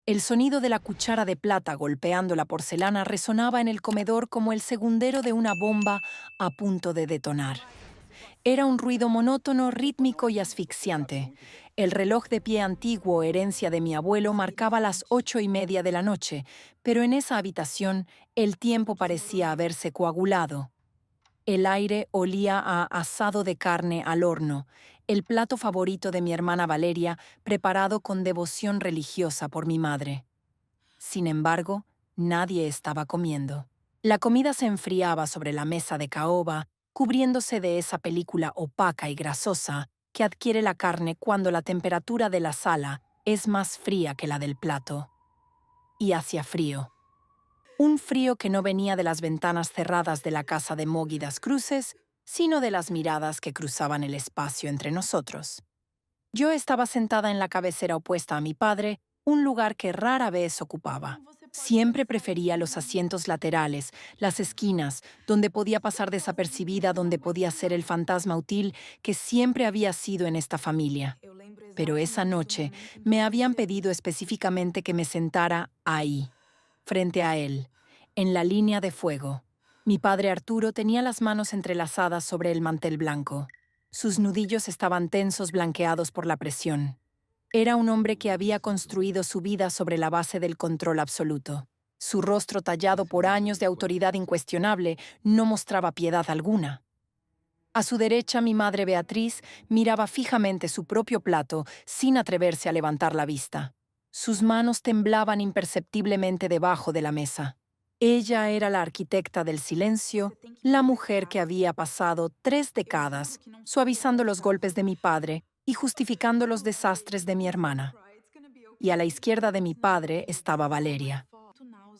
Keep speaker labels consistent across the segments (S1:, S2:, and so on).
S1: El sonido de la cuchara de plata golpeando la porcelana resonaba en el comedor como el segundero de una bomba a punto de detonar. Era un ruido monótono, rítmico y asfixiante. El reloj de pie antiguo, herencia de mi abuelo, marcaba las 8:30 de la noche, pero en esa habitación el tiempo parecía haberse coagulado. El aire olía a asado de carne al horno, el plato favorito de mi hermana Valeria, preparado con devoción religiosa por mi madre. Sin embargo, nadie estaba comiendo. La comida se enfriaba sobre la mesa de caoba, cubriéndose de esa película opaca y grasosa que adquiere la carne cuando la temperatura de la sala es más fría que la del plato. Y hacía frío. Un frío que no venía de las ventanas cerradas de la casa de Móguidas Cruces, sino de las miradas que cruzaban el espacio entre nosotros. Yo estaba sentada en la cabecera opuesta a mi padre, un lugar que rara vez ocupaba. Siempre prefería los asientos laterales, las esquinas, donde podía pasar desapercibida, donde podía ser el fantasma útil que siempre había sido en esta familia. Pero esa noche me habían pedido específicamente que me sentara ahí, frente a él, en la línea de fuego. Mi padre Arturo tenía las manos entrelazadas sobre el mantel blanco. Sus nudillos estaban tensos, blanqueados por la presión. Era un hombre que había construido su vida sobre la base del control absoluto. Su rostro tallado por años de autoridad incuestionable no mostraba piedad alguna. A su derecha, mi madre Beatriz miraba fijamente su propio plato sin atreverse a levantar la vista. Sus manos temblaban imperceptiblemente debajo de la mesa. Ella era la arquitecta del silencio, la mujer que había pasado 3 décadas suavizando los golpes de mi padre y justificando los desastres de mi hermana. Y a la izquierda de mi padre estaba Valeria.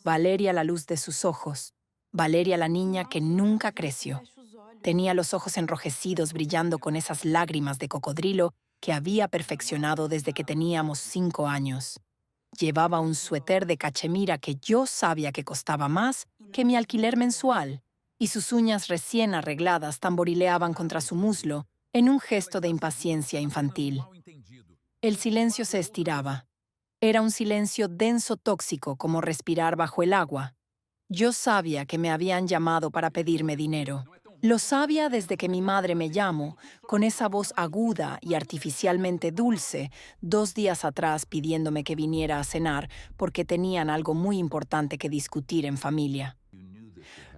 S1: Valeria la luz de sus ojos. Valeria la niña que nunca creció. Tenía los ojos enrojecidos brillando con esas lágrimas de cocodrilo que había perfeccionado desde que teníamos 5 años. Llevaba un suéter de cachemira que yo sabía que costaba más que mi alquiler mensual, y sus uñas recién arregladas tamborileaban contra su muslo en un gesto de impaciencia infantil. El silencio se estiraba. Era un silencio denso tóxico como respirar bajo el agua. Yo sabía que me habían llamado para pedirme dinero. Lo sabía desde que mi madre me llamó, con esa voz aguda y artificialmente dulce, 2 días atrás pidiéndome que viniera a cenar porque tenían algo muy importante que discutir en familia.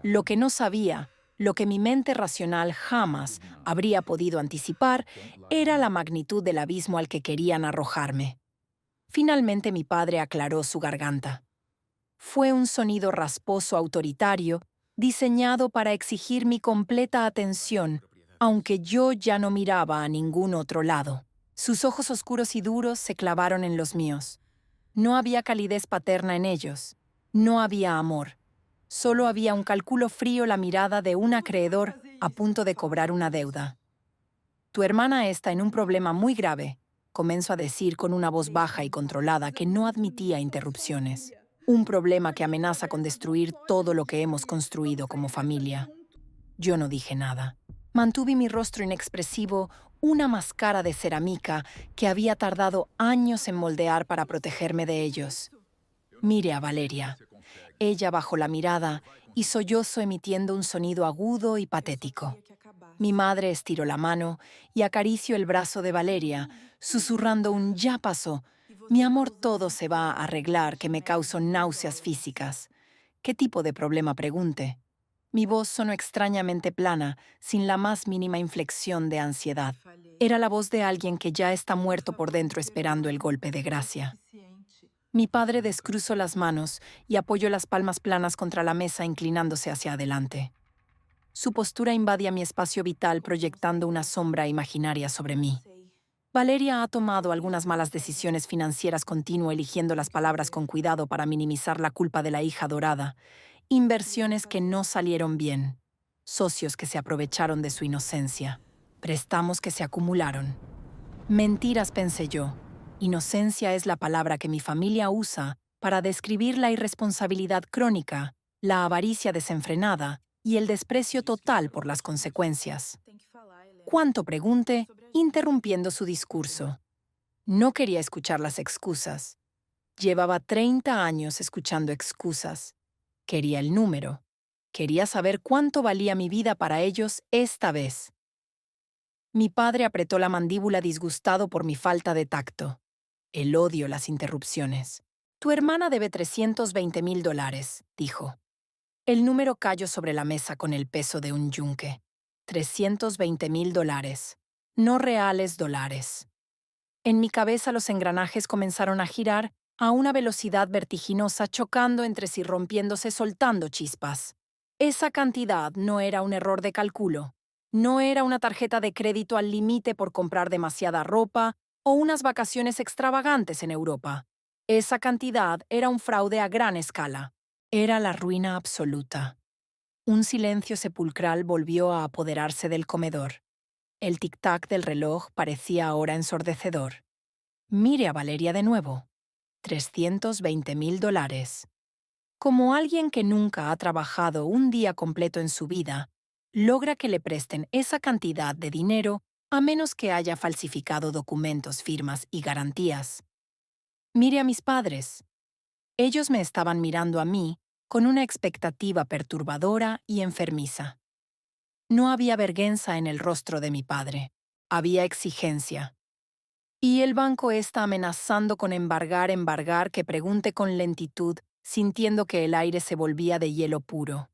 S1: Lo que no sabía, lo que mi mente racional jamás habría podido anticipar, era la magnitud del abismo al que querían arrojarme. Finalmente mi padre aclaró su garganta. Fue un sonido rasposo autoritario, diseñado para exigir mi completa atención, aunque yo ya no miraba a ningún otro lado. Sus ojos oscuros y duros se clavaron en los míos. No había calidez paterna en ellos. No había amor. Solo había un cálculo frío, la mirada de un acreedor a punto de cobrar una deuda. Tu hermana está en un problema muy grave, comenzó a decir con una voz baja y controlada que no admitía interrupciones. Un problema que amenaza con destruir todo lo que hemos construido como familia. Yo no dije nada. Mantuve mi rostro inexpresivo, una máscara de cerámica que había tardado años en moldear para protegerme de ellos. Mire a Valeria. Ella bajó la mirada y sollozo emitiendo un sonido agudo y patético. Mi madre estiró la mano y acarició el brazo de Valeria, susurrando un «ya pasó». Mi amor, todo se va a arreglar, que me causó náuseas físicas. ¿Qué tipo de problema? Pregunté. Mi voz sonó extrañamente plana, sin la más mínima inflexión de ansiedad. Era la voz de alguien que ya está muerto por dentro esperando el golpe de gracia. Mi padre descruzó las manos y apoyó las palmas planas contra la mesa, inclinándose hacia adelante. Su postura invadía mi espacio vital, proyectando una sombra imaginaria sobre mí. Valeria ha tomado algunas malas decisiones financieras, continuó eligiendo las palabras con cuidado para minimizar la culpa de la hija adorada. Inversiones que no salieron bien. Socios que se aprovecharon de su inocencia. Préstamos que se acumularon. Mentiras, pensé yo. Inocencia es la palabra que mi familia usa para describir la irresponsabilidad crónica, la avaricia desenfrenada y el desprecio total por las consecuencias. ¿Cuánto? Pregunté, interrumpiendo su discurso. No quería escuchar las excusas. Llevaba 30 años escuchando excusas. Quería el número. Quería saber cuánto valía mi vida para ellos esta vez. Mi padre apretó la mandíbula disgustado por mi falta de tacto. El odio las interrupciones. Tu hermana debe $320,000, dijo. El número cayó sobre la mesa con el peso de un yunque. $320,000. No reales dólares. En mi cabeza los engranajes comenzaron a girar a una velocidad vertiginosa, chocando entre sí, rompiéndose, soltando chispas. Esa cantidad no era un error de cálculo. No era una tarjeta de crédito al límite por comprar demasiada ropa o unas vacaciones extravagantes en Europa. Esa cantidad era un fraude a gran escala. Era la ruina absoluta. Un silencio sepulcral volvió a apoderarse del comedor. El tic-tac del reloj parecía ahora ensordecedor. Mire a Valeria de nuevo. $320,000. Como alguien que nunca ha trabajado un día completo en su vida, logra que le presten esa cantidad de dinero a menos que haya falsificado documentos, firmas y garantías. Mire a mis padres. Ellos me estaban mirando a mí con una expectativa perturbadora y enfermiza. No había vergüenza en el rostro de mi padre. Había exigencia. Y el banco está amenazando con embargar, que pregunte con lentitud, sintiendo que el aire se volvía de hielo puro.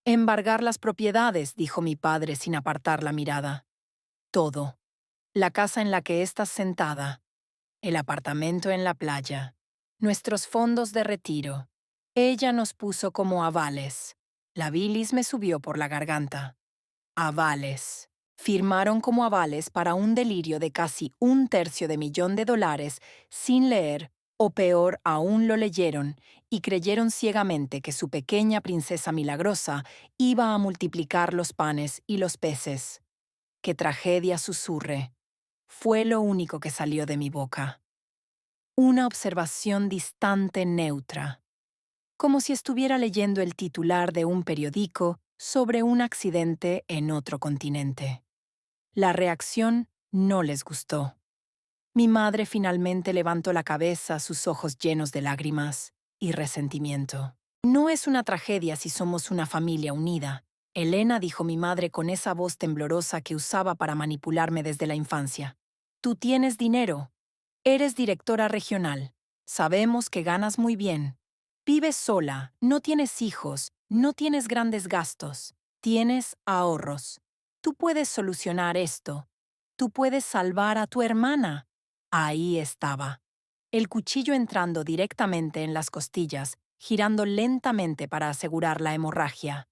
S1: Embargar las propiedades, dijo mi padre sin apartar la mirada. Todo. La casa en la que estás sentada. El apartamento en la playa. Nuestros fondos de retiro. Ella nos puso como avales. La bilis me subió por la garganta. Avales. Firmaron como avales para un delirio de casi $1/3 sin leer, o peor aún lo leyeron, y creyeron ciegamente que su pequeña princesa milagrosa iba a multiplicar los panes y los peces. ¡Qué tragedia! Susurré. Fue lo único que salió de mi boca. Una observación distante, neutra. Como si estuviera leyendo el titular de un periódico sobre un accidente en otro continente. La reacción no les gustó. Mi madre finalmente levantó la cabeza, sus ojos llenos de lágrimas y resentimiento. No es una tragedia si somos una familia unida, Elena, dijo mi madre con esa voz temblorosa que usaba para manipularme desde la infancia. Tú tienes dinero. Eres directora regional. Sabemos que ganas muy bien. Vives sola, no tienes hijos, no tienes grandes gastos. Tienes ahorros. Tú puedes solucionar esto. Tú puedes salvar a tu hermana. Ahí estaba. El cuchillo entrando directamente en las costillas, girando lentamente para asegurar la hemorragia.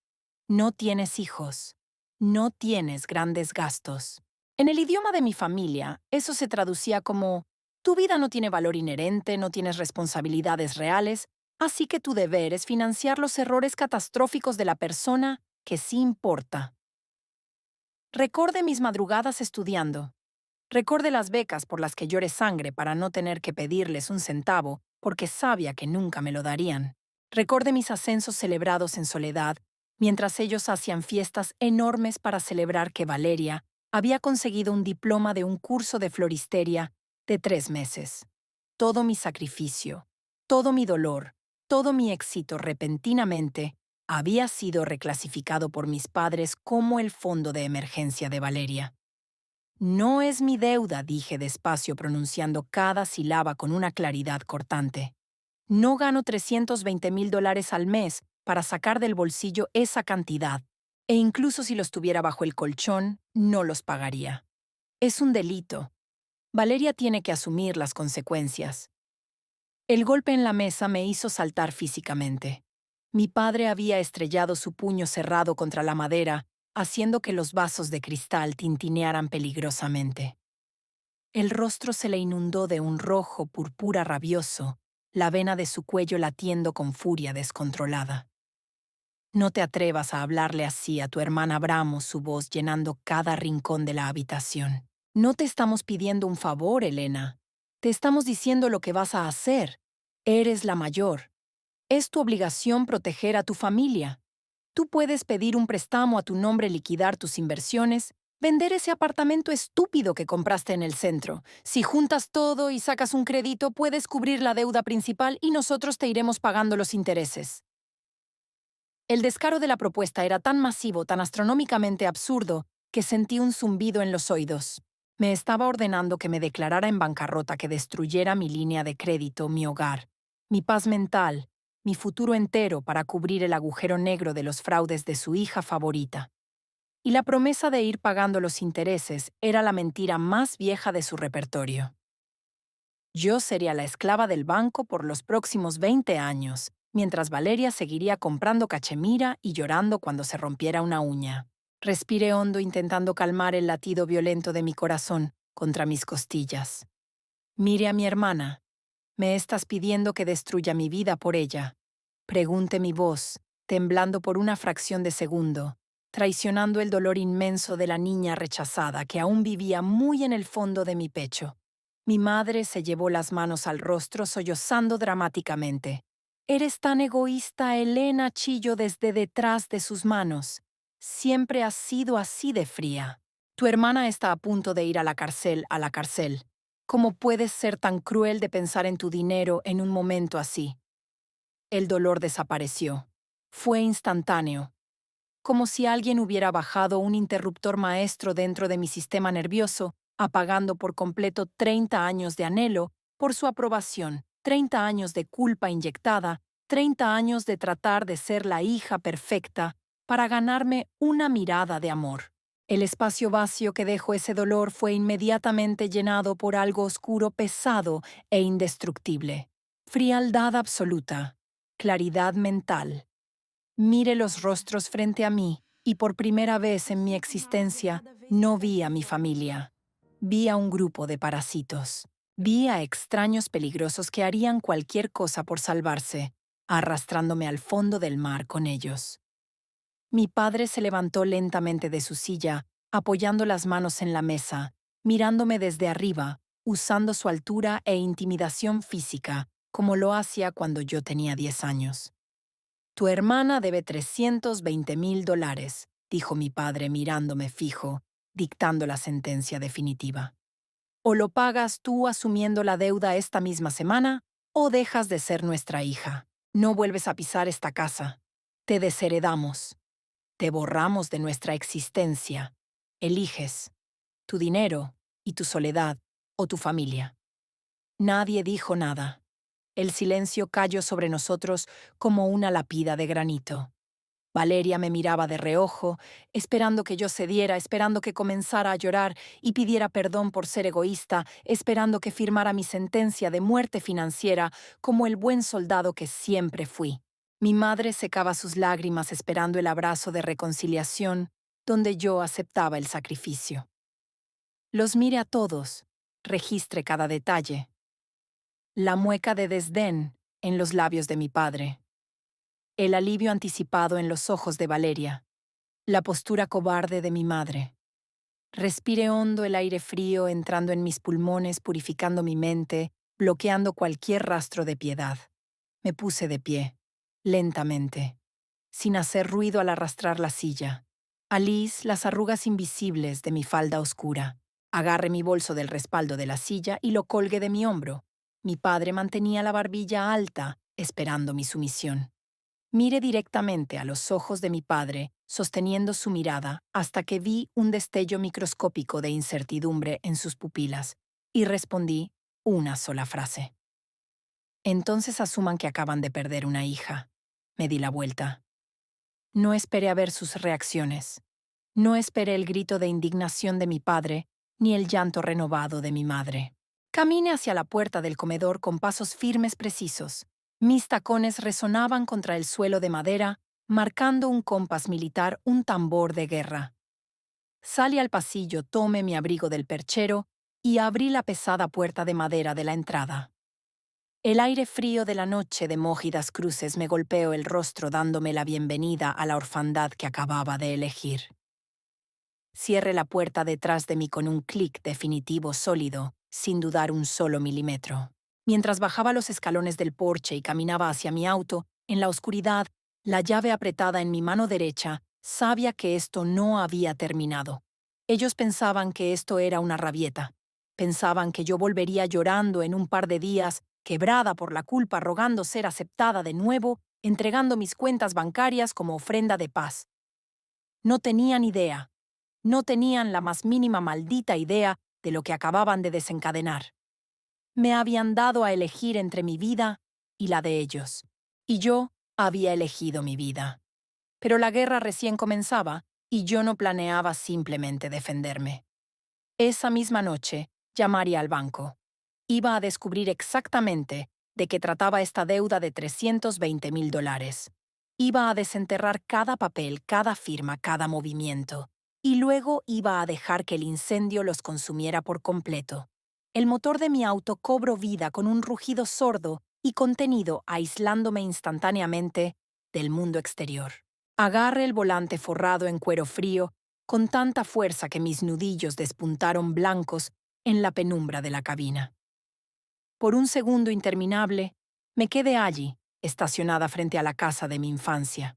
S1: No tienes hijos. No tienes grandes gastos. En el idioma de mi familia, eso se traducía como: tu vida no tiene valor inherente, no tienes responsabilidades reales, así que tu deber es financiar los errores catastróficos de la persona que sí importa. Recorde mis madrugadas estudiando. Recorde las becas por las que lloré sangre para no tener que pedirles un centavo, porque sabía que nunca me lo darían. Recorde mis ascensos celebrados en soledad, mientras ellos hacían fiestas enormes para celebrar que Valeria había conseguido un diploma de un curso de floristería de 3 meses. Todo mi sacrificio, todo mi dolor, todo mi éxito repentinamente había sido reclasificado por mis padres como el fondo de emergencia de Valeria. No es mi deuda, dije despacio, pronunciando cada sílaba con una claridad cortante. No gano $320,000 al mes para sacar del bolsillo esa cantidad, e incluso si los tuviera bajo el colchón, no los pagaría. Es un delito. Valeria tiene que asumir las consecuencias. El golpe en la mesa me hizo saltar físicamente. Mi padre había estrellado su puño cerrado contra la madera, haciendo que los vasos de cristal tintinearan peligrosamente. El rostro se le inundó de un rojo púrpura rabioso, la vena de su cuello latiendo con furia descontrolada. No te atrevas a hablarle así a tu hermana, bramó su voz llenando cada rincón de la habitación. No te estamos pidiendo un favor, Elena. Te estamos diciendo lo que vas a hacer. Eres la mayor. Es tu obligación proteger a tu familia. Tú puedes pedir un préstamo a tu nombre, liquidar tus inversiones Vender ese apartamento estúpido que compraste en el centro. Si juntas todo y sacas un crédito, puedes cubrir la deuda principal y nosotros te iremos pagando los intereses. El descaro de la propuesta era tan masivo, tan astronómicamente absurdo, que sentí un zumbido en los oídos. Me estaba ordenando que me declarara en bancarrota, que destruyera mi línea de crédito, mi hogar, mi paz mental, mi futuro entero para cubrir el agujero negro de los fraudes de su hija favorita. Y la promesa de ir pagando los intereses era la mentira más vieja de su repertorio. Yo sería la esclava del banco por los próximos 20 años, mientras Valeria seguiría comprando cachemira y llorando cuando se rompiera una uña. Respiré hondo intentando calmar el latido violento de mi corazón contra mis costillas. Mire a mi hermana. ¿Me estás pidiendo que destruya mi vida por ella? Pregunté mi voz, temblando por una fracción de segundo, traicionando el dolor inmenso de la niña rechazada que aún vivía muy en el fondo de mi pecho. Mi madre se llevó las manos al rostro sollozando dramáticamente. «Eres tan egoísta, Elena», chilló desde detrás de sus manos. «Siempre has sido así de fría. Tu hermana está a punto de ir a la cárcel, a la cárcel. ¿Cómo puedes ser tan cruel de pensar en tu dinero en un momento así?» El dolor desapareció. Fue instantáneo, como si alguien hubiera bajado un interruptor maestro dentro de mi sistema nervioso, apagando por completo 30 años de anhelo por su aprobación, 30 años de culpa inyectada, 30 años de tratar de ser la hija perfecta para ganarme una mirada de amor. El espacio vacío que dejó ese dolor fue inmediatamente llenado por algo oscuro, pesado e indestructible. Frialdad absoluta, claridad mental. Mire los rostros frente a mí y por primera vez en mi existencia no vi a mi familia. Vi a un grupo de parásitos. Vi a extraños peligrosos que harían cualquier cosa por salvarse, arrastrándome al fondo del mar con ellos. Mi padre se levantó lentamente de su silla, apoyando las manos en la mesa, mirándome desde arriba, usando su altura e intimidación física, como lo hacía cuando yo tenía 10 años. «Tu hermana debe $320,000», dijo mi padre mirándome fijo, dictando la sentencia definitiva. «O lo pagas tú asumiendo la deuda esta misma semana, o dejas de ser nuestra hija. No vuelves a pisar esta casa. Te desheredamos. Te borramos de nuestra existencia. Eliges tu dinero y tu soledad o tu familia». Nadie dijo nada. El silencio cayó sobre nosotros como una lápida de granito. Valeria me miraba de reojo, esperando que yo cediera, esperando que comenzara a llorar y pidiera perdón por ser egoísta, esperando que firmara mi sentencia de muerte financiera como el buen soldado que siempre fui. Mi madre secaba sus lágrimas esperando el abrazo de reconciliación, donde yo aceptaba el sacrificio. Los mire a todos, registre cada detalle. La mueca de desdén en los labios de mi padre. El alivio anticipado en los ojos de Valeria. La postura cobarde de mi madre. Respiré hondo el aire frío entrando en mis pulmones, purificando mi mente, bloqueando cualquier rastro de piedad. Me puse de pie, lentamente, sin hacer ruido al arrastrar la silla. Alice las arrugas invisibles de mi falda oscura. Agarré mi bolso del respaldo de la silla y lo colgué de mi hombro. Mi padre mantenía la barbilla alta, esperando mi sumisión. Miré directamente a los ojos de mi padre, sosteniendo su mirada, hasta que vi un destello microscópico de incertidumbre en sus pupilas, y respondí una sola frase. «Entonces asuman que acaban de perder una hija». Me di la vuelta. No esperé a ver sus reacciones. No esperé el grito de indignación de mi padre, ni el llanto renovado de mi madre. Caminé hacia la puerta del comedor con pasos firmes precisos. Mis tacones resonaban contra el suelo de madera, marcando un compás militar, un tambor de guerra. Salí al pasillo, tomé mi abrigo del perchero y abrí la pesada puerta de madera de la entrada. El aire frío de la noche de Mógidas Cruces me golpeó el rostro dándome la bienvenida a la orfandad que acababa de elegir. Cierré la puerta detrás de mí con un clic definitivo sólido, sin dudar un solo milímetro. Mientras bajaba los escalones del porche y caminaba hacia mi auto, en la oscuridad, la llave apretada en mi mano derecha, sabía que esto no había terminado. Ellos pensaban que esto era una rabieta. Pensaban que yo volvería llorando en un par de días, quebrada por la culpa, rogando ser aceptada de nuevo, entregando mis cuentas bancarias como ofrenda de paz. No tenían idea, no tenían la más mínima maldita idea de lo que acababan de desencadenar. Me habían dado a elegir entre mi vida y la de ellos, y yo había elegido mi vida. Pero la guerra recién comenzaba y yo no planeaba simplemente defenderme. Esa misma noche, llamaría al banco. Iba a descubrir exactamente de qué trataba esta deuda de $320,000. Iba a desenterrar cada papel, cada firma, cada movimiento. Y luego iba a dejar que el incendio los consumiera por completo. El motor de mi auto cobró vida con un rugido sordo y contenido, aislándome instantáneamente del mundo exterior. Agarré el volante forrado en cuero frío con tanta fuerza que mis nudillos despuntaron blancos en la penumbra de la cabina. Por un segundo interminable, me quedé allí, estacionada frente a la casa de mi infancia.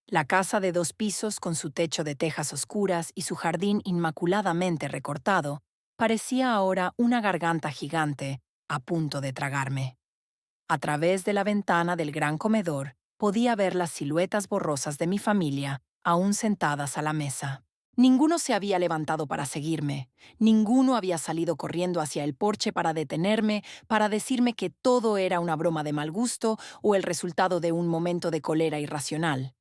S1: La casa de 2 pisos con su techo de tejas oscuras y su jardín inmaculadamente recortado parecía ahora una garganta gigante a punto de tragarme. A través de la ventana del gran comedor podía ver las siluetas borrosas de mi familia aún sentadas a la mesa. Ninguno se había levantado para seguirme, ninguno había salido corriendo hacia el porche para detenerme, para decirme que todo era una broma de mal gusto o el resultado de un momento de cólera irracional.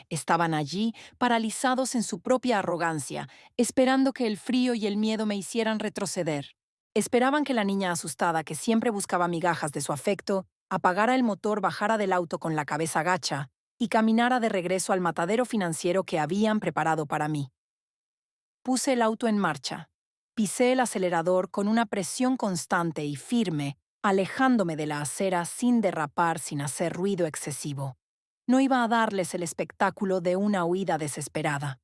S1: Estaban allí, paralizados en su propia arrogancia, esperando que el frío y el miedo me hicieran retroceder. Esperaban que la niña asustada, que siempre buscaba migajas de su afecto, apagara el motor, bajara del auto con la cabeza gacha y caminara de regreso al matadero financiero que habían preparado para mí. Puse el auto en marcha. Pisé el acelerador con una presión constante y firme, alejándome de la acera sin derrapar, sin hacer ruido excesivo. No iba a darles el espectáculo de una huida desesperada.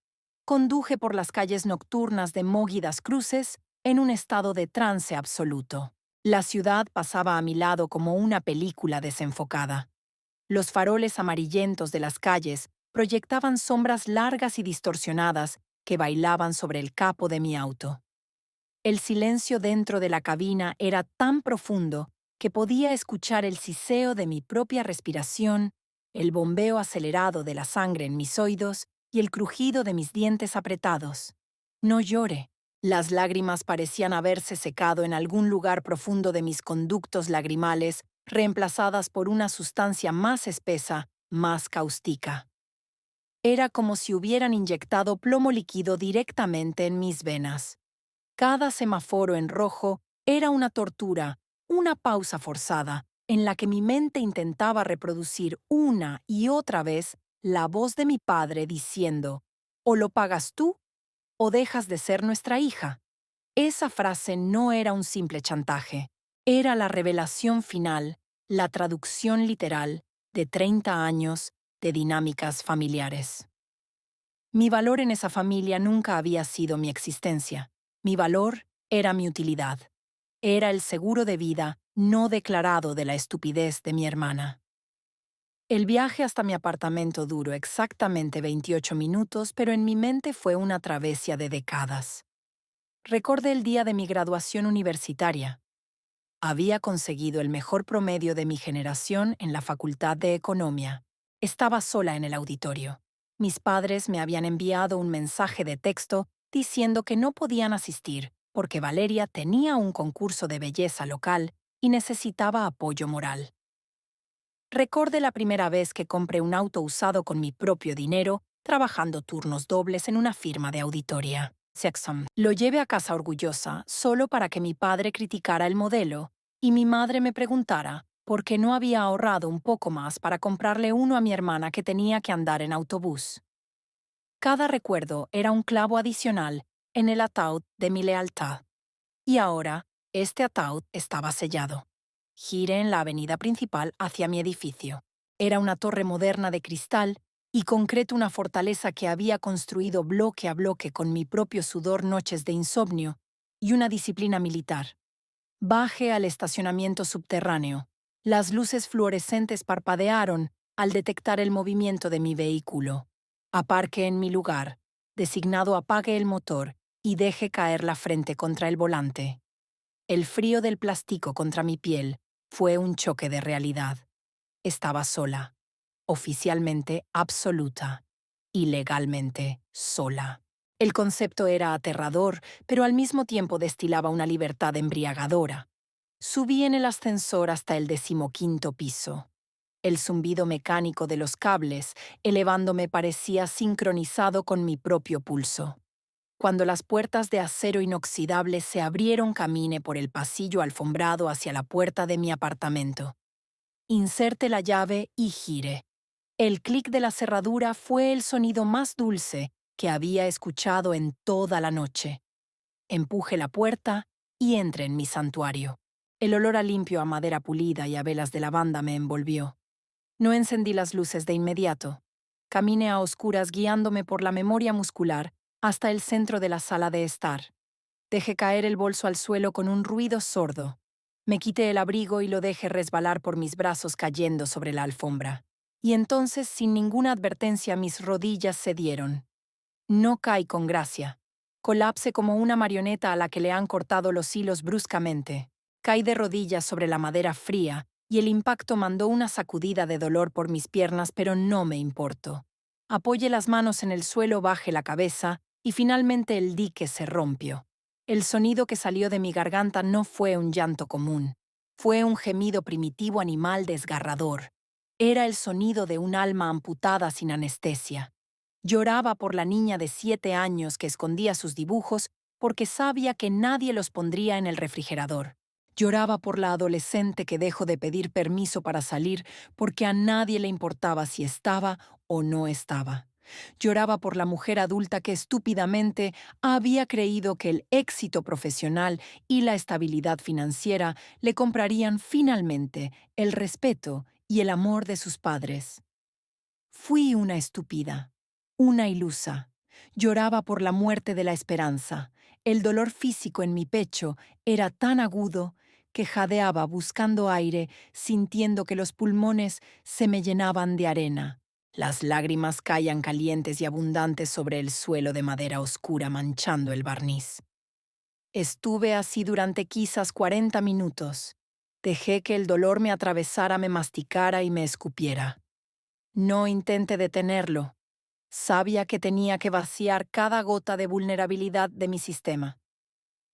S1: Conduje por las calles nocturnas de móguidas cruces en un estado de trance absoluto. La ciudad pasaba a mi lado como una película desenfocada. Los faroles amarillentos de las calles proyectaban sombras largas y distorsionadas que bailaban sobre el capó de mi auto. El silencio dentro de la cabina era tan profundo que podía escuchar el siseo de mi propia respiración, el bombeo acelerado de la sangre en mis oídos y el crujido de mis dientes apretados. No llore. Las lágrimas parecían haberse secado en algún lugar profundo de mis conductos lagrimales, reemplazadas por una sustancia más espesa, más cáustica. Era como si hubieran inyectado plomo líquido directamente en mis venas. Cada semáforo en rojo era una tortura, una pausa forzada, en la que mi mente intentaba reproducir una y otra vez la voz de mi padre diciendo, o lo pagas tú, o dejas de ser nuestra hija. Esa frase no era un simple chantaje, era la revelación final, la traducción literal de 30 años de dinámicas familiares. Mi valor en esa familia nunca había sido mi existencia. Mi valor era mi utilidad. Era el seguro de vida no declarado de la estupidez de mi hermana. El viaje hasta mi apartamento duró exactamente 28 minutos, pero en mi mente fue una travesía de décadas. Recordé el día de mi graduación universitaria. Había conseguido el mejor promedio de mi generación en la Facultad de Economía. Estaba sola en el auditorio. Mis padres me habían enviado un mensaje de texto diciendo que no podían asistir porque Valeria tenía un concurso de belleza local y necesitaba apoyo moral. Recordé la primera vez que compré un auto usado con mi propio dinero, trabajando turnos dobles en una firma de auditoría. Sexton. Lo llevé a casa orgullosa, solo para que mi padre criticara el modelo y mi madre me preguntara por qué no había ahorrado un poco más para comprarle uno a mi hermana que tenía que andar en autobús. Cada recuerdo era un clavo adicional en el ataúd de mi lealtad. Y ahora, este ataúd estaba sellado. Giré en la avenida principal hacia mi edificio. Era una torre moderna de cristal y concreto, una fortaleza que había construido bloque a bloque con mi propio sudor, noches de insomnio y una disciplina militar. Bajé al estacionamiento subterráneo. Las luces fluorescentes parpadearon al detectar el movimiento de mi vehículo. Aparqué en mi lugar, designado apague el motor, y dejé caer la frente contra el volante. El frío del plástico contra mi piel fue un choque de realidad. Estaba sola, oficialmente absoluta y legalmente sola. El concepto era aterrador, pero al mismo tiempo destilaba una libertad embriagadora. Subí en el ascensor hasta el 15º piso. El zumbido mecánico de los cables elevándome parecía sincronizado con mi propio pulso. Cuando las puertas de acero inoxidable se abrieron, caminé por el pasillo alfombrado hacia la puerta de mi apartamento. Inserte la llave y gire. El clic de la cerradura fue el sonido más dulce que había escuchado en toda la noche. Empuje la puerta y entré en mi santuario. El olor a limpio, a madera pulida y a velas de lavanda me envolvió. No encendí las luces de inmediato. Caminé a oscuras guiándome por la memoria muscular hasta el centro de la sala de estar. Dejé caer el bolso al suelo con un ruido sordo. Me quité el abrigo y lo dejé resbalar por mis brazos cayendo sobre la alfombra. Y entonces, sin ninguna advertencia, mis rodillas cedieron. No caí con gracia. Colapsé como una marioneta a la que le han cortado los hilos bruscamente. Caí de rodillas sobre la madera fría y el impacto mandó una sacudida de dolor por mis piernas, pero no me importó. Apoyé las manos en el suelo, bajé la cabeza y finalmente el dique se rompió. El sonido que salió de mi garganta no fue un llanto común. Fue un gemido primitivo animal desgarrador. Era el sonido de un alma amputada sin anestesia. Lloraba por la niña de 7 años que escondía sus dibujos porque sabía que nadie los pondría en el refrigerador. Lloraba por la adolescente que dejó de pedir permiso para salir porque a nadie le importaba si estaba o no estaba. Lloraba por la mujer adulta que estúpidamente había creído que el éxito profesional y la estabilidad financiera le comprarían finalmente el respeto y el amor de sus padres. Fui una estúpida, una ilusa. Lloraba por la muerte de la esperanza. El dolor físico en mi pecho era tan agudo que jadeaba buscando aire, sintiendo que los pulmones se me llenaban de arena. Las lágrimas caían calientes y abundantes sobre el suelo de madera oscura manchando el barniz. Estuve así durante quizás 40 minutos. Dejé que el dolor me atravesara, me masticara y me escupiera. No intenté detenerlo. Sabía que tenía que vaciar cada gota de vulnerabilidad de mi sistema.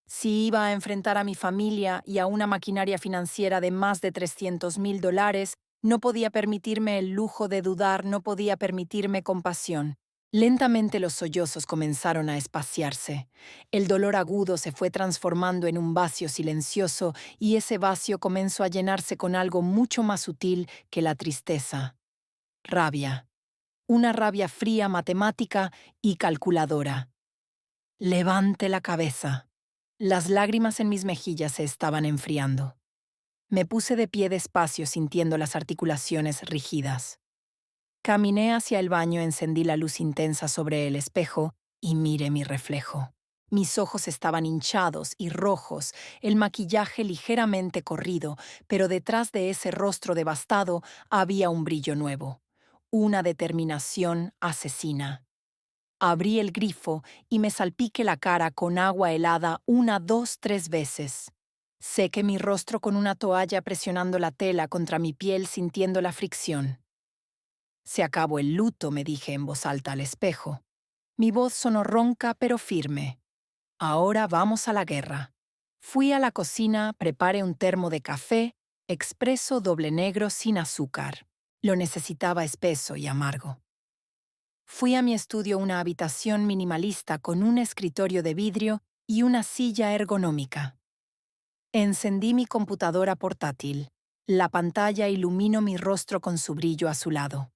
S1: Si iba a enfrentar a mi familia y a una maquinaria financiera de más de $300,000, no podía permitirme el lujo de dudar, no podía permitirme compasión. Lentamente los sollozos comenzaron a espaciarse. El dolor agudo se fue transformando en un vacío silencioso y ese vacío comenzó a llenarse con algo mucho más sutil que la tristeza. Rabia. Una rabia fría, matemática y calculadora. Levante la cabeza. Las lágrimas en mis mejillas se estaban enfriando. Me puse de pie despacio sintiendo las articulaciones rígidas. Caminé hacia el baño, encendí la luz intensa sobre el espejo y miré mi reflejo. Mis ojos estaban hinchados y rojos, el maquillaje ligeramente corrido, pero detrás de ese rostro devastado había un brillo nuevo, una determinación asesina. Abrí el grifo y me salpiqué la cara con agua helada 1, 2, 3 veces. Sequé mi rostro con una toalla presionando la tela contra mi piel sintiendo la fricción. Se acabó el luto, me dije en voz alta al espejo. Mi voz sonó ronca pero firme. Ahora vamos a la guerra. Fui a la cocina, preparé un termo de café, expreso doble negro sin azúcar. Lo necesitaba espeso y amargo. Fui a mi estudio, una habitación minimalista con un escritorio de vidrio y una silla ergonómica. Encendí mi computadora portátil. La pantalla iluminó mi rostro con su brillo azulado.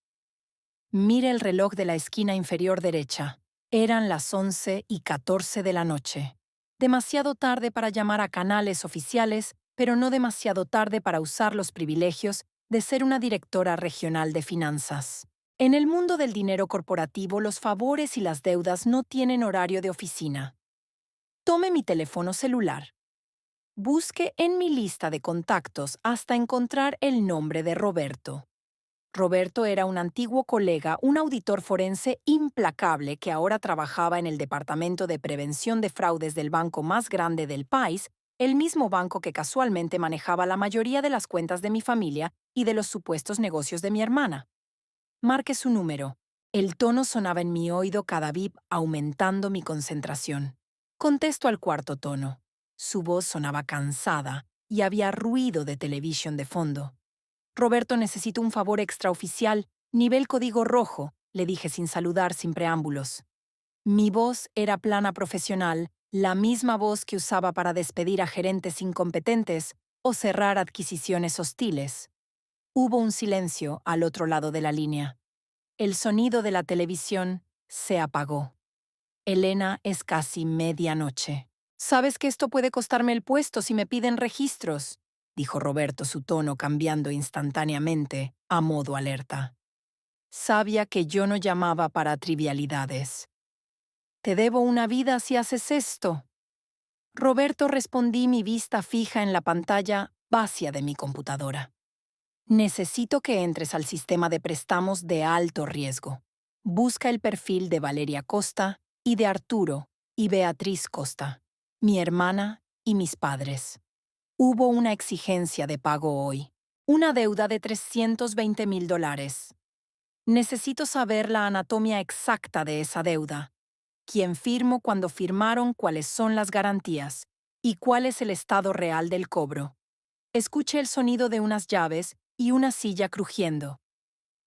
S1: Mire el reloj de la esquina inferior derecha. Eran las 11:14 de la noche. Demasiado tarde para llamar a canales oficiales, pero no demasiado tarde para usar los privilegios de ser una directora regional de finanzas. En el mundo del dinero corporativo, los favores y las deudas no tienen horario de oficina. Tome mi teléfono celular. Busque en mi lista de contactos hasta encontrar el nombre de Roberto. Roberto era un antiguo colega, un auditor forense implacable que ahora trabajaba en el Departamento de Prevención de Fraudes del banco más grande del país, el mismo banco que casualmente manejaba la mayoría de las cuentas de mi familia y de los supuestos negocios de mi hermana. Marque su número. El tono sonaba en mi oído cada bip, aumentando mi concentración. Contesto al cuarto tono. Su voz sonaba cansada y había ruido de televisión de fondo. Roberto, necesito un favor extraoficial, nivel código rojo, le dije sin saludar, sin preámbulos. Mi voz era plana profesional, la misma voz que usaba para despedir a gerentes incompetentes o cerrar adquisiciones hostiles. Hubo un silencio al otro lado de la línea. El sonido de la televisión se apagó. Elena, es casi medianoche. Sabes que esto puede costarme el puesto si me piden registros, dijo Roberto, su tono cambiando instantáneamente, a modo alerta. Sabía que yo no llamaba para trivialidades. Te debo una vida si haces esto. Roberto, respondí, mi vista fija en la pantalla vacía de mi computadora. Necesito que entres al sistema de préstamos de alto riesgo. Busca el perfil de Valeria Costa y de Arturo y Beatriz Costa, mi hermana y mis padres. Hubo una exigencia de pago hoy, una deuda de $320,000. Necesito saber la anatomía exacta de esa deuda, quién firmó cuando firmaron, cuáles son las garantías y cuál es el estado real del cobro. Escuché el sonido de unas llaves y una silla crujiendo.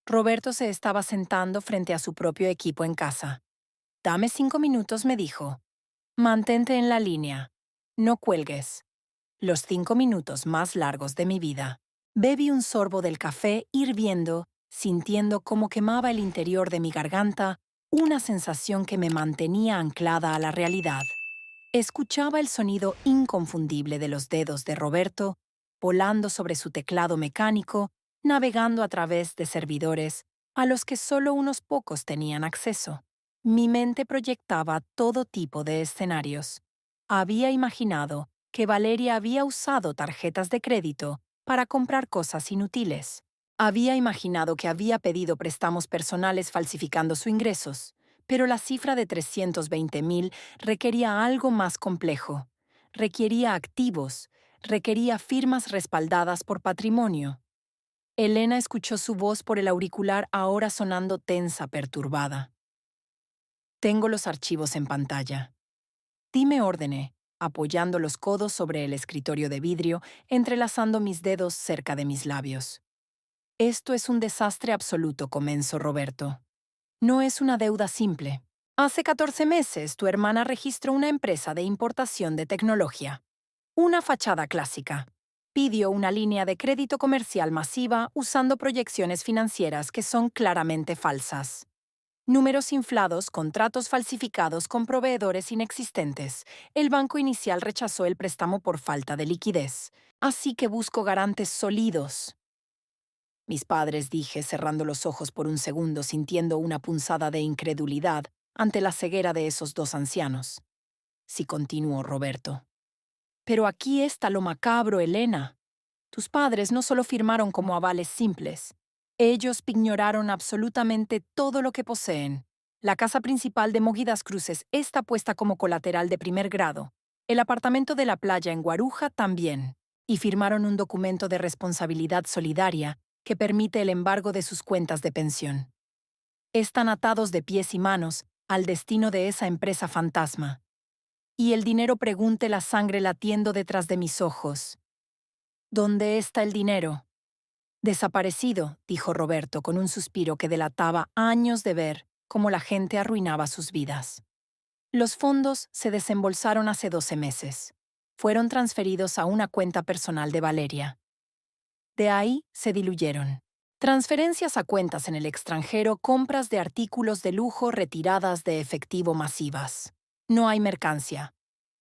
S1: Roberto se estaba sentando frente a su propio equipo en casa. Dame 5 minutos, me dijo. Mantente en la línea. No cuelgues. Los 5 minutos más largos de mi vida. Bebí un sorbo del café hirviendo, sintiendo cómo quemaba el interior de mi garganta, una sensación que me mantenía anclada a la realidad. Escuchaba el sonido inconfundible de los dedos de Roberto, volando sobre su teclado mecánico, navegando a través de servidores a los que solo unos pocos tenían acceso. Mi mente proyectaba todo tipo de escenarios. Había imaginado que Valeria había usado tarjetas de crédito para comprar cosas inútiles. Había imaginado que había pedido préstamos personales falsificando sus ingresos, pero la cifra de 320,000 requería algo más complejo. Requería activos, requería firmas respaldadas por patrimonio. Elena escuchó su voz por el auricular, ahora sonando tensa, perturbada. Tengo los archivos en pantalla. Dime, ordené, apoyando los codos sobre el escritorio de vidrio, entrelazando mis dedos cerca de mis labios. Esto es un desastre absoluto, comenzó Roberto. No es una deuda simple. Hace 14 meses tu hermana registró una empresa de importación de tecnología. Una fachada clásica. Pidió una línea de crédito comercial masiva usando proyecciones financieras que son claramente falsas. Números inflados, contratos falsificados con proveedores inexistentes. El banco inicial rechazó el préstamo por falta de liquidez. Así que busco garantes sólidos. Mis padres, dije, cerrando los ojos por un segundo, sintiendo una punzada de incredulidad ante la ceguera de esos dos ancianos. Sí, continuó Roberto. Pero aquí está lo macabro, Elena. Tus padres no solo firmaron como avales simples. Ellos pignoraron absolutamente todo lo que poseen. La casa principal de Moguidas Cruces está puesta como colateral de primer grado. El apartamento de la playa en Guaruja también. Y firmaron un documento de responsabilidad solidaria que permite el embargo de sus cuentas de pensión. Están atados de pies y manos al destino de esa empresa fantasma. Y el dinero, pregunte, la sangre latiendo detrás de mis ojos. ¿Dónde está el dinero? Desaparecido, dijo Roberto con un suspiro que delataba años de ver cómo la gente arruinaba sus vidas. Los fondos se desembolsaron hace 12 meses. Fueron transferidos a una cuenta personal de Valeria. De ahí se diluyeron. Transferencias a cuentas en el extranjero, compras de artículos de lujo, retiradas de efectivo masivas. No hay mercancía.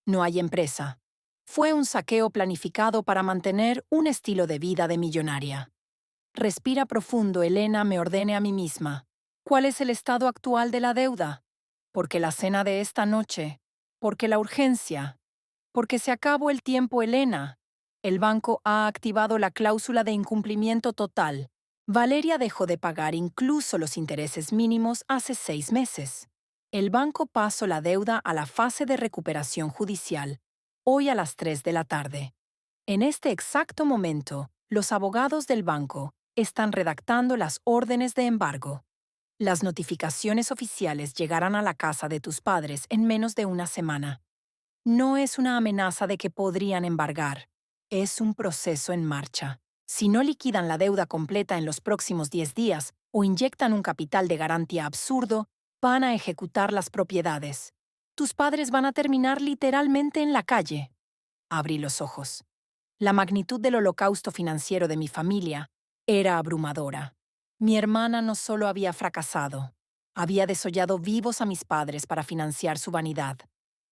S1: No hay empresa. Fue un saqueo planificado para mantener un estilo de vida de millonaria. Respira profundo, Elena, me ordene a mí misma. ¿Cuál es el estado actual de la deuda? Porque la cena de esta noche. Porque la urgencia. Porque se acabó el tiempo, Elena. El banco ha activado la cláusula de incumplimiento total. Valeria dejó de pagar incluso los intereses mínimos hace 6 meses. El banco pasó la deuda a la fase de recuperación judicial, hoy a las 3 de la tarde. En este exacto momento, los abogados del banco están redactando las órdenes de embargo. Las notificaciones oficiales llegarán a la casa de tus padres en menos de una semana. No es una amenaza de que podrían embargar. Es un proceso en marcha. Si no liquidan la deuda completa en los próximos 10 días o inyectan un capital de garantía absurdo, van a ejecutar las propiedades. Tus padres van a terminar literalmente en la calle. Abrí los ojos. La magnitud del holocausto financiero de mi familia era abrumadora. Mi hermana no solo había fracasado, había desollado vivos a mis padres para financiar su vanidad.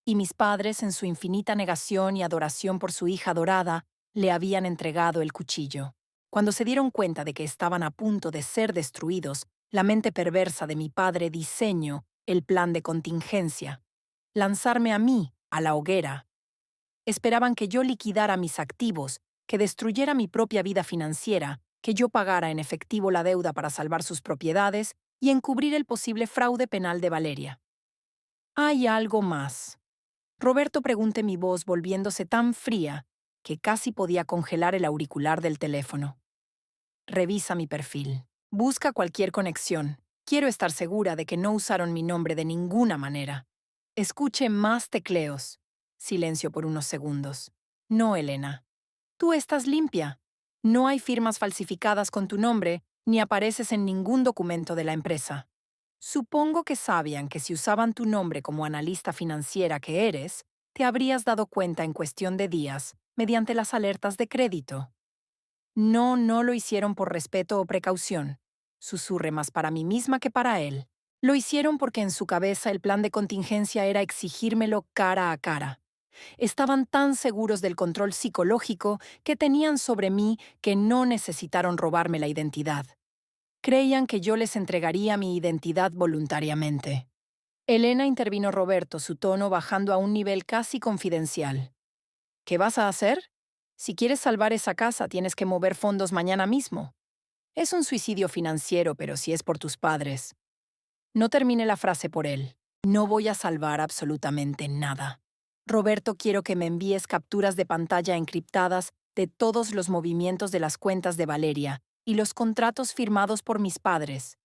S1: Y mis padres, en su infinita negación y adoración por su hija adorada, le habían entregado el cuchillo. Cuando se dieron cuenta de que estaban a punto de ser destruidos, la mente perversa de mi padre diseñó el plan de contingencia. Lanzarme a mí, a la hoguera. Esperaban que yo liquidara mis activos, que destruyera mi propia vida financiera, que yo pagara en efectivo la deuda para salvar sus propiedades y encubrir el posible fraude penal de Valeria. Hay algo más. Roberto pregunté, mi voz volviéndose tan fría que casi podía congelar el auricular del teléfono. Revisa mi perfil. Busca cualquier conexión. Quiero estar segura de que no usaron mi nombre de ninguna manera. Escuche más tecleos. Silencio por unos segundos. No, Elena. Tú estás limpia. No hay firmas falsificadas con tu nombre, ni apareces en ningún documento de la empresa. Supongo que sabían que si usaban tu nombre como analista financiera que eres, te habrías dado cuenta en cuestión de días, mediante las alertas de crédito. No, no lo hicieron por respeto o precaución. Susurré más para mí misma que para él. Lo hicieron porque en su cabeza el plan de contingencia era exigírmelo cara a cara. Estaban tan seguros del control psicológico que tenían sobre mí que no necesitaron robarme la identidad. Creían que yo les entregaría mi identidad voluntariamente. Elena, intervino Roberto, su tono bajando a un nivel casi confidencial. ¿Qué vas a hacer? Si quieres salvar esa casa, tienes que mover fondos mañana mismo. Es un suicidio financiero, pero si es por tus padres. No termine la frase por él. No voy a salvar absolutamente nada. Roberto, quiero que me envíes capturas de pantalla encriptadas de todos los movimientos de las cuentas de Valeria y los contratos firmados por mis padres.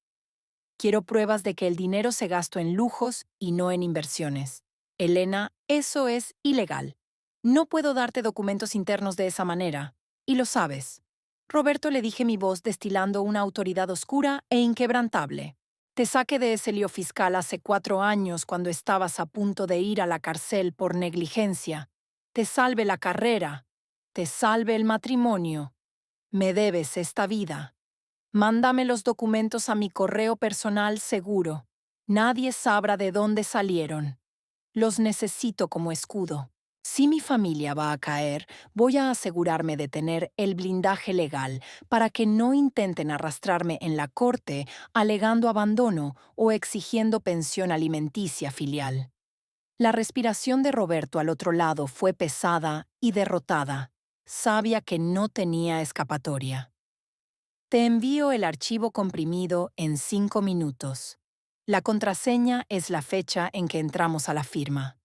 S1: Quiero pruebas de que el dinero se gastó en lujos y no en inversiones. Elena, eso es ilegal. No puedo darte documentos internos de esa manera, y lo sabes. Roberto, le dije, mi voz destilando una autoridad oscura e inquebrantable. Te saqué de ese lío fiscal hace 4 años cuando estabas a punto de ir a la cárcel por negligencia. Te salve la carrera. Te salve el matrimonio. Me debes esta vida. Mándame los documentos a mi correo personal seguro. Nadie sabrá de dónde salieron. Los necesito como escudo. Si mi familia va a caer, voy a asegurarme de tener el blindaje legal para que no intenten arrastrarme en la corte alegando abandono o exigiendo pensión alimenticia filial. La respiración de Roberto al otro lado fue pesada y derrotada. Sabía que no tenía escapatoria. Te envío el archivo comprimido en 5 minutos. La contraseña es la fecha en que entramos a la firma.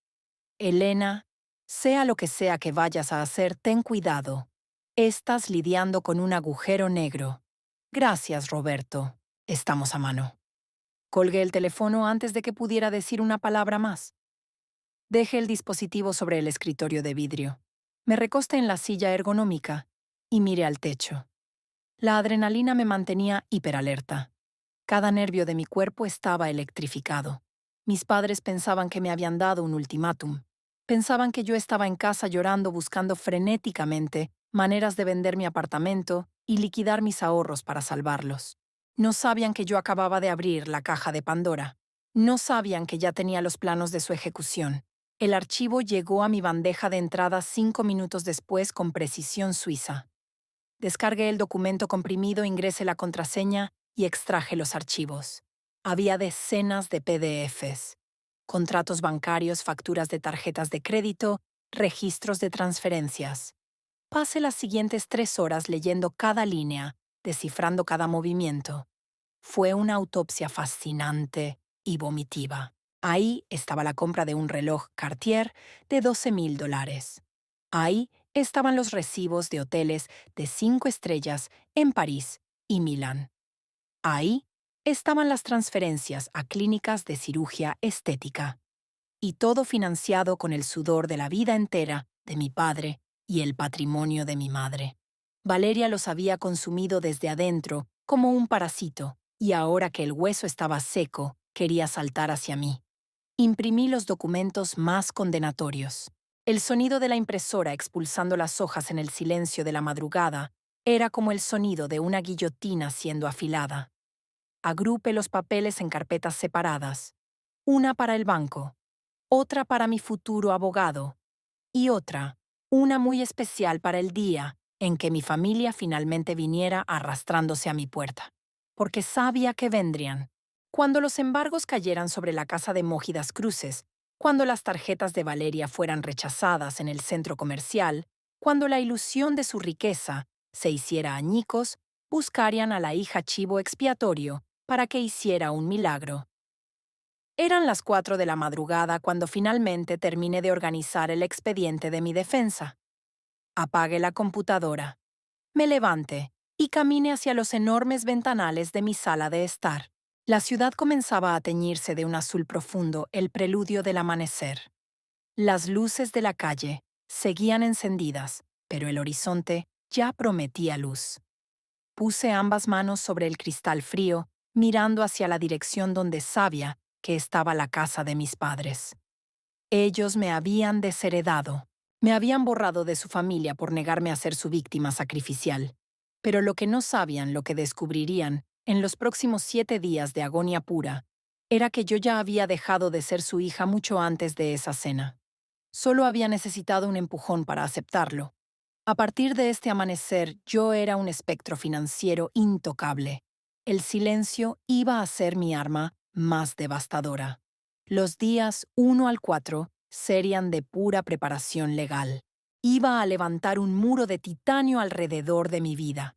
S1: Elena, sea lo que sea que vayas a hacer, ten cuidado. Estás lidiando con un agujero negro. Gracias, Roberto. Estamos a mano. Colgué el teléfono antes de que pudiera decir una palabra más. Dejé el dispositivo sobre el escritorio de vidrio. Me recosté en la silla ergonómica y miré al techo. La adrenalina me mantenía hiperalerta. Cada nervio de mi cuerpo estaba electrificado. Mis padres pensaban que me habían dado un ultimátum. Pensaban que yo estaba en casa llorando, buscando frenéticamente maneras de vender mi apartamento y liquidar mis ahorros para salvarlos. No sabían que yo acababa de abrir la caja de Pandora. No sabían que ya tenía los planos de su ejecución. El archivo llegó a mi bandeja de entrada 5 minutos después con precisión suiza. Descargué el documento comprimido, ingresé la contraseña y extraje los archivos. Había decenas de PDFs, contratos bancarios, facturas de tarjetas de crédito, registros de transferencias. Pasé las siguientes 3 horas leyendo cada línea, descifrando cada movimiento. Fue una autopsia fascinante y vomitiva. Ahí estaba la compra de un reloj Cartier de $12,000. Ahí estaban los recibos de hoteles de 5 estrellas en París y Milán. Ahí estaban las transferencias a clínicas de cirugía estética. Y todo financiado con el sudor de la vida entera de mi padre y el patrimonio de mi madre. Valeria los había consumido desde adentro como un parásito, y ahora que el hueso estaba seco, quería saltar hacia mí. Imprimí los documentos más condenatorios. El sonido de la impresora expulsando las hojas en el silencio de la madrugada era como el sonido de una guillotina siendo afilada. Agrupé los papeles en carpetas separadas, una para el banco, otra para mi futuro abogado y otra, una muy especial para el día en que mi familia finalmente viniera arrastrándose a mi puerta, porque sabía que vendrían. Cuando los embargos cayeran sobre la casa de Mógidas Cruces, cuando las tarjetas de Valeria fueran rechazadas en el centro comercial, cuando la ilusión de su riqueza se hiciera añicos, buscarían a la hija chivo expiatorio para que hiciera un milagro. Eran las 4 de la madrugada cuando finalmente terminé de organizar el expediente de mi defensa. Apagué la computadora, me levanté y caminé hacia los enormes ventanales de mi sala de estar. La ciudad comenzaba a teñirse de un azul profundo, el preludio del amanecer. Las luces de la calle seguían encendidas, pero el horizonte ya prometía luz. Puse ambas manos sobre el cristal frío, mirando hacia la dirección donde sabía que estaba la casa de mis padres. Ellos me habían desheredado. Me habían borrado de su familia por negarme a ser su víctima sacrificial. Pero lo que no sabían, lo que descubrirían en los próximos 7 días de agonía pura, era que yo ya había dejado de ser su hija mucho antes de esa cena. Solo había necesitado un empujón para aceptarlo. A partir de este amanecer, yo era un espectro financiero intocable. El silencio iba a ser mi arma más devastadora. Los días 1 al 4 serían de pura preparación legal. Iba a levantar un muro de titanio alrededor de mi vida.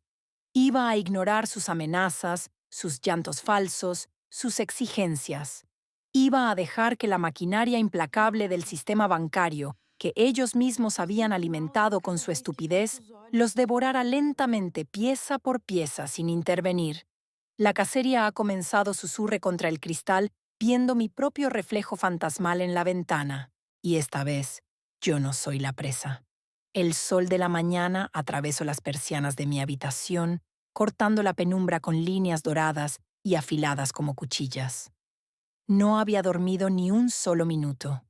S1: Iba a ignorar sus amenazas, sus llantos falsos, sus exigencias. Iba a dejar que la maquinaria implacable del sistema bancario, que ellos mismos habían alimentado con su estupidez, los devorara lentamente pieza por pieza sin intervenir. La cacería ha comenzado, susurré contra el cristal, viendo mi propio reflejo fantasmal en la ventana. Y esta vez, yo no soy la presa. El sol de la mañana atravesó las persianas de mi habitación, cortando la penumbra con líneas doradas y afiladas como cuchillas. No había dormido ni un solo minuto.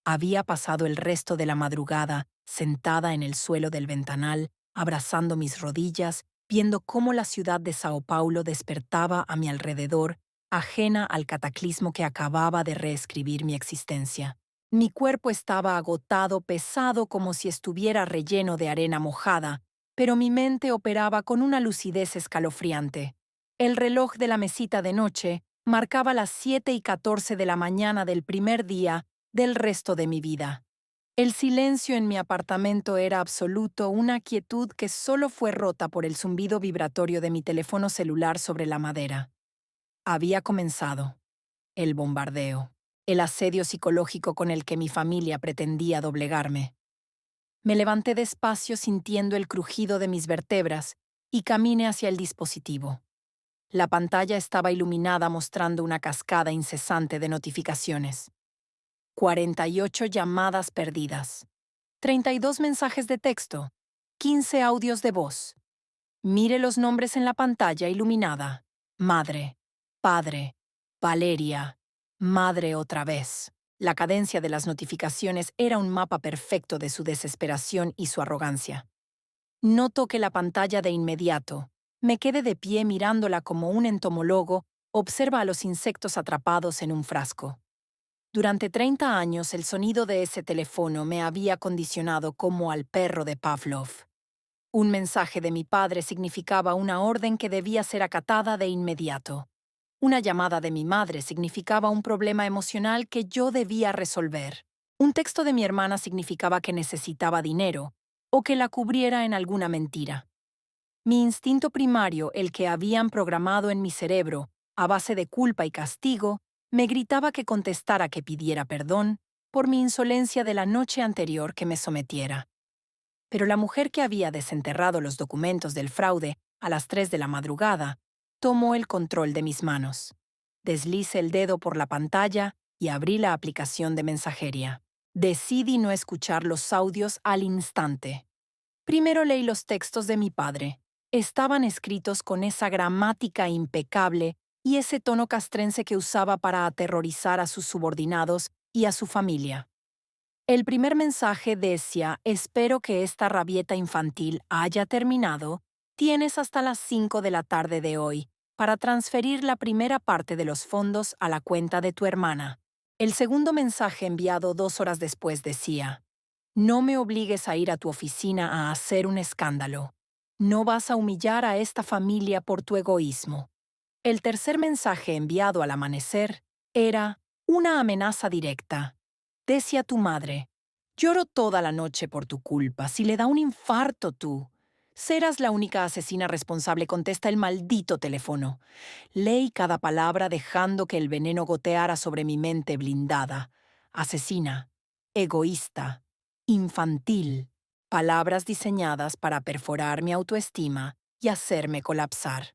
S1: Había pasado el resto de la madrugada sentada en el suelo del ventanal, abrazando mis rodillas, viendo cómo la ciudad de Sao Paulo despertaba a mi alrededor, ajena al cataclismo que acababa de reescribir mi existencia. Mi cuerpo estaba agotado, pesado como si estuviera relleno de arena mojada, pero mi mente operaba con una lucidez escalofriante. El reloj de la mesita de noche marcaba las 7:14 de la mañana del primer día del resto de mi vida. El silencio en mi apartamento era absoluto, una quietud que solo fue rota por el zumbido vibratorio de mi teléfono celular sobre la madera. Había comenzado el bombardeo, el asedio psicológico con el que mi familia pretendía doblegarme. Me levanté despacio sintiendo el crujido de mis vértebras y caminé hacia el dispositivo. La pantalla estaba iluminada mostrando una cascada incesante de notificaciones. 48 llamadas perdidas, 32 mensajes de texto, 15 audios de voz. Mire los nombres en la pantalla iluminada. Madre, padre, Valeria, madre otra vez. La cadencia de las notificaciones era un mapa perfecto de su desesperación y su arrogancia. No toqué la pantalla de inmediato. Me quedé de pie mirándola como un entomólogo observa a los insectos atrapados en un frasco. Durante 30 años el sonido de ese teléfono me había condicionado como al perro de Pavlov. Un mensaje de mi padre significaba una orden que debía ser acatada de inmediato. Una llamada de mi madre significaba un problema emocional que yo debía resolver. Un texto de mi hermana significaba que necesitaba dinero o que la cubriera en alguna mentira. Mi instinto primario, el que habían programado en mi cerebro, a base de culpa y castigo, me gritaba que contestara que pidiera perdón por mi insolencia de la noche anterior que me sometiera. Pero la mujer que había desenterrado los documentos del fraude a las 3 de la madrugada tomó el control de mis manos. Deslice el dedo por la pantalla y abrí la aplicación de mensajería. Decidí no escuchar los audios al instante. Primero leí los textos de mi padre. Estaban escritos con esa gramática impecable y ese tono castrense que usaba para aterrorizar a sus subordinados y a su familia. El primer mensaje decía: espero que esta rabieta infantil haya terminado. Tienes hasta las 5 de la tarde de hoy para transferir la primera parte de los fondos a la cuenta de tu hermana. El segundo mensaje, enviado 2 horas después, decía: no me obligues a ir a tu oficina a hacer un escándalo. No vas a humillar a esta familia por tu egoísmo. El tercer mensaje, enviado al amanecer, era una amenaza directa. Decía tu madre: lloro toda la noche por tu culpa. Si le da un infarto tú. Serás la única asesina responsable, contesta el maldito teléfono. Leí cada palabra dejando que el veneno goteara sobre mi mente blindada. Asesina, egoísta, infantil. Palabras diseñadas para perforar mi autoestima y hacerme colapsar.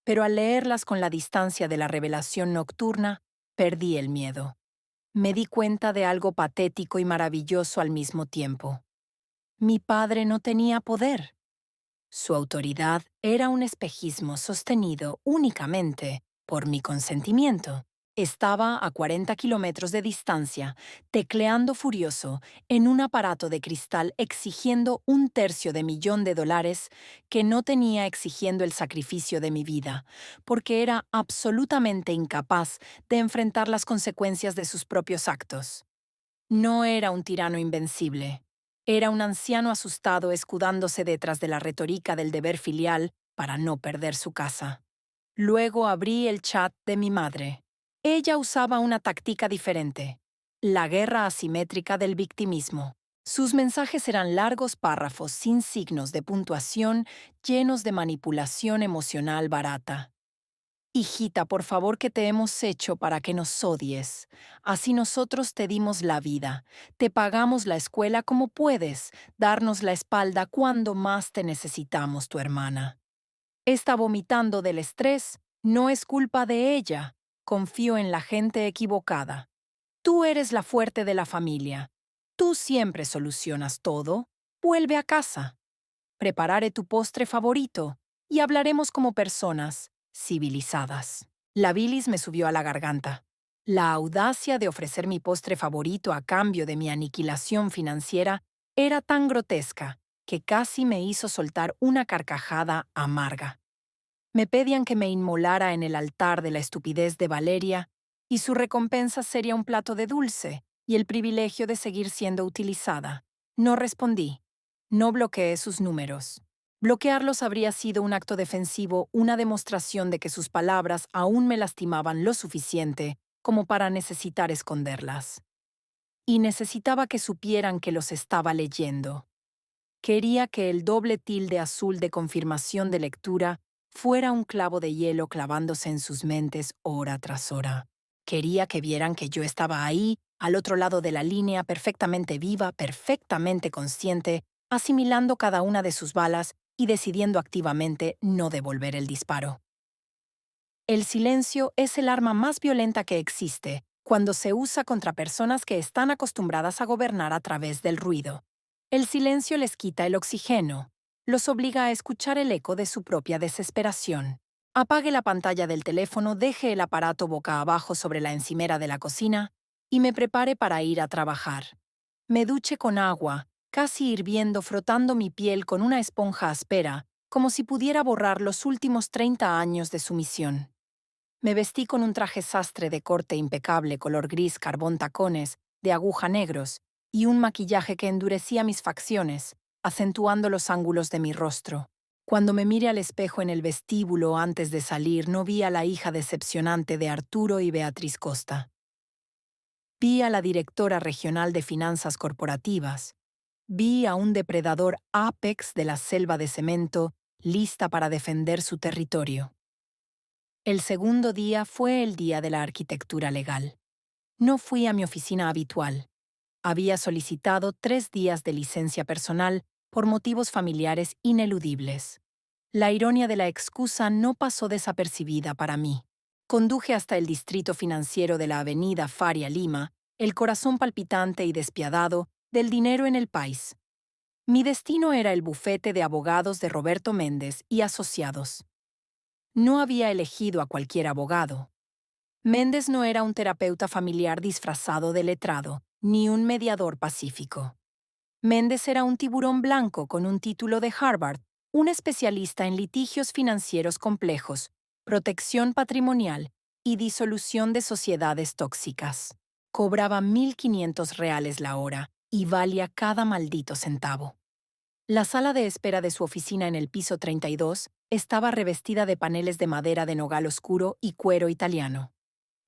S1: Pero al leerlas con la distancia de la revelación nocturna, perdí el miedo. Me di cuenta de algo patético y maravilloso al mismo tiempo. Mi padre no tenía poder. Su autoridad era un espejismo sostenido únicamente por mi consentimiento. Estaba a 40 kilómetros de distancia, tecleando furioso en un aparato de cristal exigiendo $1/300,000 que no tenía, exigiendo el sacrificio de mi vida, porque era absolutamente incapaz de enfrentar las consecuencias de sus propios actos. No era un tirano invencible. Era un anciano asustado escudándose detrás de la retórica del deber filial para no perder su casa. Luego abrí el chat de mi madre. Ella usaba una táctica diferente: la guerra asimétrica del victimismo. Sus mensajes eran largos párrafos sin signos de puntuación, llenos de manipulación emocional barata. Hijita, por favor, ¿qué te hemos hecho para que nos odies? Así nosotros te dimos la vida, te pagamos la escuela como puedes, darnos la espalda cuando más te necesitamos, tu hermana. Está vomitando del estrés, no es culpa de ella. Confío en la gente equivocada. Tú eres la fuerte de la familia. Tú siempre solucionas todo. Vuelve a casa. Prepararé tu postre favorito y hablaremos como personas civilizadas. La bilis me subió a la garganta. La audacia de ofrecer mi postre favorito a cambio de mi aniquilación financiera era tan grotesca que casi me hizo soltar una carcajada amarga. Me pedían que me inmolara en el altar de la estupidez de Valeria, y su recompensa sería un plato de dulce y el privilegio de seguir siendo utilizada. No respondí. No bloqueé sus números. Bloquearlos habría sido un acto defensivo, una demostración de que sus palabras aún me lastimaban lo suficiente como para necesitar esconderlas. Y necesitaba que supieran que los estaba leyendo. Quería que el doble tilde azul de confirmación de lectura fuera un clavo de hielo clavándose en sus mentes hora tras hora. Quería que vieran que yo estaba ahí, al otro lado de la línea, perfectamente viva, perfectamente consciente, asimilando cada una de sus balas y decidiendo activamente no devolver el disparo. El silencio es el arma más violenta que existe cuando se usa contra personas que están acostumbradas a gobernar a través del ruido. El silencio les quita el oxígeno, los obliga a escuchar el eco de su propia desesperación. Apague la pantalla del teléfono, deje el aparato boca abajo sobre la encimera de la cocina y me prepare para ir a trabajar. Me duche con agua, casi hirviendo, frotando mi piel con una esponja áspera, como si pudiera borrar los últimos 30 años de sumisión. Me vestí con un traje sastre de corte impecable, color gris carbón, tacones de aguja negros y un maquillaje que endurecía mis facciones, acentuando los ángulos de mi rostro. Cuando me miré al espejo en el vestíbulo antes de salir, no vi a la hija decepcionante de Arturo y Beatriz Costa. Vi a la directora regional de finanzas corporativas. Vi a un depredador apex de la selva de cemento lista para defender su territorio. El segundo día fue el día de la arquitectura legal. No fui a mi oficina habitual. Había solicitado 3 días de licencia personal por motivos familiares ineludibles. La ironía de la excusa no pasó desapercibida para mí. Conduje hasta el distrito financiero de la avenida Faria Lima, el corazón palpitante y despiadado del dinero en el país. Mi destino era el bufete de abogados de Roberto Méndez y Asociados. No había elegido a cualquier abogado. Méndez no era un terapeuta familiar disfrazado de letrado, ni un mediador pacífico. Méndez era un tiburón blanco con un título de Harvard, un especialista en litigios financieros complejos, protección patrimonial y disolución de sociedades tóxicas. Cobraba $1,500 la hora y valía cada maldito centavo. La sala de espera de su oficina en el piso 32 estaba revestida de paneles de madera de nogal oscuro y cuero italiano.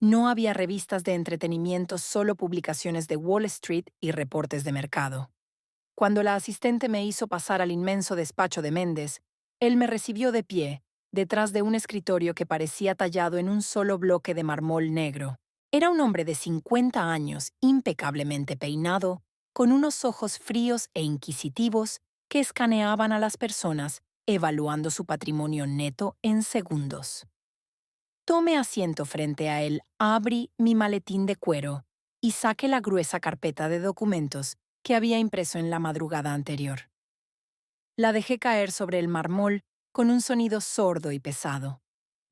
S1: No había revistas de entretenimiento, solo publicaciones de Wall Street y reportes de mercado. Cuando la asistente me hizo pasar al inmenso despacho de Méndez, él me recibió de pie, detrás de un escritorio que parecía tallado en un solo bloque de mármol negro. Era un hombre de 50 años, impecablemente peinado, con unos ojos fríos e inquisitivos que escaneaban a las personas, evaluando su patrimonio neto en segundos. Tomé asiento frente a él, abrí mi maletín de cuero y saqué la gruesa carpeta de documentos que había impreso en la madrugada anterior. La dejé caer sobre el mármol con un sonido sordo y pesado.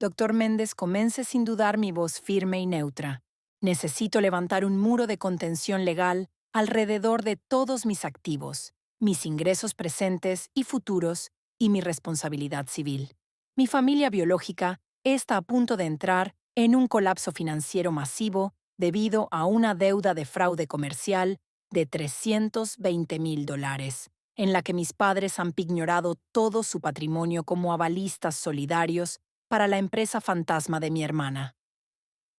S1: Doctor Méndez, comencé sin dudar mi voz firme y neutra. Necesito levantar un muro de contención legal alrededor de todos mis activos, mis ingresos presentes y futuros y mi responsabilidad civil. Mi familia biológica está a punto de entrar en un colapso financiero masivo debido a una deuda de fraude comercial de $320,000, en la que mis padres han pignorado todo su patrimonio como avalistas solidarios para la empresa fantasma de mi hermana.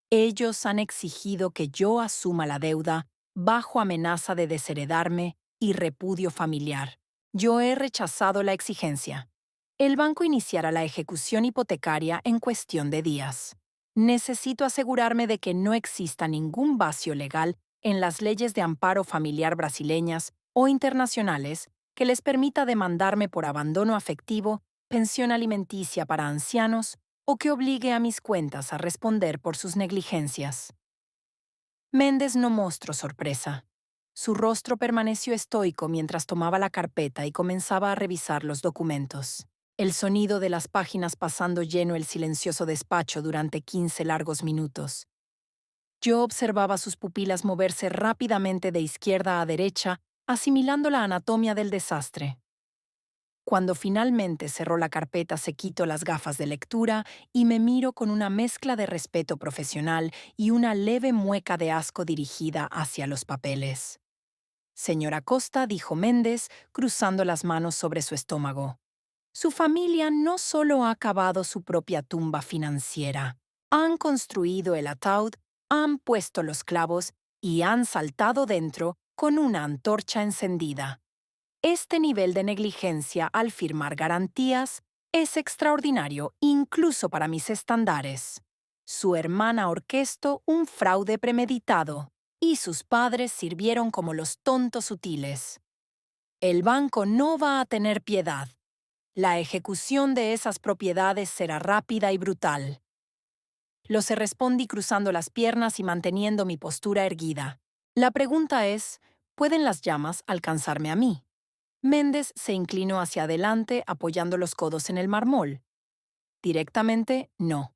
S1: Ellos han exigido que yo asuma la deuda bajo amenaza de desheredarme y repudio familiar. Yo he rechazado la exigencia. El banco iniciará la ejecución hipotecaria en cuestión de días. Necesito asegurarme de que no exista ningún vacío legal en las leyes de amparo familiar brasileñas o internacionales que les permita demandarme por abandono afectivo, pensión alimenticia para ancianos o que obligue a mis cuentas a responder por sus negligencias. Méndez no mostró sorpresa. Su rostro permaneció estoico mientras tomaba la carpeta y comenzaba a revisar los documentos. El sonido de las páginas pasando lleno el silencioso despacho durante 15 largos minutos. Yo observaba sus pupilas moverse rápidamente de izquierda a derecha, asimilando la anatomía del desastre. Cuando finalmente cerró la carpeta, se quitó las gafas de lectura y me miro con una mezcla de respeto profesional y una leve mueca de asco dirigida hacia los papeles. Señora Costa, dijo Méndez, cruzando las manos sobre su estómago. Su familia no solo ha cavado su propia tumba financiera, han construido el ataúd, han puesto los clavos y han saltado dentro con una antorcha encendida. Este nivel de negligencia al firmar garantías es extraordinario incluso para mis estándares. Su hermana orquestó un fraude premeditado y sus padres sirvieron como los tontos útiles. El banco no va a tener piedad. La ejecución de esas propiedades será rápida y brutal. Se respondí cruzando las piernas y manteniendo mi postura erguida. La pregunta es, ¿pueden las llamas alcanzarme a mí? Méndez se inclinó hacia adelante apoyando los codos en el mármol. Directamente, no.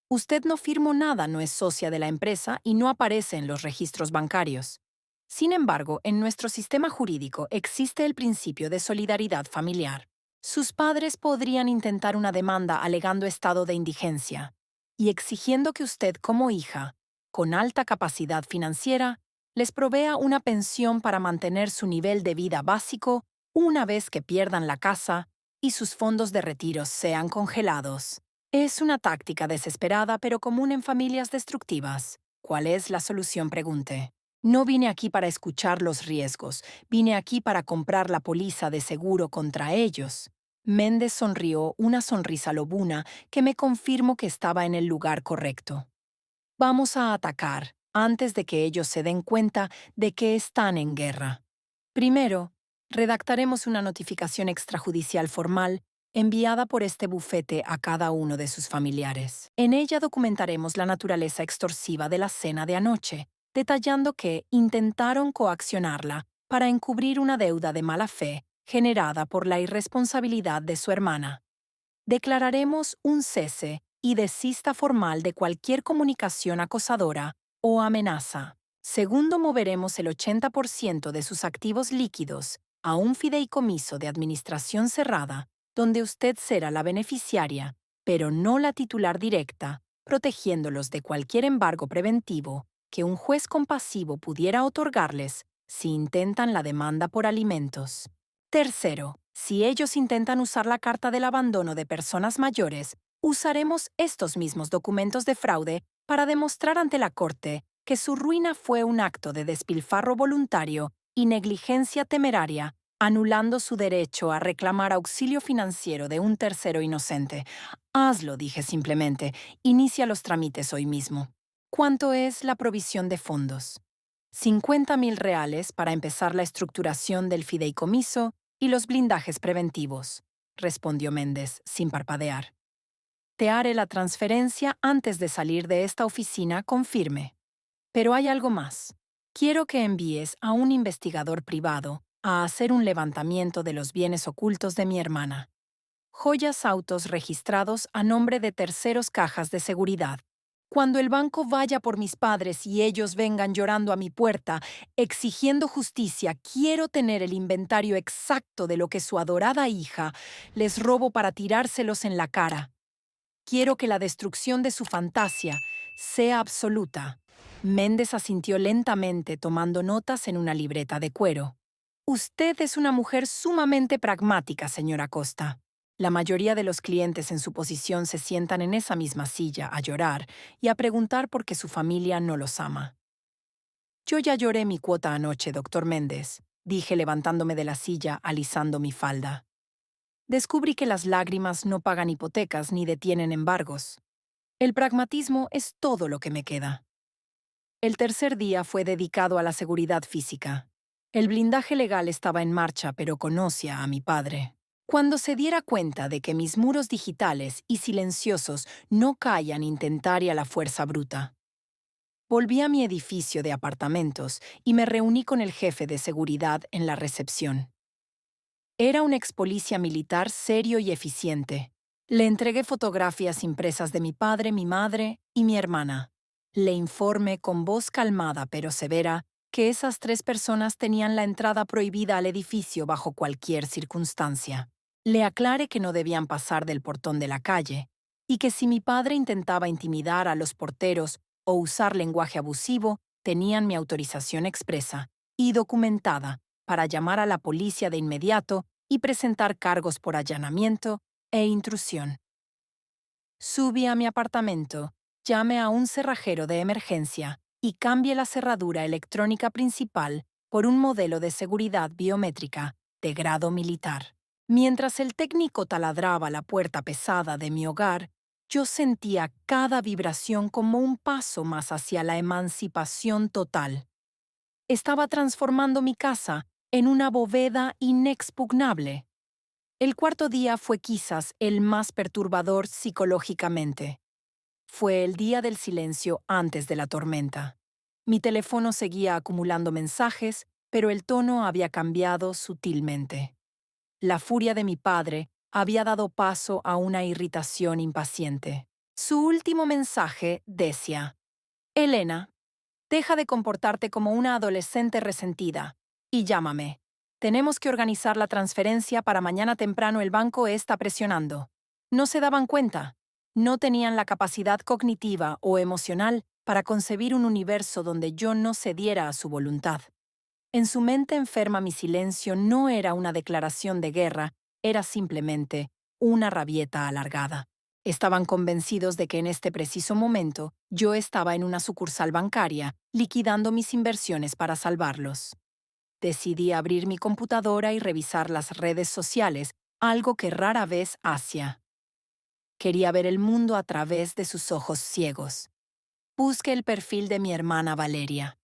S1: Usted no firmó nada, no es socia de la empresa y no aparece en los registros bancarios. Sin embargo, en nuestro sistema jurídico existe el principio de solidaridad familiar. Sus padres podrían intentar una demanda alegando estado de indigencia y exigiendo que usted como hija, con alta capacidad financiera, les provea una pensión para mantener su nivel de vida básico una vez que pierdan la casa y sus fondos de retiro sean congelados. Es una táctica desesperada pero común en familias destructivas. ¿Cuál es la solución? Pregunté. No vine aquí para escuchar los riesgos, vine aquí para comprar la póliza de seguro contra ellos. Méndez sonrió una sonrisa lobuna que me confirmó que estaba en el lugar correcto. Vamos a atacar antes de que ellos se den cuenta de que están en guerra. Primero, redactaremos una notificación extrajudicial formal enviada por este bufete a cada uno de sus familiares. En ella documentaremos la naturaleza extorsiva de la cena de anoche, detallando que intentaron coaccionarla para encubrir una deuda de mala fe generada por la irresponsabilidad de su hermana. Declararemos un cese y desista formal de cualquier comunicación acosadora o amenaza. Segundo, moveremos el 80% de sus activos líquidos a un fideicomiso de administración cerrada, donde usted será la beneficiaria, pero no la titular directa, protegiéndolos de cualquier embargo preventivo que un juez compasivo pudiera otorgarles si intentan la demanda por alimentos. Tercero, si ellos intentan usar la carta del abandono de personas mayores, usaremos estos mismos documentos de fraude para demostrar ante la Corte que su ruina fue un acto de despilfarro voluntario y negligencia temeraria, anulando su derecho a reclamar auxilio financiero de un tercero inocente. Hazlo, dije simplemente. Inicia los trámites hoy mismo. ¿Cuánto es la provisión de fondos? 50.000 reales para empezar la estructuración del fideicomiso y los blindajes preventivos, respondió Méndez sin parpadear. Te haré la transferencia antes de salir de esta oficina con firme. Pero hay algo más. Quiero que envíes a un investigador privado a hacer un levantamiento de los bienes ocultos de mi hermana. Joyas, autos registrados a nombre de terceros, cajas de seguridad. Cuando el banco vaya por mis padres y ellos vengan llorando a mi puerta, exigiendo justicia, quiero tener el inventario exacto de lo que su adorada hija les robó para tirárselos en la cara. Quiero que la destrucción de su fantasía sea absoluta. Méndez asintió lentamente, tomando notas en una libreta de cuero. Usted es una mujer sumamente pragmática, señora Costa. La mayoría de los clientes en su posición se sientan en esa misma silla a llorar y a preguntar por qué su familia no los ama. Yo ya lloré mi cuota anoche, doctor Méndez, dije levantándome de la silla, alisando mi falda. Descubrí que las lágrimas no pagan hipotecas ni detienen embargos. El pragmatismo es todo lo que me queda. El tercer día fue dedicado a la seguridad física. El blindaje legal estaba en marcha, pero conoció a mi padre. Cuando se diera cuenta de que mis muros digitales y silenciosos no callan intentar y a la fuerza bruta. Volví a mi edificio de apartamentos y me reuní con el jefe de seguridad en la recepción. Era un ex policía militar serio y eficiente. Le entregué fotografías impresas de mi padre, mi madre y mi hermana. Le informé con voz calmada pero severa que esas 3 personas tenían la entrada prohibida al edificio bajo cualquier circunstancia. Le aclaré que no debían pasar del portón de la calle y que si mi padre intentaba intimidar a los porteros o usar lenguaje abusivo, tenían mi autorización expresa y documentada para llamar a la policía de inmediato y presentar cargos por allanamiento e intrusión. Subí a mi apartamento, llamé a un cerrajero de emergencia y cambié la cerradura electrónica principal por un modelo de seguridad biométrica de grado militar. Mientras el técnico taladraba la puerta pesada de mi hogar, yo sentía cada vibración como un paso más hacia la emancipación total. Estaba transformando mi casa en una bóveda inexpugnable. El cuarto día fue quizás el más perturbador psicológicamente. Fue el día del silencio antes de la tormenta. Mi teléfono seguía acumulando mensajes, pero el tono había cambiado sutilmente. La furia de mi padre había dado paso a una irritación impaciente. Su último mensaje decía: Elena, deja de comportarte como una adolescente resentida y llámame. Tenemos que organizar la transferencia para mañana temprano. El banco está presionando. No se daban cuenta. No tenían la capacidad cognitiva o emocional para concebir un universo donde yo no cediera a su voluntad. En su mente enferma mi silencio no era una declaración de guerra, era simplemente una rabieta alargada. Estaban convencidos de que en este preciso momento yo estaba en una sucursal bancaria, liquidando mis inversiones para salvarlos. Decidí abrir mi computadora y revisar las redes sociales algo que rara vez hacía. Quería ver el mundo a través de sus ojos ciegos. Busqué el perfil de mi hermana Valeria.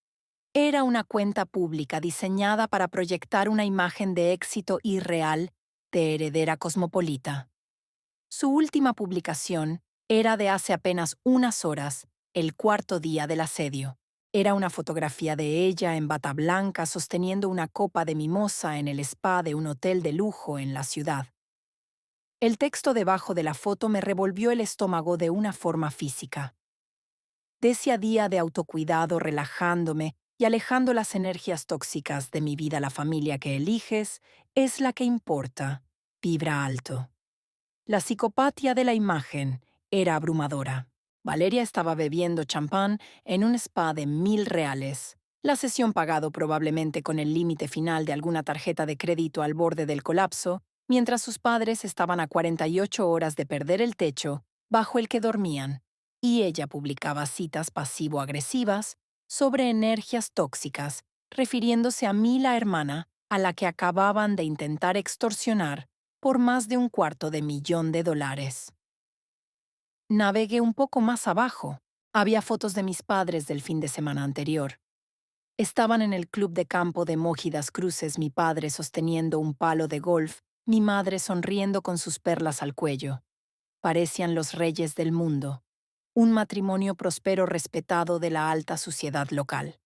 S1: Era una cuenta pública diseñada para proyectar una imagen de éxito irreal de heredera cosmopolita. Su última publicación era de hace apenas unas horas, el cuarto día del asedio. Era una fotografía de ella en bata blanca sosteniendo una copa de mimosa en el spa de un hotel de lujo en la ciudad. El texto debajo de la foto me revolvió el estómago de una forma física. Decía día de autocuidado relajándome y alejando las energías tóxicas de mi vida. La familia que eliges es la que importa. Vibra alto. La psicopatía de la imagen era abrumadora. Valeria estaba bebiendo champán en un spa de $1000. La sesión pagado probablemente con el límite final de alguna tarjeta de crédito al borde del colapso, mientras sus padres estaban a 48 horas de perder el techo bajo el que dormían, y ella publicaba citas pasivo-agresivas sobre energías tóxicas, refiriéndose a mí, la hermana, a la que acababan de intentar extorsionar por más de $250,000. Navegué un poco más abajo. Había fotos de mis padres del fin de semana anterior. Estaban en el club de campo de Mójidas Cruces, mi padre sosteniendo un palo de golf, mi madre sonriendo con sus perlas al cuello. Parecían los reyes del mundo, un matrimonio próspero respetado de la alta sociedad local.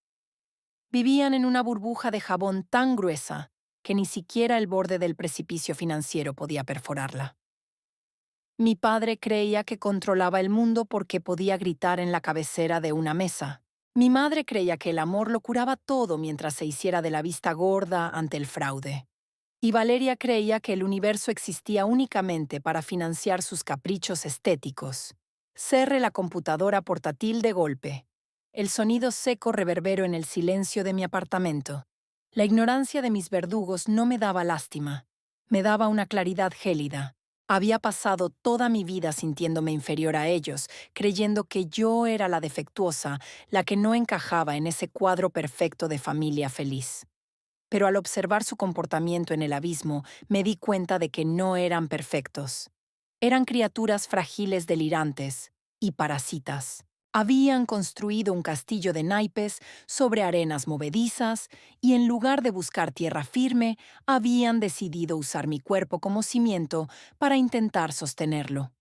S1: Vivían en una burbuja de jabón tan gruesa que ni siquiera el borde del precipicio financiero podía perforarla. Mi padre creía que controlaba el mundo porque podía gritar en la cabecera de una mesa. Mi madre creía que el amor lo curaba todo mientras se hiciera de la vista gorda ante el fraude. Y Valeria creía que el universo existía únicamente para financiar sus caprichos estéticos. Cerré la computadora portátil de golpe. El sonido seco reverberó en el silencio de mi apartamento. La ignorancia de mis verdugos no me daba lástima. Me daba una claridad gélida. Había pasado toda mi vida sintiéndome inferior a ellos, creyendo que yo era la defectuosa, la que no encajaba en ese cuadro perfecto de familia feliz. Pero al observar su comportamiento en el abismo, me di cuenta de que no eran perfectos. Eran criaturas frágiles delirantes y parasitas. Habían construido un castillo de naipes sobre arenas movedizas y en lugar de buscar tierra firme, habían decidido usar mi cuerpo como cimiento para intentar sostenerlo.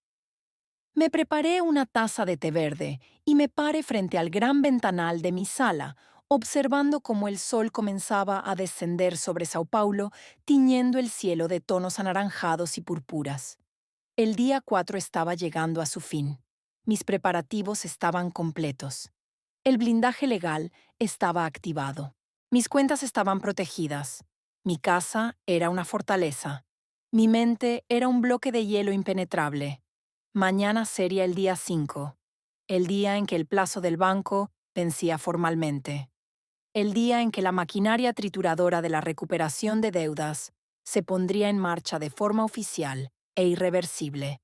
S1: Me preparé una taza de té verde y me paré frente al gran ventanal de mi sala, observando cómo el sol comenzaba a descender sobre Sao Paulo, tiñendo el cielo de tonos anaranjados y purpuras. El día 4 estaba llegando a su fin. Mis preparativos estaban completos. El blindaje legal estaba activado. Mis cuentas estaban protegidas. Mi casa era una fortaleza. Mi mente era un bloque de hielo impenetrable. Mañana sería el día 5, el día en que el plazo del banco vencía formalmente, el día en que la maquinaria trituradora de la recuperación de deudas se pondría en marcha de forma oficial e irreversible.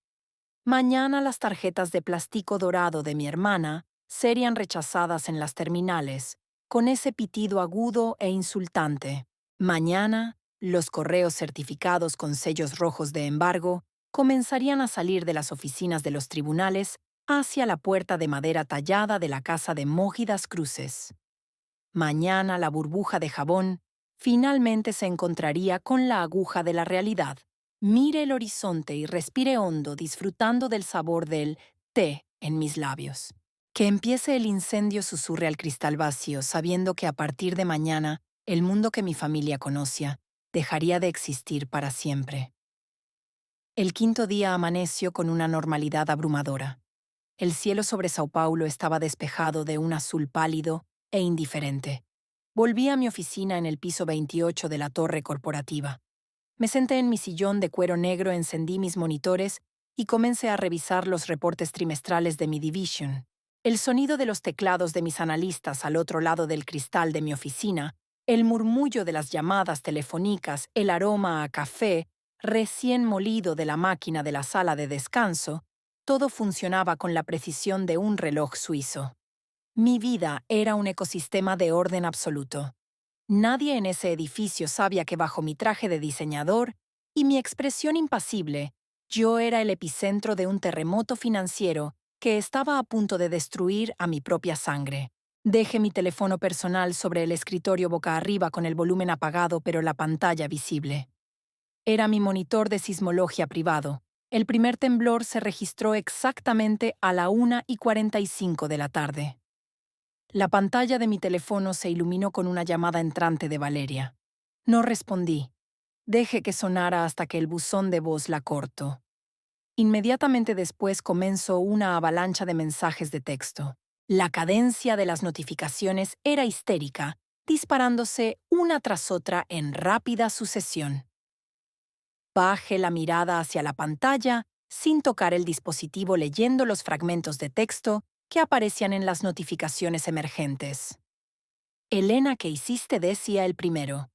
S1: Mañana las tarjetas de plástico dorado de mi hermana serían rechazadas en las terminales, con ese pitido agudo e insultante. Mañana, los correos certificados con sellos rojos de embargo comenzarían a salir de las oficinas de los tribunales hacia la puerta de madera tallada de la casa de Mójidas Cruces. Mañana la burbuja de jabón finalmente se encontraría con la aguja de la realidad. Mire el horizonte y respire hondo disfrutando del sabor del té en mis labios. Que empiece el incendio, susurre al cristal vacío, sabiendo que a partir de mañana el mundo que mi familia conocía dejaría de existir para siempre. El quinto día amaneció con una normalidad abrumadora. El cielo sobre Sao Paulo estaba despejado de un azul pálido e indiferente. Volví a mi oficina en el piso 28 de la torre corporativa. Me senté en mi sillón de cuero negro, encendí mis monitores y comencé a revisar los reportes trimestrales de mi division. El sonido de los teclados de mis analistas al otro lado del cristal de mi oficina, el murmullo de las llamadas telefónicas, el aroma a café recién molido de la máquina de la sala de descanso, todo funcionaba con la precisión de un reloj suizo. Mi vida era un ecosistema de orden absoluto. Nadie en ese edificio sabía que bajo mi traje de diseñador y mi expresión impasible. Yo era el epicentro de un terremoto financiero que estaba a punto de destruir a mi propia sangre. Dejé mi teléfono personal sobre el escritorio boca arriba con el volumen apagado pero la pantalla visible. Era mi monitor de sismología privado. El primer temblor se registró exactamente a la 1:45 de la tarde. La pantalla de mi teléfono se iluminó con una llamada entrante de Valeria. No respondí. Dejé que sonara hasta que el buzón de voz la cortó. Inmediatamente después comenzó una avalancha de mensajes de texto. La cadencia de las notificaciones era histérica, disparándose una tras otra en rápida sucesión. Bajé la mirada hacia la pantalla, sin tocar el dispositivo leyendo los fragmentos de texto que aparecían en las notificaciones emergentes. Elena, ¿qué hiciste? Decía el primero.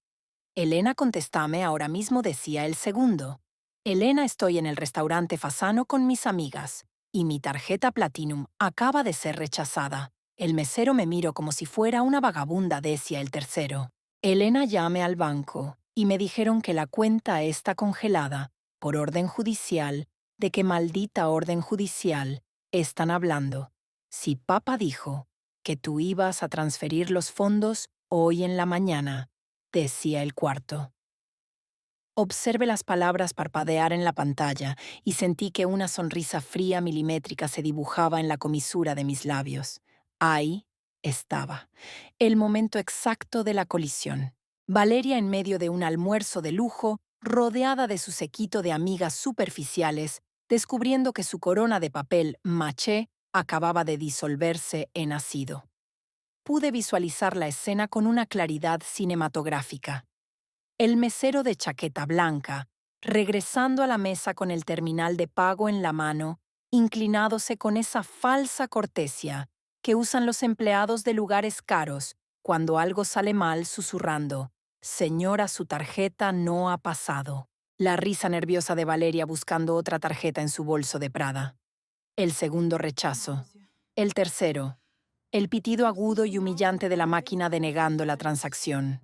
S1: Elena, contestame ahora mismo, decía el segundo. Elena, estoy en el restaurante Fasano con mis amigas, y mi tarjeta Platinum acaba de ser rechazada. El mesero me miró como si fuera una vagabunda, decía el tercero. Elena, llame al banco, y me dijeron que la cuenta está congelada, por orden judicial. ¿De qué maldita orden judicial están hablando? Si papá dijo que tú ibas a transferir los fondos hoy en la mañana, decía el cuarto. Observé las palabras parpadear en la pantalla y sentí que una sonrisa fría milimétrica se dibujaba en la comisura de mis labios. Ahí estaba, el momento exacto de la colisión. Valeria en medio de un almuerzo de lujo, rodeada de su séquito de amigas superficiales, descubriendo que su corona de papel maché acababa de disolverse en ácido. Pude visualizar la escena con una claridad cinematográfica. El mesero de chaqueta blanca, regresando a la mesa con el terminal de pago en la mano, inclinándose con esa falsa cortesía que usan los empleados de lugares caros cuando algo sale mal, susurrando: «Señora, su tarjeta no ha pasado». La risa nerviosa de Valeria buscando otra tarjeta en su bolso de Prada. El segundo rechazo. El tercero. El pitido agudo y humillante de la máquina denegando la transacción.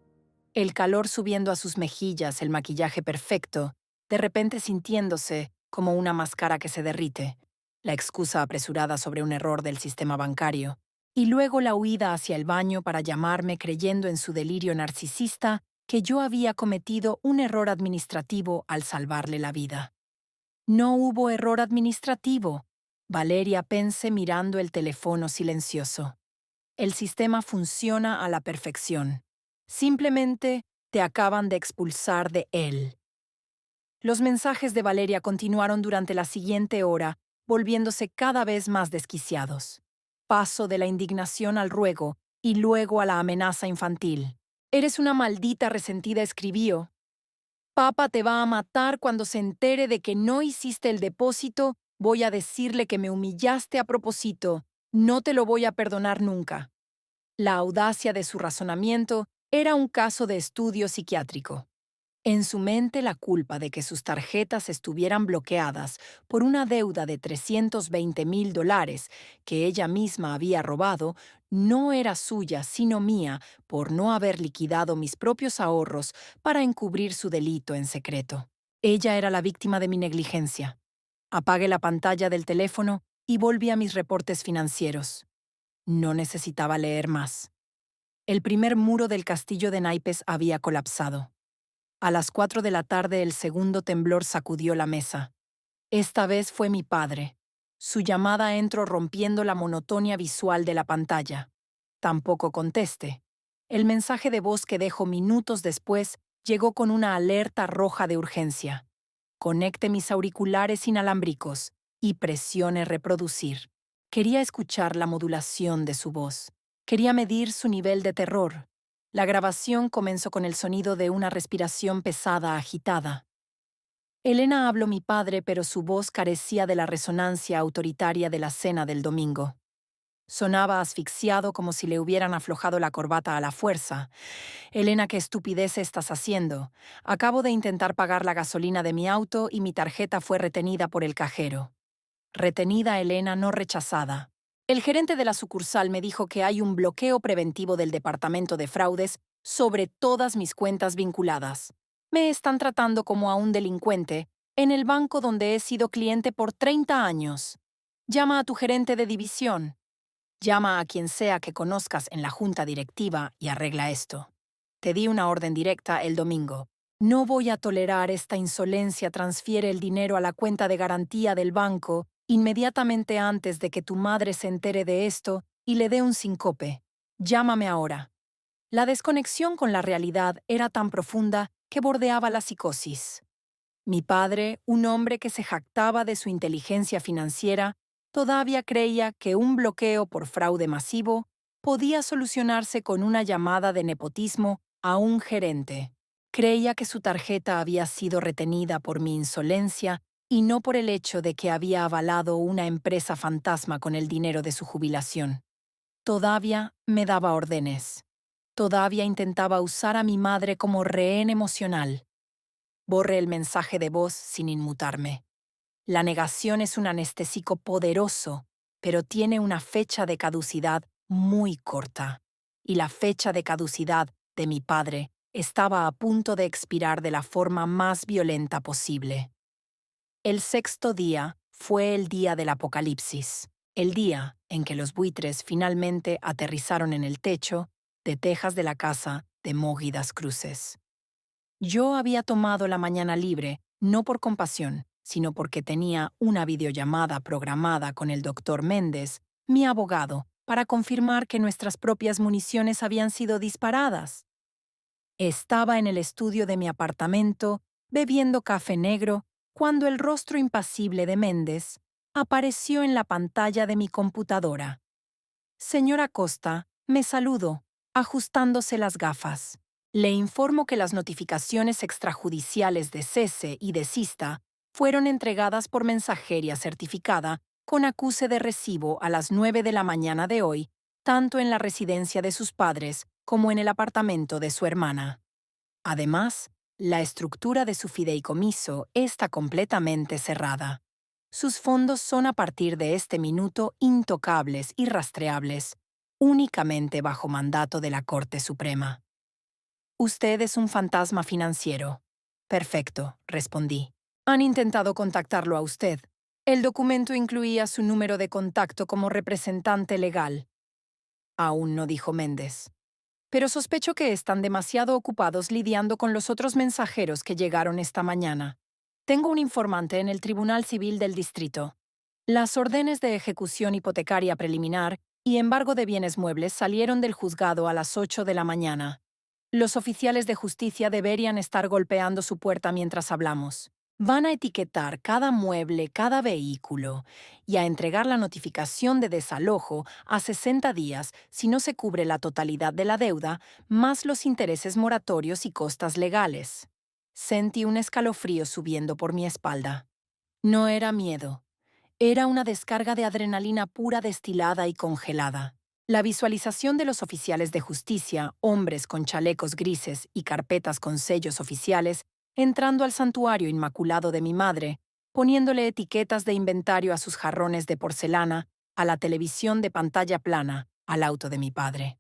S1: El calor subiendo a sus mejillas, el maquillaje perfecto, de repente sintiéndose como una máscara que se derrite, la excusa apresurada sobre un error del sistema bancario, y luego la huida hacia el baño para llamarme creyendo en su delirio narcisista que yo había cometido un error administrativo al salvarle la vida. No hubo error administrativo. Valeria pensé mirando el teléfono silencioso. El sistema funciona a la perfección. Simplemente te acaban de expulsar de él. Los mensajes de Valeria continuaron durante la siguiente hora, volviéndose cada vez más desquiciados. Paso de la indignación al ruego y luego a la amenaza infantil. «Eres una maldita resentida», escribió. «Papá te va a matar cuando se entere de que no hiciste el depósito. Voy a decirle que me humillaste a propósito. No te lo voy a perdonar nunca». La audacia de su razonamiento era un caso de estudio psiquiátrico. En su mente, la culpa de que sus tarjetas estuvieran bloqueadas por una deuda de $320,000 que ella misma había robado no era suya, sino mía, por no haber liquidado mis propios ahorros para encubrir su delito en secreto. Ella era la víctima de mi negligencia. Apagué la pantalla del teléfono y volví a mis reportes financieros. No necesitaba leer más. El primer muro del castillo de naipes había colapsado. A las 4 de la tarde el segundo temblor sacudió la mesa. Esta vez fue mi padre. Su llamada entró rompiendo la monotonía visual de la pantalla. Tampoco contesté. El mensaje de voz que dejó minutos después llegó con una alerta roja de urgencia. Conecte mis auriculares inalámbricos y presione reproducir. Quería escuchar la modulación de su voz. Quería medir su nivel de terror. La grabación comenzó con el sonido de una respiración pesada agitada. Elena habló mi padre, pero su voz carecía de la resonancia autoritaria de la cena del domingo. Sonaba asfixiado como si le hubieran aflojado la corbata a la fuerza. «Elena, ¿qué estupidez estás haciendo? Acabo de intentar pagar la gasolina de mi auto y mi tarjeta fue retenida por el cajero». Retenida, Elena, no rechazada. El gerente de la sucursal me dijo que hay un bloqueo preventivo del departamento de fraudes sobre todas mis cuentas vinculadas. Me están tratando como a un delincuente en el banco donde he sido cliente por 30 años. Llama a tu gerente de división. Llama a quien sea que conozcas en la junta directiva y arregla esto. Te di una orden directa el domingo. No voy a tolerar esta insolencia. Transfiere el dinero a la cuenta de garantía del banco inmediatamente antes de que tu madre se entere de esto y le dé un síncope. Llámame ahora. La desconexión con la realidad era tan profunda que bordeaba la psicosis. Mi padre, un hombre que se jactaba de su inteligencia financiera, todavía creía que un bloqueo por fraude masivo podía solucionarse con una llamada de nepotismo a un gerente. Creía que su tarjeta había sido retenida por mi insolencia y no por el hecho de que había avalado una empresa fantasma con el dinero de su jubilación. Todavía me daba órdenes. Todavía intentaba usar a mi madre como rehén emocional. Borré el mensaje de voz sin inmutarme. La negación es un anestésico poderoso, pero tiene una fecha de caducidad muy corta. Y la fecha de caducidad de mi padre estaba a punto de expirar de la forma más violenta posible. El sexto día fue el día del apocalipsis, el día en que los buitres finalmente aterrizaron en el techo de tejas de la casa de Mógidas Cruces. Yo había tomado la mañana libre no por compasión, sino porque tenía una videollamada programada con el doctor Méndez, mi abogado, para confirmar que nuestras propias municiones habían sido disparadas. Estaba en el estudio de mi apartamento, bebiendo café negro, cuando el rostro impasible de Méndez apareció en la pantalla de mi computadora. Señora Costa, me saludo, ajustándose las gafas. Le informo que las notificaciones extrajudiciales de cese y desista fueron entregadas por mensajería certificada con acuse de recibo a las 9 de la mañana de hoy, tanto en la residencia de sus padres como en el apartamento de su hermana. Además, la estructura de su fideicomiso está completamente cerrada. Sus fondos son a partir de este minuto intocables y rastreables, únicamente bajo mandato de la Corte Suprema. Usted es un fantasma financiero. Perfecto, respondí. Han intentado contactarlo a usted. El documento incluía su número de contacto como representante legal. Aún no, dijo Méndez. Pero sospecho que están demasiado ocupados lidiando con los otros mensajeros que llegaron esta mañana. Tengo un informante en el Tribunal Civil del Distrito. Las órdenes de ejecución hipotecaria preliminar y embargo de bienes muebles salieron del juzgado a las 8 de la mañana. Los oficiales de justicia deberían estar golpeando su puerta mientras hablamos. Van a etiquetar cada mueble, cada vehículo, y a entregar la notificación de desalojo a 60 días si no se cubre la totalidad de la deuda, más los intereses moratorios y costas legales. Sentí un escalofrío subiendo por mi espalda. No era miedo. Era una descarga de adrenalina pura destilada y congelada. La visualización de los oficiales de justicia, hombres con chalecos grises y carpetas con sellos oficiales, entrando al santuario inmaculado de mi madre, poniéndole etiquetas de inventario a sus jarrones de porcelana, a la televisión de pantalla plana, al auto de mi padre.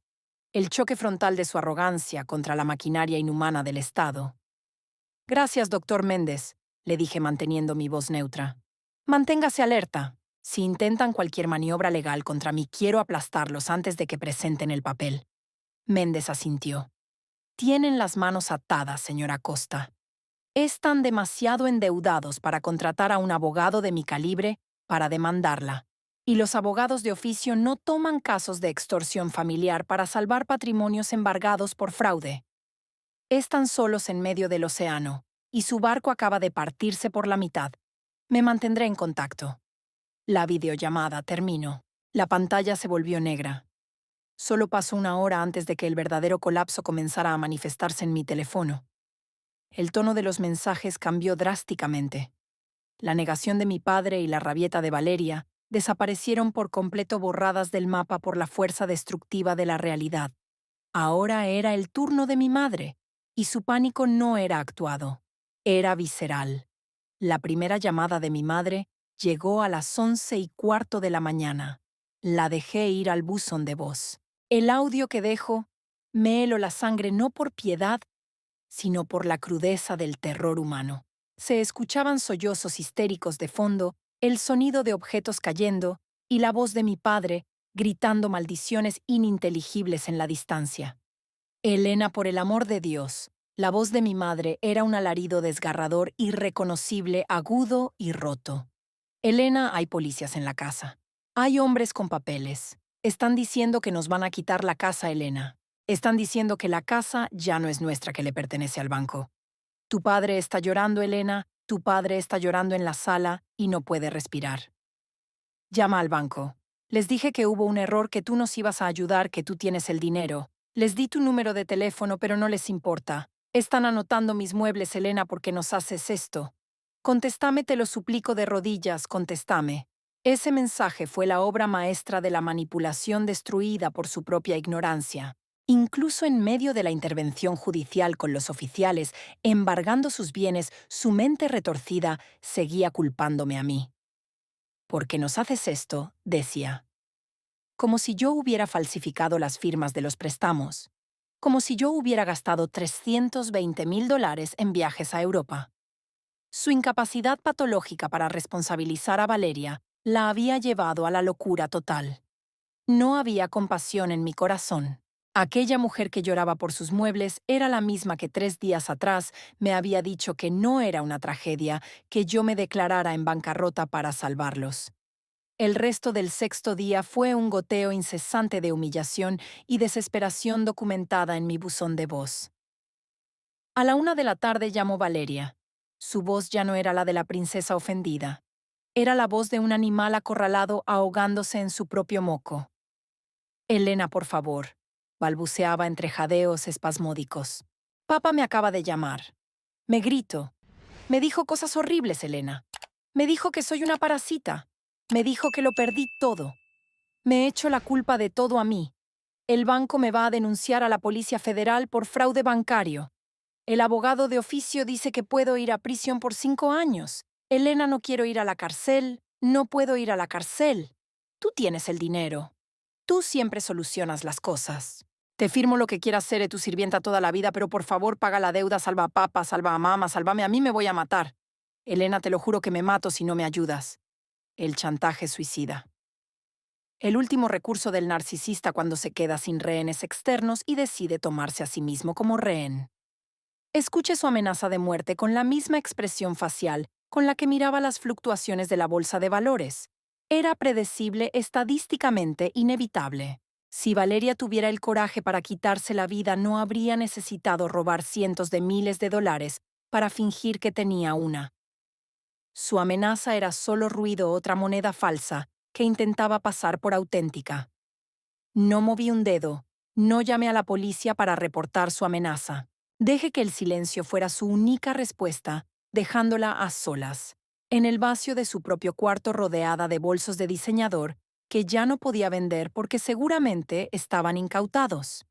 S1: El choque frontal de su arrogancia contra la maquinaria inhumana del Estado. Gracias, doctor Méndez, le dije manteniendo mi voz neutra. Manténgase alerta. Si intentan cualquier maniobra legal contra mí, quiero aplastarlos antes de que presenten el papel. Méndez asintió. Tienen las manos atadas, señora Costa. Están demasiado endeudados para contratar a un abogado de mi calibre para demandarla. Y los abogados de oficio no toman casos de extorsión familiar para salvar patrimonios embargados por fraude. Están solos en medio del océano, y su barco acaba de partirse por la mitad. Me mantendré en contacto. La videollamada terminó. La pantalla se volvió negra. Solo pasó una hora antes de que el verdadero colapso comenzara a manifestarse en mi teléfono. El tono de los mensajes cambió drásticamente. La negación de mi padre y la rabieta de Valeria desaparecieron por completo, borradas del mapa por la fuerza destructiva de la realidad. Ahora era el turno de mi madre, y su pánico no era actuado. Era visceral. La primera llamada de mi madre llegó a las 11:15 de la mañana. La dejé ir al buzón de voz. El audio que dejo, me heló la sangre no por piedad, sino por la crudeza del terror humano. Se escuchaban sollozos histéricos de fondo, el sonido de objetos cayendo y la voz de mi padre gritando maldiciones ininteligibles en la distancia. Elena, por el amor de Dios. La voz de mi madre era un alarido desgarrador, irreconocible, agudo y roto. Elena, hay policías en la casa. Hay hombres con papeles. Están diciendo que nos van a quitar la casa, Elena. Están diciendo que la casa ya no es nuestra, que le pertenece al banco. Tu padre está llorando, Elena. Tu padre está llorando en la sala y no puede respirar. Llama al banco. Les dije que hubo un error, que tú nos ibas a ayudar, que tú tienes el dinero. Les di tu número de teléfono, pero no les importa. Están anotando mis muebles, Elena, porque nos haces esto. Contéstame, te lo suplico de rodillas, contéstame. Ese mensaje fue la obra maestra de la manipulación destruida por su propia ignorancia. Incluso en medio de la intervención judicial con los oficiales, embargando sus bienes, su mente retorcida seguía culpándome a mí. ¿Por qué nos haces esto?, decía. Como si yo hubiera falsificado las firmas de los préstamos. Como si yo hubiera gastado $320,000 en viajes a Europa. Su incapacidad patológica para responsabilizar a Valeria la había llevado a la locura total. No había compasión en mi corazón. Aquella mujer que lloraba por sus muebles era la misma que 3 días atrás me había dicho que no era una tragedia que yo me declarara en bancarrota para salvarlos. El resto del sexto día fue un goteo incesante de humillación y desesperación documentada en mi buzón de voz. A la 1 de la tarde llamó Valeria. Su voz ya no era la de la princesa ofendida. Era la voz de un animal acorralado ahogándose en su propio moco. Elena, por favor, balbuceaba entre jadeos espasmódicos. Papá me acaba de llamar. Me grito. Me dijo cosas horribles, Elena. Me dijo que soy una parásita. Me dijo que lo perdí todo. Me echo la culpa de todo a mí. El banco me va a denunciar a la Policía Federal por fraude bancario. El abogado de oficio dice que puedo ir a prisión por 5 años. Elena, no quiero ir a la cárcel. No puedo ir a la cárcel. Tú tienes el dinero. Tú siempre solucionas las cosas. Te firmo lo que quieras, seré tu sirvienta toda la vida, pero por favor paga la deuda, salva a papá, salva a mamá, sálvame a mí, me voy a matar. Elena, te lo juro que me mato si no me ayudas. El chantaje suicida. El último recurso del narcisista cuando se queda sin rehenes externos y decide tomarse a sí mismo como rehén. Escuche su amenaza de muerte con la misma expresión facial con la que miraba las fluctuaciones de la bolsa de valores. Era predecible, estadísticamente inevitable. Si Valeria tuviera el coraje para quitarse la vida, no habría necesitado robar cientos de miles de dólares para fingir que tenía una. Su amenaza era solo ruido, otra moneda falsa que intentaba pasar por auténtica. No moví un dedo, no llamé a la policía para reportar su amenaza. Deje que el silencio fuera su única respuesta, dejándola a solas, en el vacío de su propio cuarto rodeada de bolsos de diseñador que ya no podía vender porque seguramente estaban incautados.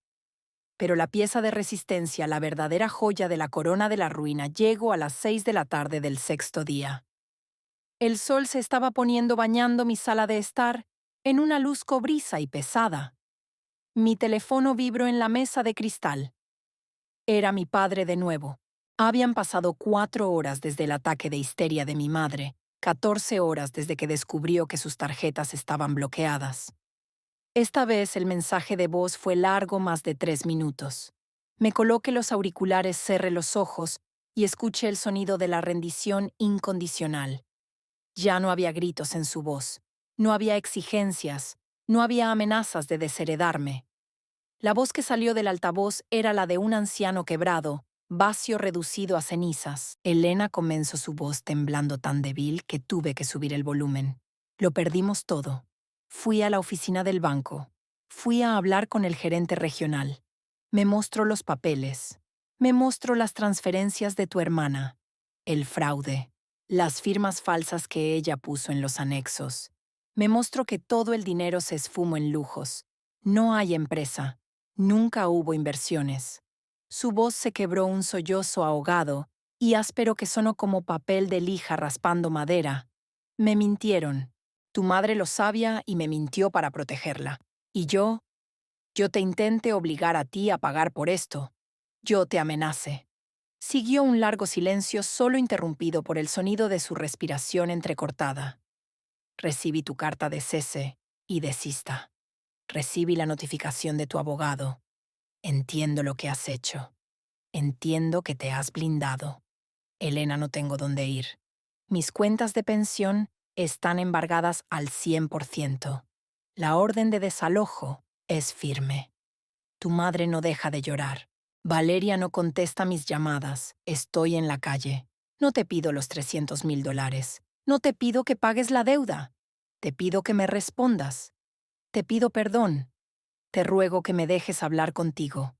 S1: Pero la pieza de resistencia, la verdadera joya de la corona de la ruina, llegó a las 6 de la tarde del sexto día. El sol se estaba poniendo bañando mi sala de estar en una luz cobriza y pesada. Mi teléfono vibró en la mesa de cristal. Era mi padre de nuevo. Habían pasado 4 horas desde el ataque de histeria de mi madre, 14 horas desde que descubrió que sus tarjetas estaban bloqueadas. Esta vez el mensaje de voz fue largo, más de 3 minutos. Me coloqué los auriculares, cerré los ojos y escuché el sonido de la rendición incondicional. Ya no había gritos en su voz, no había exigencias, no había amenazas de desheredarme. La voz que salió del altavoz era la de un anciano quebrado, vacío, reducido a cenizas. Elena, comenzó su voz temblando tan débil que tuve que subir el volumen. Lo perdimos todo. Fui a la oficina del banco. Fui a hablar con el gerente regional. Me mostró los papeles. Me mostró las transferencias de tu hermana. El fraude. Las firmas falsas que ella puso en los anexos. Me mostró que todo el dinero se esfumó en lujos. No hay empresa. Nunca hubo inversiones. Su voz se quebró un sollozo ahogado y áspero que sonó como papel de lija raspando madera. Me mintieron. Tu madre lo sabía y me mintió para protegerla. Y yo te intenté obligar a ti a pagar por esto. Yo te amenacé. Siguió un largo silencio solo interrumpido por el sonido de su respiración entrecortada. Recibí tu carta de cese y desista. Recibí la notificación de tu abogado. Entiendo lo que has hecho. Entiendo que te has blindado. Elena, no tengo dónde ir. Mis cuentas de pensión están embargadas al 100%. La orden de desalojo es firme. Tu madre no deja de llorar. Valeria no contesta mis llamadas. Estoy en la calle. No te pido los $300,000. No te pido que pagues la deuda. Te pido que me respondas. Te pido perdón. Te ruego que me dejes hablar contigo.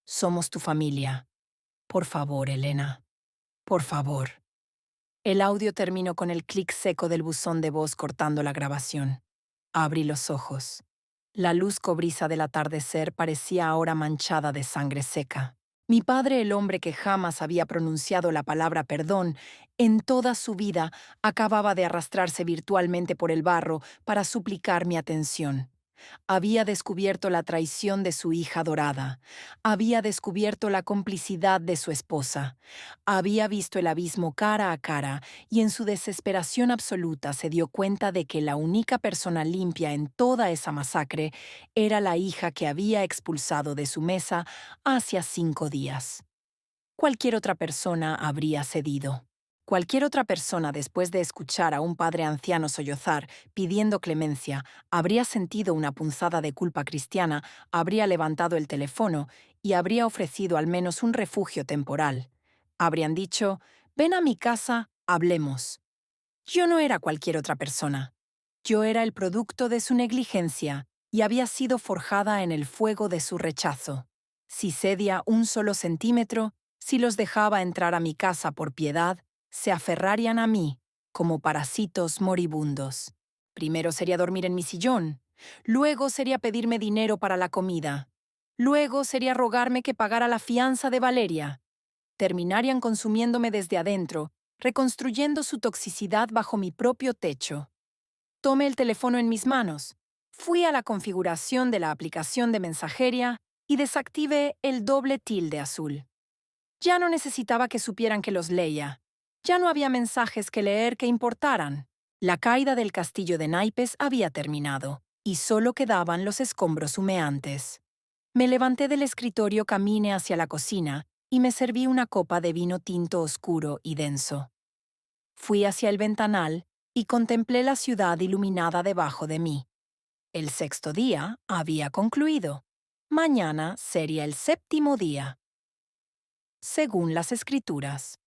S1: Somos tu familia. Por favor, Elena. Por favor. El audio terminó con el clic seco del buzón de voz cortando la grabación. Abrí los ojos. La luz cobriza del atardecer parecía ahora manchada de sangre seca. Mi padre, el hombre que jamás había pronunciado la palabra perdón en toda su vida, acababa de arrastrarse virtualmente por el barro para suplicar mi atención. Había descubierto la traición de su hija adorada. Había descubierto la complicidad de su esposa. Había visto el abismo cara a cara y en su desesperación absoluta se dio cuenta de que la única persona limpia en toda esa masacre era la hija que había expulsado de su mesa hacía 5 días. Cualquier otra persona habría cedido. Cualquier otra persona, después de escuchar a un padre anciano sollozar pidiendo clemencia, habría sentido una punzada de culpa cristiana, habría levantado el teléfono y habría ofrecido al menos un refugio temporal. Habrían dicho: «Ven a mi casa, hablemos». Yo no era cualquier otra persona. Yo era el producto de su negligencia y había sido forjada en el fuego de su rechazo. Si cedía un solo centímetro, si los dejaba entrar a mi casa por piedad, se aferrarían a mí como parásitos moribundos. Primero sería dormir en mi sillón, luego sería pedirme dinero para la comida, luego sería rogarme que pagara la fianza de Valeria. Terminarían consumiéndome desde adentro, reconstruyendo su toxicidad bajo mi propio techo. Tomé el teléfono en mis manos, fui a la configuración de la aplicación de mensajería y desactivé el doble tilde azul. Ya no necesitaba que supieran que los leía. Ya no había mensajes que leer que importaran. La caída del castillo de naipes había terminado, y solo quedaban los escombros humeantes. Me levanté del escritorio, caminé hacia la cocina y me serví una copa de vino tinto oscuro y denso. Fui hacia el ventanal y contemplé la ciudad iluminada debajo de mí. El sexto día había concluido. Mañana sería el séptimo día. Según las Escrituras.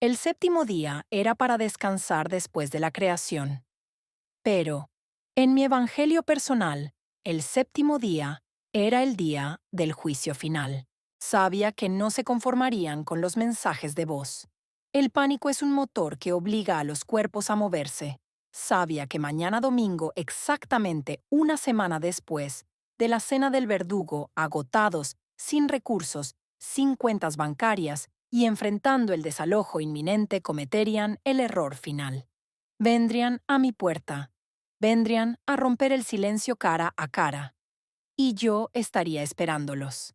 S1: El séptimo día era para descansar después de la creación. Pero, en mi evangelio personal, el séptimo día era el día del juicio final. Sabía que no se conformarían con los mensajes de voz. El pánico es un motor que obliga a los cuerpos a moverse. Sabía que mañana domingo, exactamente una semana después de la cena del verdugo, agotados, sin recursos, sin cuentas bancarias y enfrentando el desalojo inminente, cometerían el error final. Vendrían a mi puerta. Vendrían a romper el silencio cara a cara. Y yo estaría esperándolos.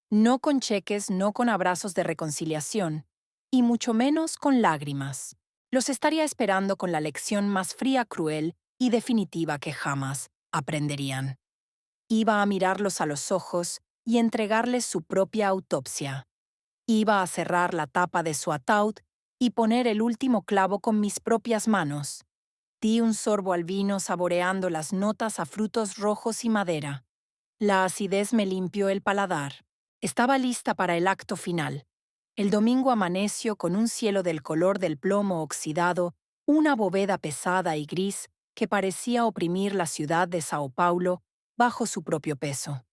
S1: No con cheques, no con abrazos de reconciliación, y mucho menos con lágrimas. Los estaría esperando con la lección más fría, cruel y definitiva que jamás aprenderían. Iba a mirarlos a los ojos y entregarles su propia autopsia. Iba a cerrar la tapa de su ataúd y poner el último clavo con mis propias manos. Di un sorbo al vino saboreando las notas a frutos rojos y madera. La acidez me limpió el paladar. Estaba lista para el acto final. El domingo amaneció con un cielo del color del plomo oxidado, una bóveda pesada y gris que parecía oprimir la ciudad de Sao Paulo bajo su propio peso.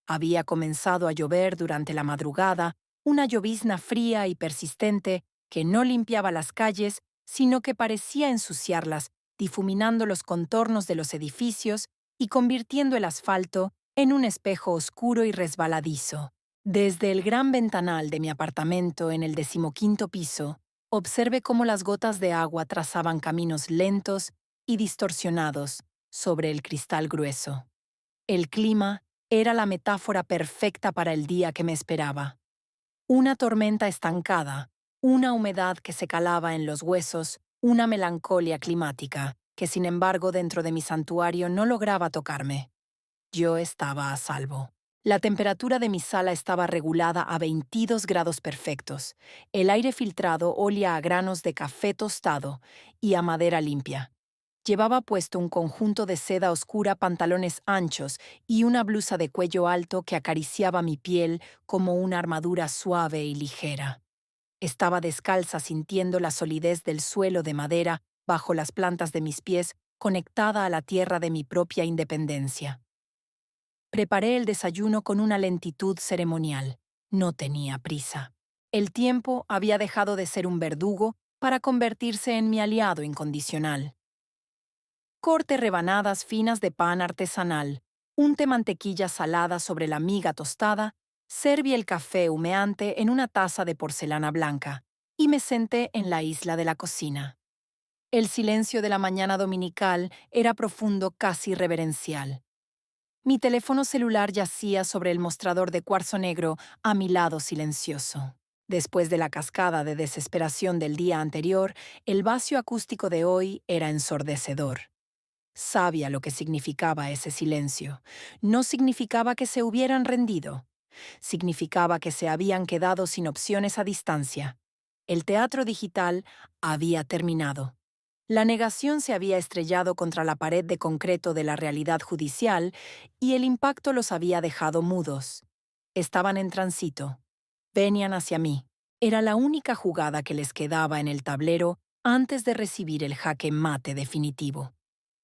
S1: Había comenzado a llover durante la madrugada, una llovizna fría y persistente que no limpiaba las calles, sino que parecía ensuciarlas, difuminando los contornos de los edificios y convirtiendo el asfalto en un espejo oscuro y resbaladizo. Desde el gran ventanal de mi apartamento en el 15º piso, observé cómo las gotas de agua trazaban caminos lentos y distorsionados sobre el cristal grueso. El clima era la metáfora perfecta para el día que me esperaba. Una tormenta estancada, una humedad que se calaba en los huesos, una melancolía climática, que sin embargo dentro de mi santuario no lograba tocarme. Yo estaba a salvo. La temperatura de mi sala estaba regulada a 22 grados perfectos. El aire filtrado olía a granos de café tostado y a madera limpia. Llevaba puesto un conjunto de seda oscura, pantalones anchos y una blusa de cuello alto que acariciaba mi piel como una armadura suave y ligera. Estaba descalza sintiendo la solidez del suelo de madera bajo las plantas de mis pies, conectada a la tierra de mi propia independencia. Preparé el desayuno con una lentitud ceremonial. No tenía prisa. El tiempo había dejado de ser un verdugo para convertirse en mi aliado incondicional. Corte rebanadas finas de pan artesanal, unte mantequilla salada sobre la miga tostada, serví el café humeante en una taza de porcelana blanca y me senté en la isla de la cocina. El silencio de la mañana dominical era profundo, casi reverencial. Mi teléfono celular yacía sobre el mostrador de cuarzo negro a mi lado silencioso. Después de la cascada de desesperación del día anterior, el vacío acústico de hoy era ensordecedor. Sabía lo que significaba ese silencio. No significaba que se hubieran rendido. Significaba que se habían quedado sin opciones a distancia. El teatro digital había terminado. La negación se había estrellado contra la pared de concreto de la realidad judicial y el impacto los había dejado mudos. Estaban en tránsito. Venían hacia mí. Era la única jugada que les quedaba en el tablero antes de recibir el jaque mate definitivo.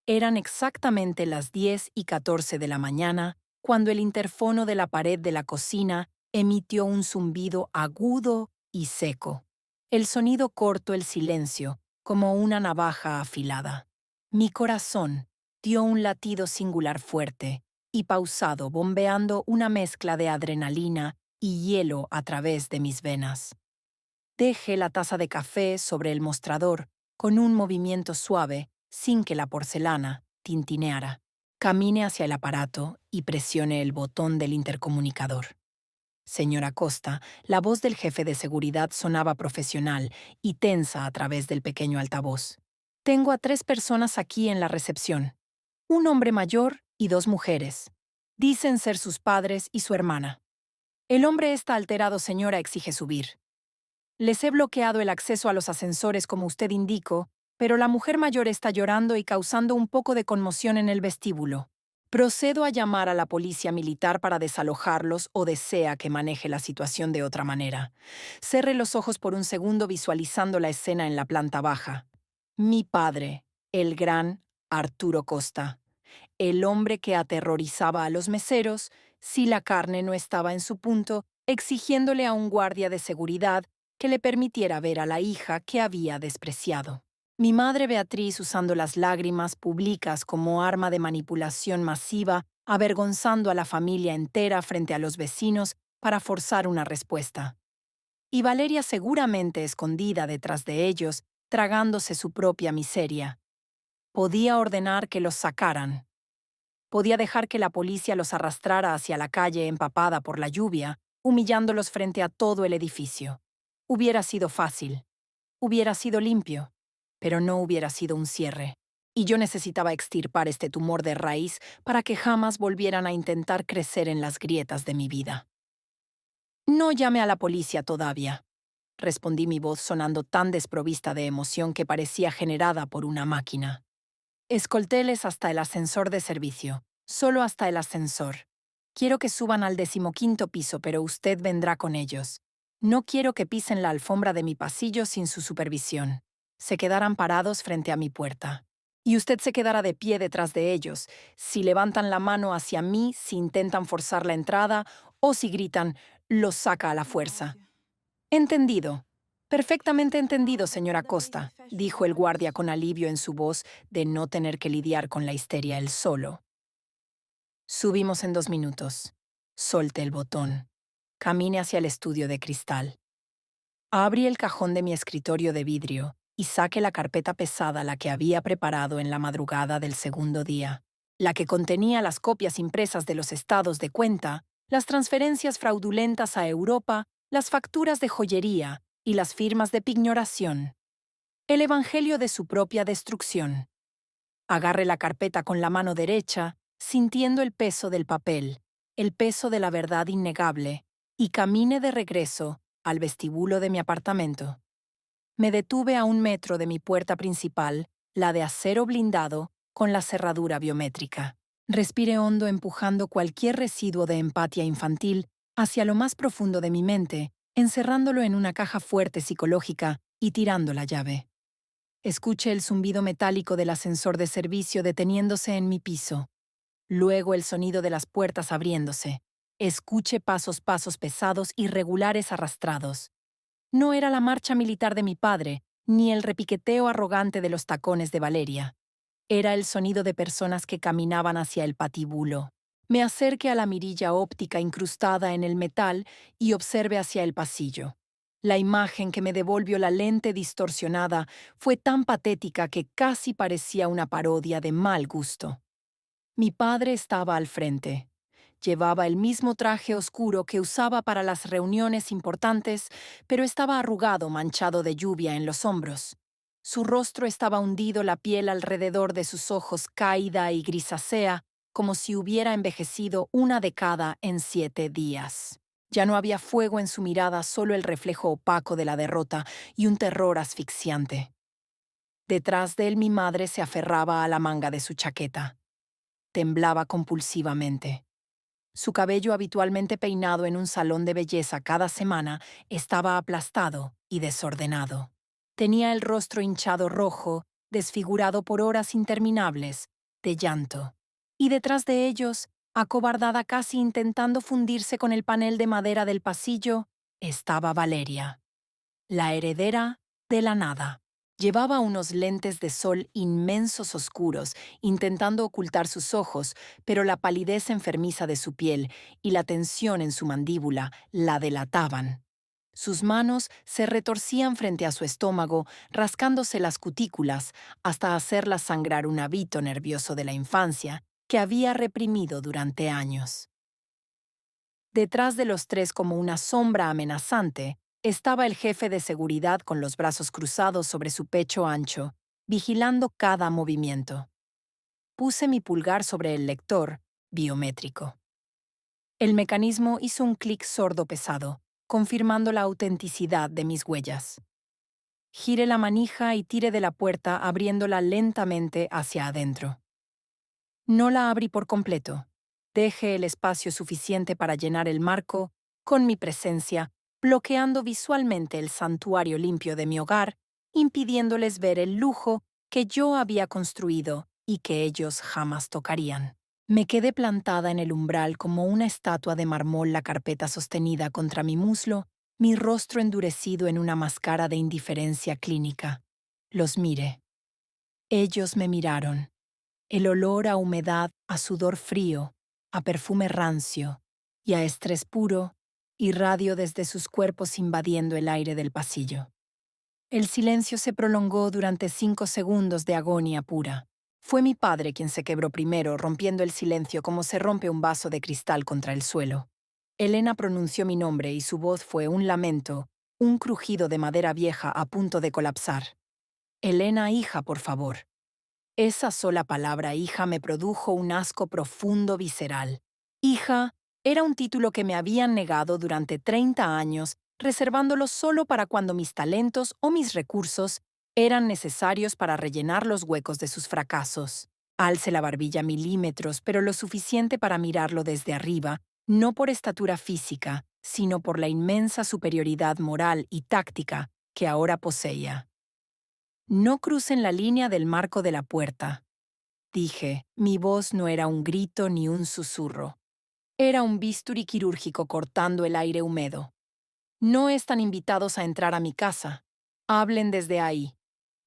S1: Eran exactamente las 10:14 de la mañana cuando el interfono de la pared de la cocina emitió un zumbido agudo y seco. El sonido cortó el silencio como una navaja afilada. Mi corazón dio un latido singular fuerte y pausado, bombeando una mezcla de adrenalina y hielo a través de mis venas. Dejé la taza de café sobre el mostrador con un movimiento suave sin que la porcelana tintineara. Caminé hacia el aparato y presioné el botón del intercomunicador. Señora Costa, la voz del jefe de seguridad sonaba profesional y tensa a través del pequeño altavoz. Tengo a 3 personas aquí en la recepción. Un hombre mayor y 2 mujeres. Dicen ser sus padres y su hermana. El hombre está alterado, señora, exige subir. Les he bloqueado el acceso a los ascensores como usted indicó, pero la mujer mayor está llorando y causando un poco de conmoción en el vestíbulo. Procedo a llamar a la policía militar para desalojarlos o desea que maneje la situación de otra manera. Cerré los ojos por un segundo visualizando la escena en la planta baja. Mi padre, el gran Arturo Costa. El hombre que aterrorizaba a los meseros si la carne no estaba en su punto, exigiéndole a un guardia de seguridad que le permitiera ver a la hija que había despreciado. Mi madre Beatriz usando las lágrimas públicas como arma de manipulación masiva, avergonzando a la familia entera frente a los vecinos para forzar una respuesta. Y Valeria seguramente escondida detrás de ellos, tragándose su propia miseria. Podía ordenar que los sacaran. Podía dejar que la policía los arrastrara hacia la calle empapada por la lluvia, humillándolos frente a todo el edificio. Hubiera sido fácil. Hubiera sido limpio. Pero no hubiera sido un cierre. Y yo necesitaba extirpar este tumor de raíz para que jamás volvieran a intentar crecer en las grietas de mi vida. No llame a la policía todavía, respondí, mi voz sonando tan desprovista de emoción que parecía generada por una máquina. Escoltéles hasta el ascensor de servicio, solo hasta el ascensor. Quiero que suban al 15º piso, pero usted vendrá con ellos. No quiero que pisen la alfombra de mi pasillo sin su supervisión. Se quedarán parados frente a mi puerta. Y usted se quedará de pie detrás de ellos, si levantan la mano hacia mí, si intentan forzar la entrada o si gritan, los saca a la fuerza. Entendido. Perfectamente entendido, señora Costa, dijo el guardia con alivio en su voz de no tener que lidiar con la histeria él solo. Subimos en 2 minutos. Solté el botón. Caminé hacia el estudio de cristal. Abrí el cajón de mi escritorio de vidrio y saqué la carpeta pesada, la que había preparado en la madrugada del segundo día, la que contenía las copias impresas de los estados de cuenta, las transferencias fraudulentas a Europa, las facturas de joyería y las firmas de pignoración. El evangelio de su propia destrucción. Agarre la carpeta con la mano derecha, sintiendo el peso del papel, el peso de la verdad innegable, y camine de regreso al vestíbulo de mi apartamento. Me detuve a 1 metro de mi puerta principal, la de acero blindado, con la cerradura biométrica. Respiré hondo empujando cualquier residuo de empatía infantil hacia lo más profundo de mi mente, encerrándolo en una caja fuerte psicológica y tirando la llave. Escuché el zumbido metálico del ascensor de servicio deteniéndose en mi piso. Luego el sonido de las puertas abriéndose. Escuché pasos pesados y regulares arrastrados. No era la marcha militar de mi padre, ni el repiqueteo arrogante de los tacones de Valeria. Era el sonido de personas que caminaban hacia el patíbulo. Me acerqué a la mirilla óptica incrustada en el metal y observé hacia el pasillo. La imagen que me devolvió la lente distorsionada fue tan patética que casi parecía una parodia de mal gusto. Mi padre estaba al frente. Llevaba el mismo traje oscuro que usaba para las reuniones importantes, pero estaba arrugado, manchado de lluvia en los hombros. Su rostro estaba hundido, la piel alrededor de sus ojos caída y grisácea, como si hubiera envejecido una década en 7 días. Ya no había fuego en su mirada, solo el reflejo opaco de la derrota y un terror asfixiante. Detrás de él mi madre se aferraba a la manga de su chaqueta. Temblaba compulsivamente. Su cabello, habitualmente peinado en un salón de belleza cada semana, estaba aplastado y desordenado. Tenía el rostro hinchado rojo, desfigurado por horas interminables de llanto. Y detrás de ellos, acobardada casi intentando fundirse con el panel de madera del pasillo, estaba Valeria, la heredera de la nada. Llevaba unos lentes de sol inmensos oscuros, intentando ocultar sus ojos, pero la palidez enfermiza de su piel y la tensión en su mandíbula la delataban. Sus manos se retorcían frente a su estómago, rascándose las cutículas hasta hacerlas sangrar un hábito nervioso de la infancia que había reprimido durante años. Detrás de los tres, como una sombra amenazante, estaba el jefe de seguridad con los brazos cruzados sobre su pecho ancho, vigilando cada movimiento. Puse mi pulgar sobre el lector biométrico. El mecanismo hizo un clic sordo pesado, confirmando la autenticidad de mis huellas. Giré la manija y tiré de la puerta, abriéndola lentamente hacia adentro. No la abrí por completo. Dejé el espacio suficiente para llenar el marco con mi presencia, bloqueando visualmente el santuario limpio de mi hogar, impidiéndoles ver el lujo que yo había construido y que ellos jamás tocarían. Me quedé plantada en el umbral como una estatua de mármol, la carpeta sostenida contra mi muslo, mi rostro endurecido en una máscara de indiferencia clínica. Los miré. Ellos me miraron. El olor a humedad, a sudor frío, a perfume rancio y a estrés puro irradió desde sus cuerpos invadiendo el aire del pasillo. El silencio se prolongó durante 5 segundos de agonía pura. Fue mi padre quien se quebró primero, rompiendo el silencio como se rompe un vaso de cristal contra el suelo. Elena pronunció mi nombre y su voz fue un lamento, un crujido de madera vieja a punto de colapsar. Elena, hija, por favor. Esa sola palabra, hija, me produjo un asco profundo visceral. Hija era un título que me habían negado durante 30 años, reservándolo solo para cuando mis talentos o mis recursos eran necesarios para rellenar los huecos de sus fracasos. Alcé la barbilla milímetros, pero lo suficiente para mirarlo desde arriba, no por estatura física, sino por la inmensa superioridad moral y táctica que ahora poseía. No crucen la línea del marco de la puerta, dije. Mi voz no era un grito ni un susurro. Era un bisturí quirúrgico cortando el aire húmedo. No están invitados a entrar a mi casa. Hablen desde ahí.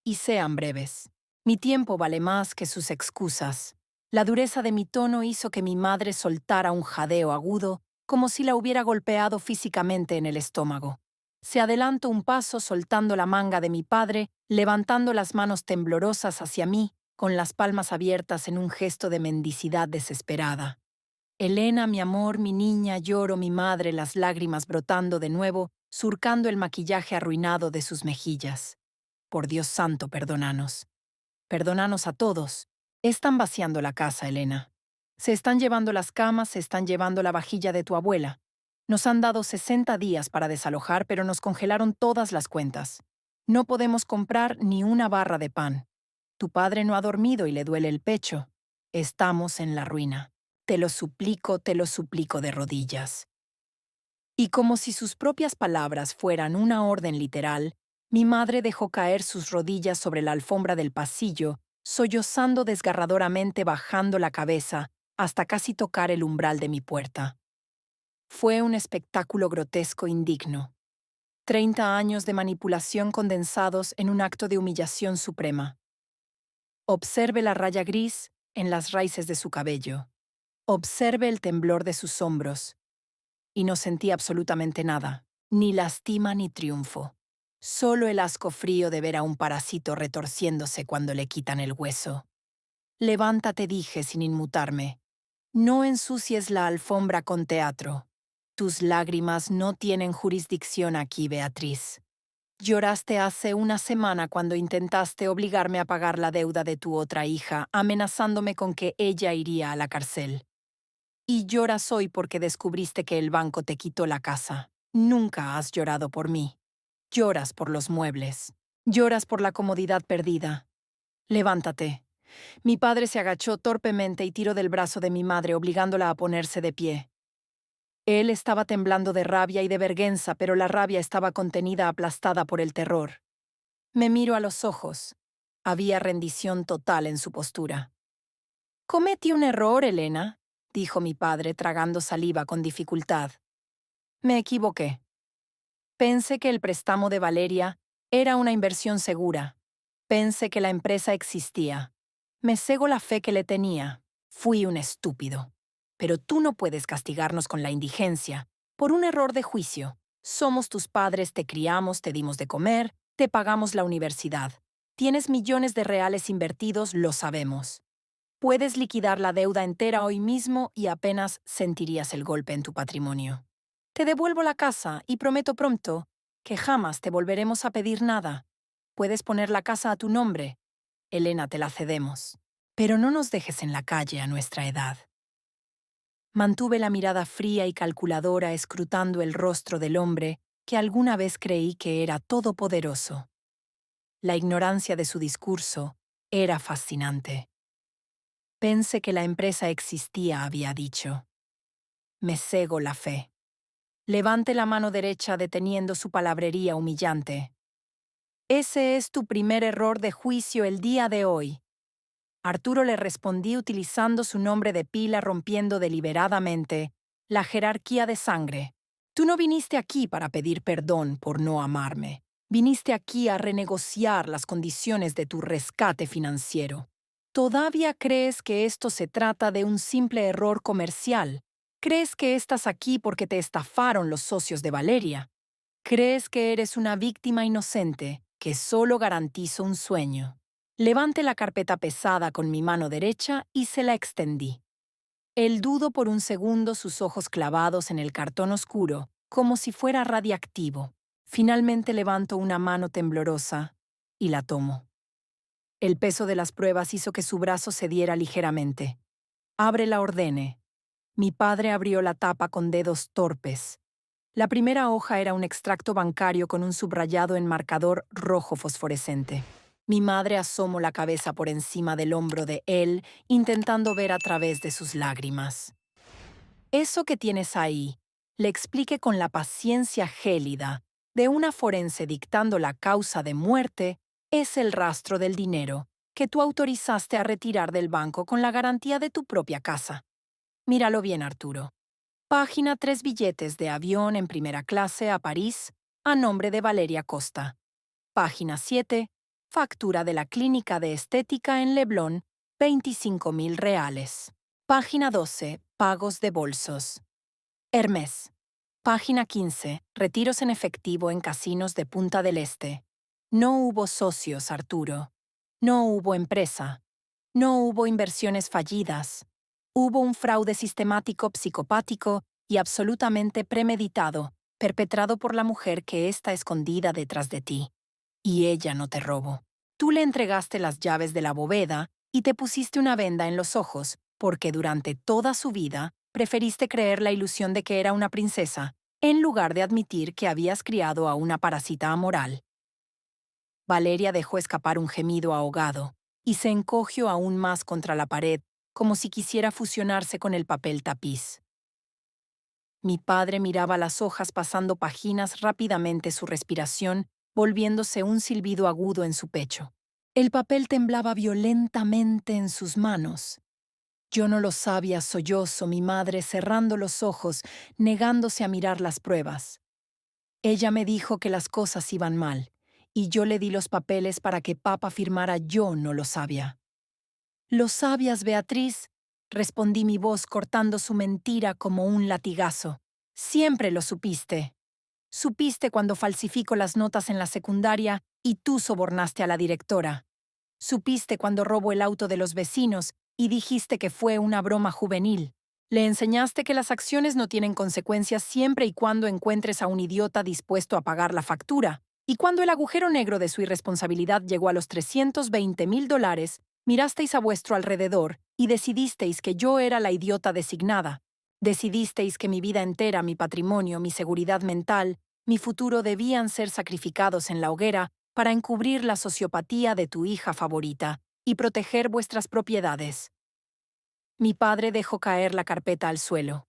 S1: Y sean breves. Mi tiempo vale más que sus excusas. La dureza de mi tono hizo que mi madre soltara un jadeo agudo, como si la hubiera golpeado físicamente en el estómago. Se adelantó un paso soltando la manga de mi padre, levantando las manos temblorosas hacia mí, con las palmas abiertas en un gesto de mendicidad desesperada. Elena, mi amor, mi niña, lloro, mi madre, las lágrimas brotando de nuevo, surcando el maquillaje arruinado de sus mejillas. Por Dios santo, perdónanos. Perdónanos a todos. Están vaciando la casa, Elena. Se están llevando las camas, se están llevando la vajilla de tu abuela. Nos han dado 60 días para desalojar, pero nos congelaron todas las cuentas. No podemos comprar ni una barra de pan. Tu padre no ha dormido y le duele el pecho. Estamos en la ruina. Te lo suplico de rodillas. Y como si sus propias palabras fueran una orden literal, mi madre dejó caer sus rodillas sobre la alfombra del pasillo, sollozando desgarradoramente, bajando la cabeza hasta casi tocar el umbral de mi puerta. Fue un espectáculo grotesco indigno. 30 años de manipulación condensados en un acto de humillación suprema. Observe la raya gris en las raíces de su cabello. Observe el temblor de sus hombros. Y no sentí absolutamente nada, ni lastima ni triunfo. Solo el asco frío de ver a un parásito retorciéndose cuando le quitan el hueso. Levántate, dije sin inmutarme. No ensucies la alfombra con teatro. Tus lágrimas no tienen jurisdicción aquí, Beatriz. Lloraste hace una semana cuando intentaste obligarme a pagar la deuda de tu otra hija, amenazándome con que ella iría a la cárcel. Y lloras hoy porque descubriste que el banco te quitó la casa. Nunca has llorado por mí. Lloras por los muebles. Lloras por la comodidad perdida. Levántate. Mi padre se agachó torpemente y tiró del brazo de mi madre, obligándola a ponerse de pie. Él estaba temblando de rabia y de vergüenza, pero la rabia estaba contenida, aplastada por el terror. Me miro a los ojos. Había rendición total en su postura. «Cometí un error, Elena», dijo mi padre, tragando saliva con dificultad. Me equivoqué. Pensé que el préstamo de Valeria era una inversión segura. Pensé que la empresa existía. Me cegó la fe que le tenía. Fui un estúpido. Pero tú no puedes castigarnos con la indigencia, por un error de juicio. Somos tus padres, te criamos, te dimos de comer, te pagamos la universidad. Tienes millones de reales invertidos, lo sabemos. Puedes liquidar la deuda entera hoy mismo y apenas sentirías el golpe en tu patrimonio. Te devuelvo la casa y prometo pronto que jamás te volveremos a pedir nada. Puedes poner la casa a tu nombre. Elena, te la cedemos. Pero no nos dejes en la calle a nuestra edad. Mantuve la mirada fría y calculadora escrutando el rostro del hombre que alguna vez creí que era todopoderoso. La ignorancia de su discurso era fascinante. Pensé que la empresa existía, había dicho. Me cego la fe. Levante la mano derecha deteniendo su palabrería humillante. Ese es tu primer error de juicio el día de hoy. Arturo le respondí utilizando su nombre de pila, rompiendo deliberadamente la jerarquía de sangre. Tú no viniste aquí para pedir perdón por no amarme. Viniste aquí a renegociar las condiciones de tu rescate financiero. ¿Todavía crees que esto se trata de un simple error comercial? ¿Crees que estás aquí porque te estafaron los socios de Valeria? ¿Crees que eres una víctima inocente que solo garantizo un sueño? Levanté la carpeta pesada con mi mano derecha y se la extendí. Él dudó por un segundo, sus ojos clavados en el cartón oscuro, como si fuera radiactivo. Finalmente levanto una mano temblorosa y la tomo. El peso de las pruebas hizo que su brazo cediera ligeramente. Ábrela, ordene. Mi padre abrió la tapa con dedos torpes. La primera hoja era un extracto bancario con un subrayado en marcador rojo fosforescente. Mi madre asomó la cabeza por encima del hombro de él, intentando ver a través de sus lágrimas. Eso que tienes ahí, le expliqué con la paciencia gélida de una forense dictando la causa de muerte, es el rastro del dinero que tú autorizaste a retirar del banco con la garantía de tu propia casa. Míralo bien, Arturo. Página 3 billetes de avión en primera clase a París a nombre de Valeria Costa. Página 7, factura de la clínica de estética en Leblon, 25.000 reales. Página 12, pagos de bolsos. Hermès. Página 15, retiros en efectivo en casinos de Punta del Este. No hubo socios, Arturo. No hubo empresa. No hubo inversiones fallidas. Hubo un fraude sistemático, psicopático y absolutamente premeditado, perpetrado por la mujer que está escondida detrás de ti. Y ella no te robó. Tú le entregaste las llaves de la bóveda y te pusiste una venda en los ojos, porque durante toda su vida preferiste creer la ilusión de que era una princesa, en lugar de admitir que habías criado a una parásita amoral. Valeria dejó escapar un gemido ahogado y se encogió aún más contra la pared, como si quisiera fusionarse con el papel tapiz. Mi padre miraba las hojas pasando páginas rápidamente, su respiración volviéndose un silbido agudo en su pecho. El papel temblaba violentamente en sus manos. Yo no lo sabía, sollozo mi madre cerrando los ojos, negándose a mirar las pruebas. Ella me dijo que las cosas iban mal, y yo le di los papeles para que papá firmara. Yo no lo sabía. «Lo sabías, Beatriz», respondí, mi voz cortando su mentira como un latigazo. «Siempre lo supiste. Supiste cuando falsifico las notas en la secundaria y tú sobornaste a la directora. Supiste cuando robo el auto de los vecinos y dijiste que fue una broma juvenil. Le enseñaste que las acciones no tienen consecuencias siempre y cuando encuentres a un idiota dispuesto a pagar la factura. Y cuando el agujero negro de su irresponsabilidad llegó a los $320,000, mirasteis a vuestro alrededor y decidisteis que yo era la idiota designada. Decidisteis que mi vida entera, mi patrimonio, mi seguridad mental, mi futuro debían ser sacrificados en la hoguera para encubrir la sociopatía de tu hija favorita y proteger vuestras propiedades. Mi padre dejó caer la carpeta al suelo.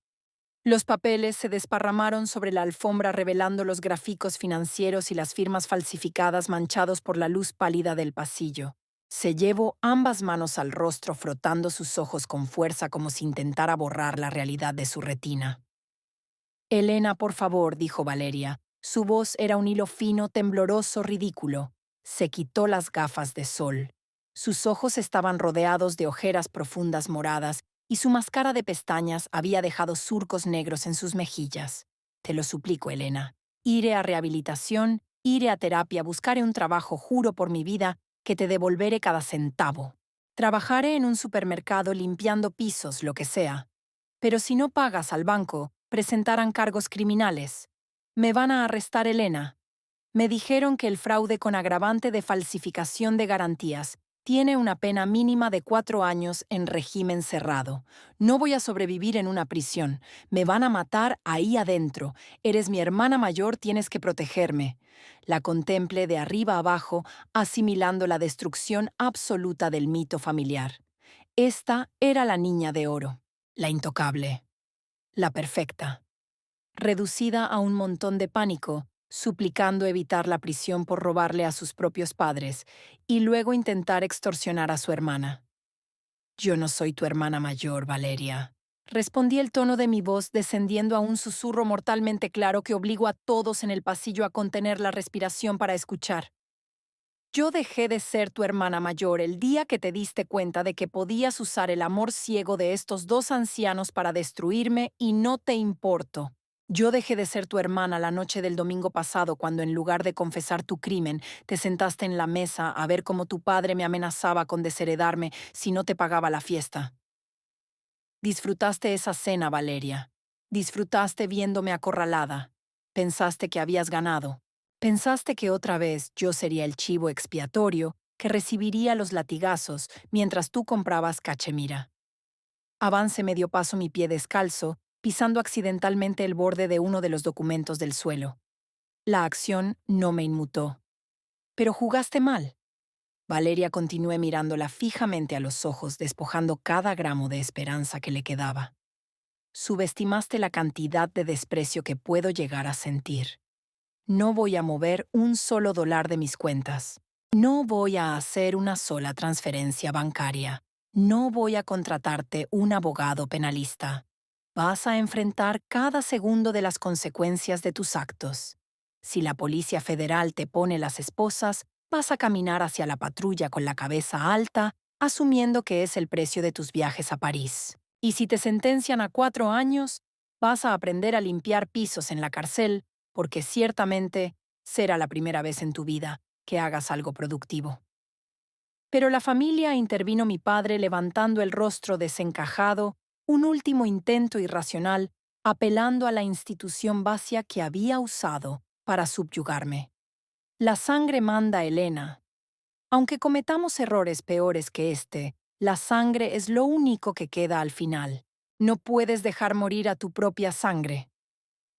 S1: Los papeles se desparramaron sobre la alfombra revelando los gráficos financieros y las firmas falsificadas manchados por la luz pálida del pasillo. Se llevó ambas manos al rostro frotando sus ojos con fuerza como si intentara borrar la realidad de su retina. «Elena, por favor», dijo Valeria. Su voz era un hilo fino, tembloroso, ridículo. Se quitó las gafas de sol. Sus ojos estaban rodeados de ojeras profundas moradas y su máscara de pestañas había dejado surcos negros en sus mejillas. «Te lo suplico, Elena. Iré a rehabilitación, iré a terapia, buscaré un trabajo, juro por mi vida, que te devolveré cada centavo. Trabajaré en un supermercado limpiando pisos, lo que sea. Pero si no pagas al banco, presentarán cargos criminales. Me van a arrestar, Elena. Me dijeron que el fraude con agravante de falsificación de garantías tiene una pena mínima de 4 años en régimen cerrado. No voy a sobrevivir en una prisión. Me van a matar ahí adentro. Eres mi hermana mayor, tienes que protegerme». La contemplé de arriba abajo, asimilando la destrucción absoluta del mito familiar. Esta era la niña de oro, la intocable, la perfecta, reducida a un montón de pánico, suplicando evitar la prisión por robarle a sus propios padres y luego intentar extorsionar a su hermana. «Yo no soy tu hermana mayor, Valeria», respondí, el tono de mi voz descendiendo a un susurro mortalmente claro que obligó a todos en el pasillo a contener la respiración para escuchar. «Yo dejé de ser tu hermana mayor el día que te diste cuenta de que podías usar el amor ciego de estos dos ancianos para destruirme y no te importo. Yo dejé de ser tu hermana la noche del domingo pasado cuando en lugar de confesar tu crimen, te sentaste en la mesa a ver cómo tu padre me amenazaba con desheredarme si no te pagaba la fiesta. Disfrutaste esa cena, Valeria. Disfrutaste viéndome acorralada. Pensaste que habías ganado. Pensaste que otra vez yo sería el chivo expiatorio que recibiría los latigazos mientras tú comprabas cachemira. Avance medio paso mi pie descalzo, pisando accidentalmente el borde de uno de los documentos del suelo. La acción no me inmutó. Pero jugaste mal. Valeria continué mirándola fijamente a los ojos, despojando cada gramo de esperanza que le quedaba. Subestimaste la cantidad de desprecio que puedo llegar a sentir. No voy a mover un solo dólar de mis cuentas. No voy a hacer una sola transferencia bancaria. No voy a contratarte un abogado penalista. Vas a enfrentar cada segundo de las consecuencias de tus actos. Si la Policía Federal te pone las esposas, vas a caminar hacia la patrulla con la cabeza alta, asumiendo que es el precio de tus viajes a París. Y si te sentencian a 4 años, vas a aprender a limpiar pisos en la cárcel, porque ciertamente será la primera vez en tu vida que hagas algo productivo. Pero la familia, intervino mi padre levantando el rostro desencajado, un último intento irracional, apelando a la institución vacía que había usado para subyugarme. La sangre manda, Elena. Aunque cometamos errores peores que este, la sangre es lo único que queda al final. No puedes dejar morir a tu propia sangre.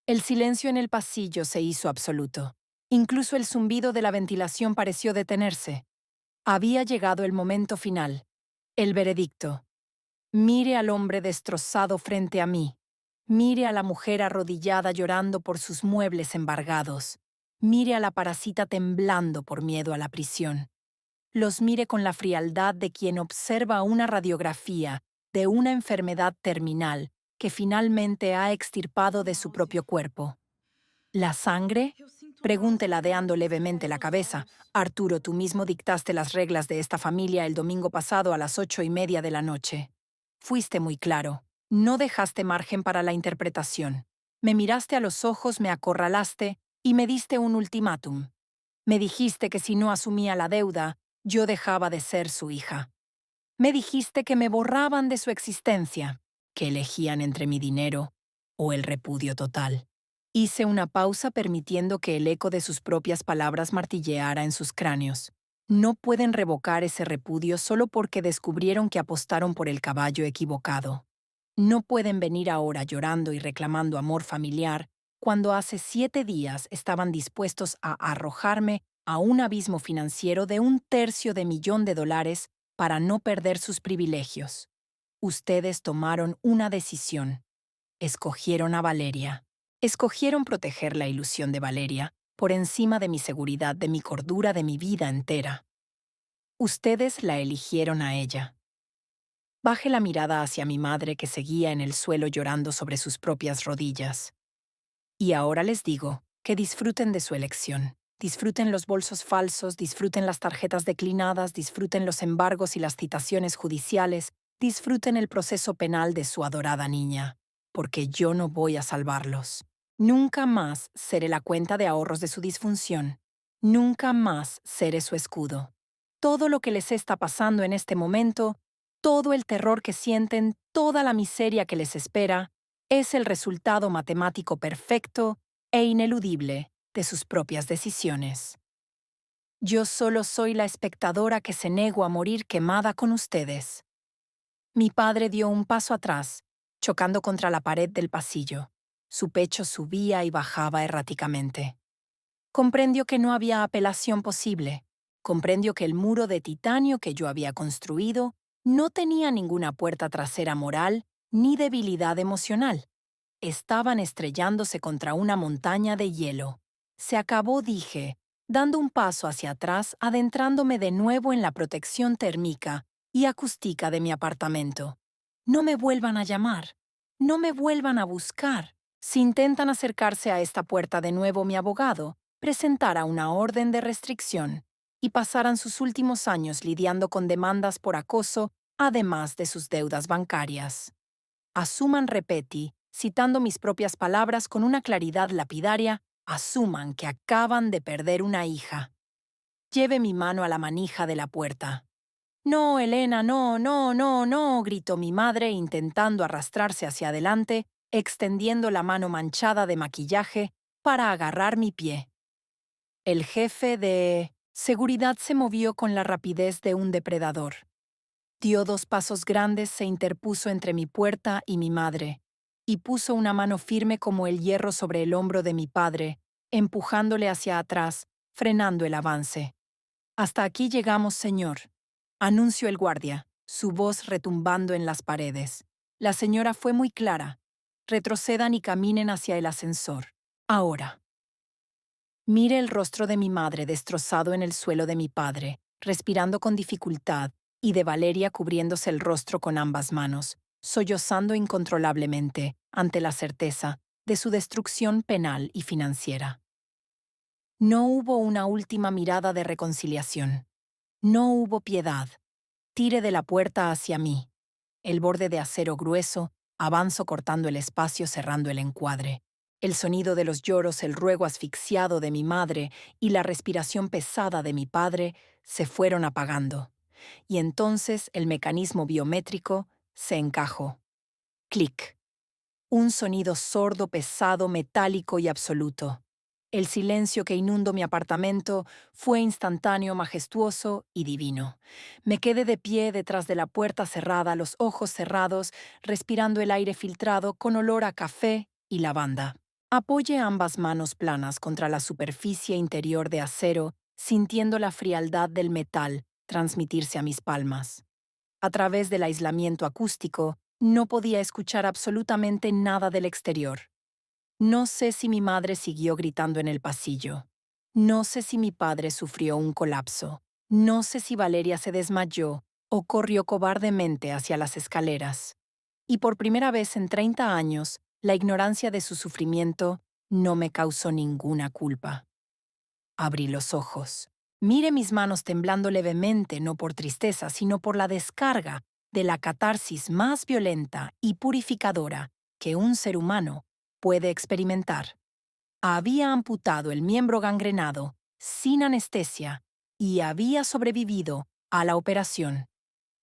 S1: El silencio en el pasillo se hizo absoluto. Incluso el zumbido de la ventilación pareció detenerse. Había llegado el momento final. El veredicto. Mire al hombre destrozado frente a mí. Mire a la mujer arrodillada llorando por sus muebles embargados. Mire a la parasita temblando por miedo a la prisión. Los mire con la frialdad de quien observa una radiografía de una enfermedad terminal que finalmente ha extirpado de su propio cuerpo. ¿La sangre? Pregunté ladeando levemente la cabeza. Arturo, tú mismo dictaste las reglas de esta familia el domingo pasado a las 8:30 de la noche. Fuiste muy claro. No dejaste margen para la interpretación. Me miraste a los ojos, me acorralaste y me diste un ultimátum. Me dijiste que si no asumía la deuda, yo dejaba de ser su hija. Me dijiste que me borraban de su existencia, que elegían entre mi dinero o el repudio total. Hice una pausa permitiendo que el eco de sus propias palabras martilleara en sus cráneos. No pueden revocar ese repudio solo porque descubrieron que apostaron por el caballo equivocado. No pueden venir ahora llorando y reclamando amor familiar cuando hace 7 días estaban dispuestos a arrojarme a un abismo financiero de $1/300,000 para no perder sus privilegios. Ustedes tomaron una decisión. Escogieron a Valeria. Escogieron proteger la ilusión de Valeria por encima de mi seguridad, de mi cordura, de mi vida entera. Ustedes la eligieron a ella. Bajé la mirada hacia mi madre que seguía en el suelo llorando sobre sus propias rodillas. Y ahora les digo que disfruten de su elección. Disfruten los bolsos falsos, disfruten las tarjetas declinadas, disfruten los embargos y las citaciones judiciales, disfruten el proceso penal de su adorada niña, porque yo no voy a salvarlos. Nunca más seré la cuenta de ahorros de su disfunción. Nunca más seré su escudo. Todo lo que les está pasando en este momento, todo el terror que sienten, toda la miseria que les espera, es el resultado matemático perfecto e ineludible de sus propias decisiones. Yo solo soy la espectadora que se negó a morir quemada con ustedes. Mi padre dio un paso atrás, chocando contra la pared del pasillo. Su pecho subía y bajaba erráticamente. Comprendió que no había apelación posible. Comprendió que el muro de titanio que yo había construido no tenía ninguna puerta trasera moral ni debilidad emocional. Estaban estrellándose contra una montaña de hielo. Se acabó, dije, dando un paso hacia atrás, adentrándome de nuevo en la protección térmica y acústica de mi apartamento. No me vuelvan a llamar. No me vuelvan a buscar. Si intentan acercarse a esta puerta de nuevo, mi abogado presentara una orden de restricción y pasaran sus últimos años lidiando con demandas por acoso, además de sus deudas bancarias. Asuman, repetí, citando mis propias palabras con una claridad lapidaria, asuman que acaban de perder una hija. Lleve mi mano a la manija de la puerta. No, Elena, no, no, no, no, gritó mi madre intentando arrastrarse hacia adelante, extendiendo la mano manchada de maquillaje para agarrar mi pie. El jefe de seguridad se movió con la rapidez de un depredador. Dio 2 pasos grandes, se interpuso entre mi puerta y mi madre, y puso una mano firme como el hierro sobre el hombro de mi padre, empujándole hacia atrás, frenando el avance. Hasta aquí llegamos, señor, anunció el guardia, su voz retumbando en las paredes. La señora fue muy clara. Retrocedan y caminen hacia el ascensor. Ahora. Mire el rostro de mi madre destrozado en el suelo de mi padre, respirando con dificultad, y de Valeria cubriéndose el rostro con ambas manos, sollozando incontrolablemente ante la certeza de su destrucción penal y financiera. No hubo una última mirada de reconciliación. No hubo piedad. Tire de la puerta hacia mí. El borde de acero grueso, avanzo cortando el espacio cerrando el encuadre. El sonido de los lloros, el ruego asfixiado de mi madre y la respiración pesada de mi padre se fueron apagando. Y entonces el mecanismo biométrico se encajó. Clic. Un sonido sordo, pesado, metálico y absoluto. El silencio que inundó mi apartamento fue instantáneo, majestuoso y divino. Me quedé de pie detrás de la puerta cerrada, los ojos cerrados, respirando el aire filtrado con olor a café y lavanda. Apoyé ambas manos planas contra la superficie interior de acero, sintiendo la frialdad del metal transmitirse a mis palmas. A través del aislamiento acústico, no podía escuchar absolutamente nada del exterior. No sé si mi madre siguió gritando en el pasillo. No sé si mi padre sufrió un colapso. No sé si Valeria se desmayó o corrió cobardemente hacia las escaleras. Y por primera vez en 30 años, la ignorancia de su sufrimiento no me causó ninguna culpa. Abrí los ojos. Miré mis manos temblando levemente, no por tristeza, sino por la descarga de la catarsis más violenta y purificadora que un ser humano puede experimentar. Había amputado el miembro gangrenado, sin anestesia, y había sobrevivido a la operación.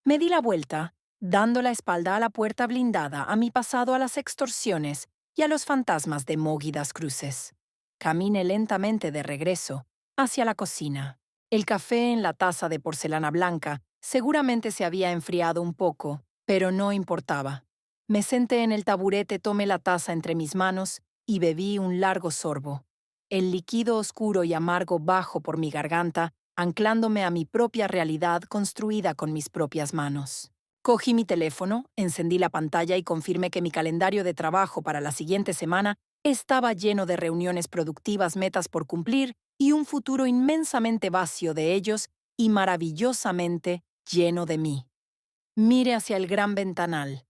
S1: Me di la vuelta, dando la espalda a la puerta blindada, a mi pasado, a las extorsiones y a los fantasmas de Mógidas Cruces. Caminé lentamente de regreso, hacia la cocina. El café en la taza de porcelana blanca seguramente se había enfriado un poco, pero no importaba. Me senté en el taburete, tomé la taza entre mis manos y bebí un largo sorbo. El líquido oscuro y amargo bajó por mi garganta, anclándome a mi propia realidad construida con mis propias manos. Cogí mi teléfono, encendí la pantalla y confirmé que mi calendario de trabajo para la siguiente semana estaba lleno de reuniones productivas, metas por cumplir y un futuro inmensamente vacío de ellos y maravillosamente lleno de mí. Mire hacia el gran ventanal.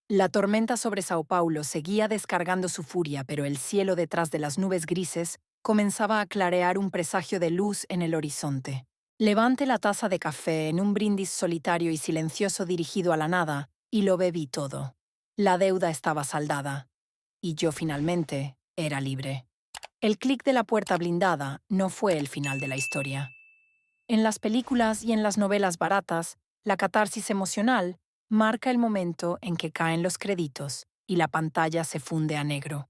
S1: La tormenta sobre Sao Paulo seguía descargando su furia, pero el cielo detrás de las nubes grises comenzaba a clarear un presagio de luz en el horizonte. Levanté la taza de café en un brindis solitario y silencioso dirigido a la nada, y lo bebí todo. La deuda estaba saldada, y yo finalmente era libre. El clic de la puerta blindada no fue el final de la historia. En las películas y en las novelas baratas, la catarsis emocional marca el momento en que caen los créditos y la pantalla se funde a negro.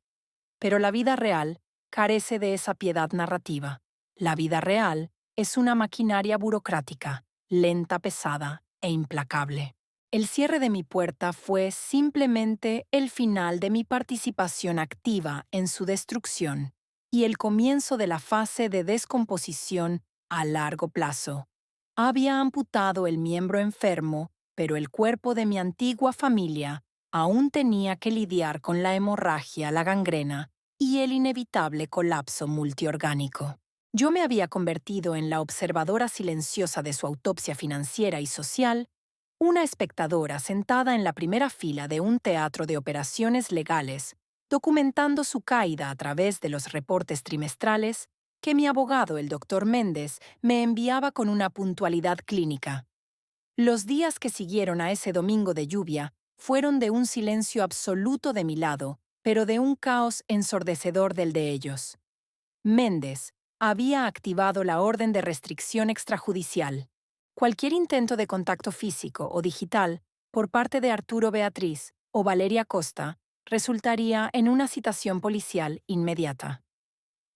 S1: Pero la vida real carece de esa piedad narrativa. La vida real es una maquinaria burocrática, lenta, pesada e implacable. El cierre de mi puerta fue simplemente el final de mi participación activa en su destrucción y el comienzo de la fase de descomposición a largo plazo. Había amputado el miembro enfermo, pero el cuerpo de mi antigua familia aún tenía que lidiar con la hemorragia, la gangrena y el inevitable colapso multiorgánico. Yo me había convertido en la observadora silenciosa de su autopsia financiera y social, una espectadora sentada en la primera fila de un teatro de operaciones legales, documentando su caída a través de los reportes trimestrales que mi abogado, el doctor Méndez, me enviaba con una puntualidad clínica. Los días que siguieron a ese domingo de lluvia fueron de un silencio absoluto de mi lado, pero de un caos ensordecedor del de ellos. Méndez había activado la orden de restricción extrajudicial. Cualquier intento de contacto físico o digital por parte de Arturo Beatriz o Valeria Costa resultaría en una citación policial inmediata.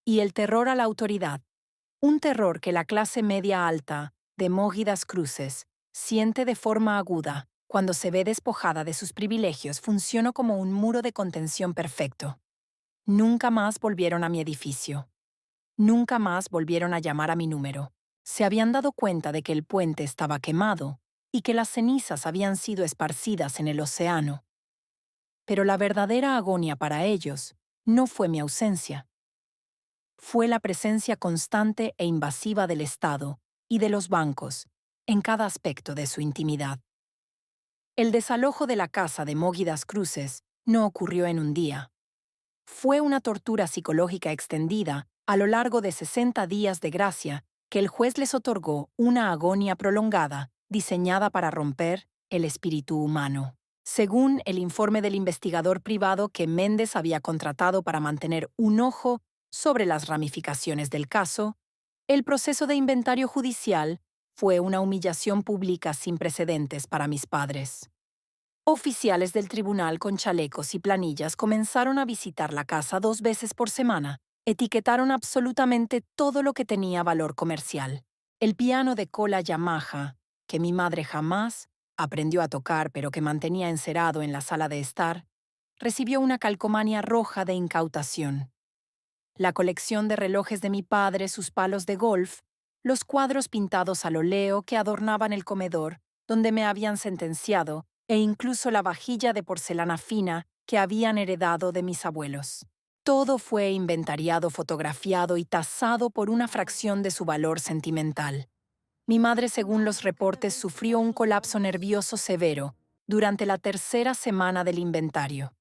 S1: Y el terror a la autoridad, un terror que la clase media alta de Mógidas Cruces siente de forma aguda cuando se ve despojada de sus privilegios, funcionó como un muro de contención perfecto. Nunca más volvieron a mi edificio. Nunca más volvieron a llamar a mi número. Se habían dado cuenta de que el puente estaba quemado y que las cenizas habían sido esparcidas en el océano. Pero la verdadera agonía para ellos no fue mi ausencia. Fue la presencia constante e invasiva del Estado y de los bancos en cada aspecto de su intimidad. El desalojo de la casa de Mógidas Cruces no ocurrió en un día. Fue una tortura psicológica extendida a lo largo de 60 días de gracia que el juez les otorgó una agonía prolongada diseñada para romper el espíritu humano. Según el informe del investigador privado que Méndez había contratado para mantener un ojo sobre las ramificaciones del caso, el proceso de inventario judicial fue una humillación pública sin precedentes para mis padres. Oficiales del tribunal con chalecos y planillas comenzaron a visitar la casa 2 veces por semana. Etiquetaron absolutamente todo lo que tenía valor comercial. El piano de cola Yamaha, que mi madre jamás aprendió a tocar pero que mantenía encerado en la sala de estar, recibió una calcomanía roja de incautación. La colección de relojes de mi padre, sus palos de golf, los cuadros pintados al óleo que adornaban el comedor, donde me habían sentenciado, e incluso la vajilla de porcelana fina que habían heredado de mis abuelos. Todo fue inventariado, fotografiado y tasado por una fracción de su valor sentimental. Mi madre, según los reportes, sufrió un colapso nervioso severo durante la tercera semana del inventario.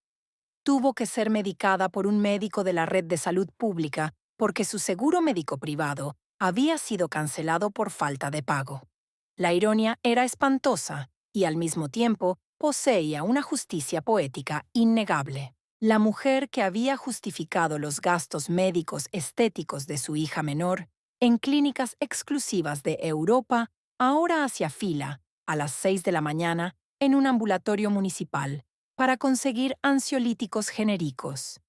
S1: Tuvo que ser medicada por un médico de la red de salud pública porque su seguro médico privado había sido cancelado por falta de pago. La ironía era espantosa y al mismo tiempo poseía una justicia poética innegable. La mujer que había justificado los gastos médicos estéticos de su hija menor en clínicas exclusivas de Europa ahora hacía fila a las 6 de la mañana en un ambulatorio municipal para conseguir ansiolíticos genéricos.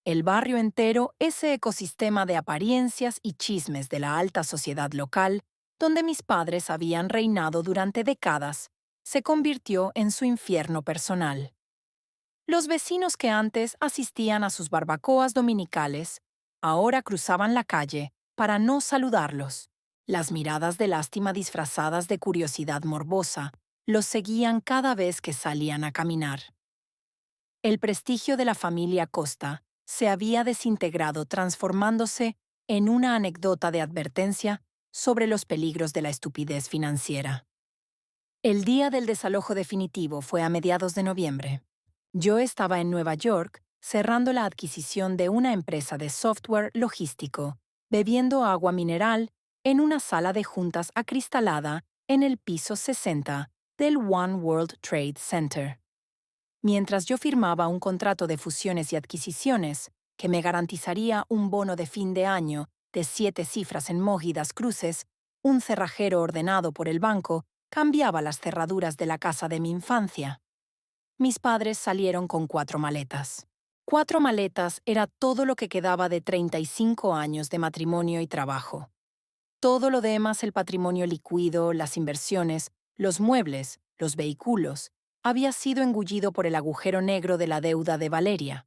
S1: El barrio entero, ese ecosistema de apariencias y chismes de la alta sociedad local, donde mis padres habían reinado durante décadas, se convirtió en su infierno personal. Los vecinos que antes asistían a sus barbacoas dominicales, ahora cruzaban la calle para no saludarlos. Las miradas de lástima disfrazadas de curiosidad morbosa los seguían cada vez que salían a caminar. El prestigio de la familia Costa se había desintegrado transformándose en una anécdota de advertencia sobre los peligros de la estupidez financiera. El día del desalojo definitivo fue a mediados de noviembre. Yo estaba en Nueva York cerrando la adquisición de una empresa de software logístico, bebiendo agua mineral en una sala de juntas acristalada en el piso 60 del One World Trade Center. Mientras yo firmaba un contrato de fusiones y adquisiciones que me garantizaría un bono de fin de año de 7 cifras en mógidas cruces, un cerrajero ordenado por el banco cambiaba las cerraduras de la casa de mi infancia. Mis padres salieron con 4 maletas. 4 maletas era todo lo que quedaba de 35 años de matrimonio y trabajo. Todo lo demás, el patrimonio líquido, las inversiones, los muebles, los vehículos, había sido engullido por el agujero negro de la deuda de Valeria.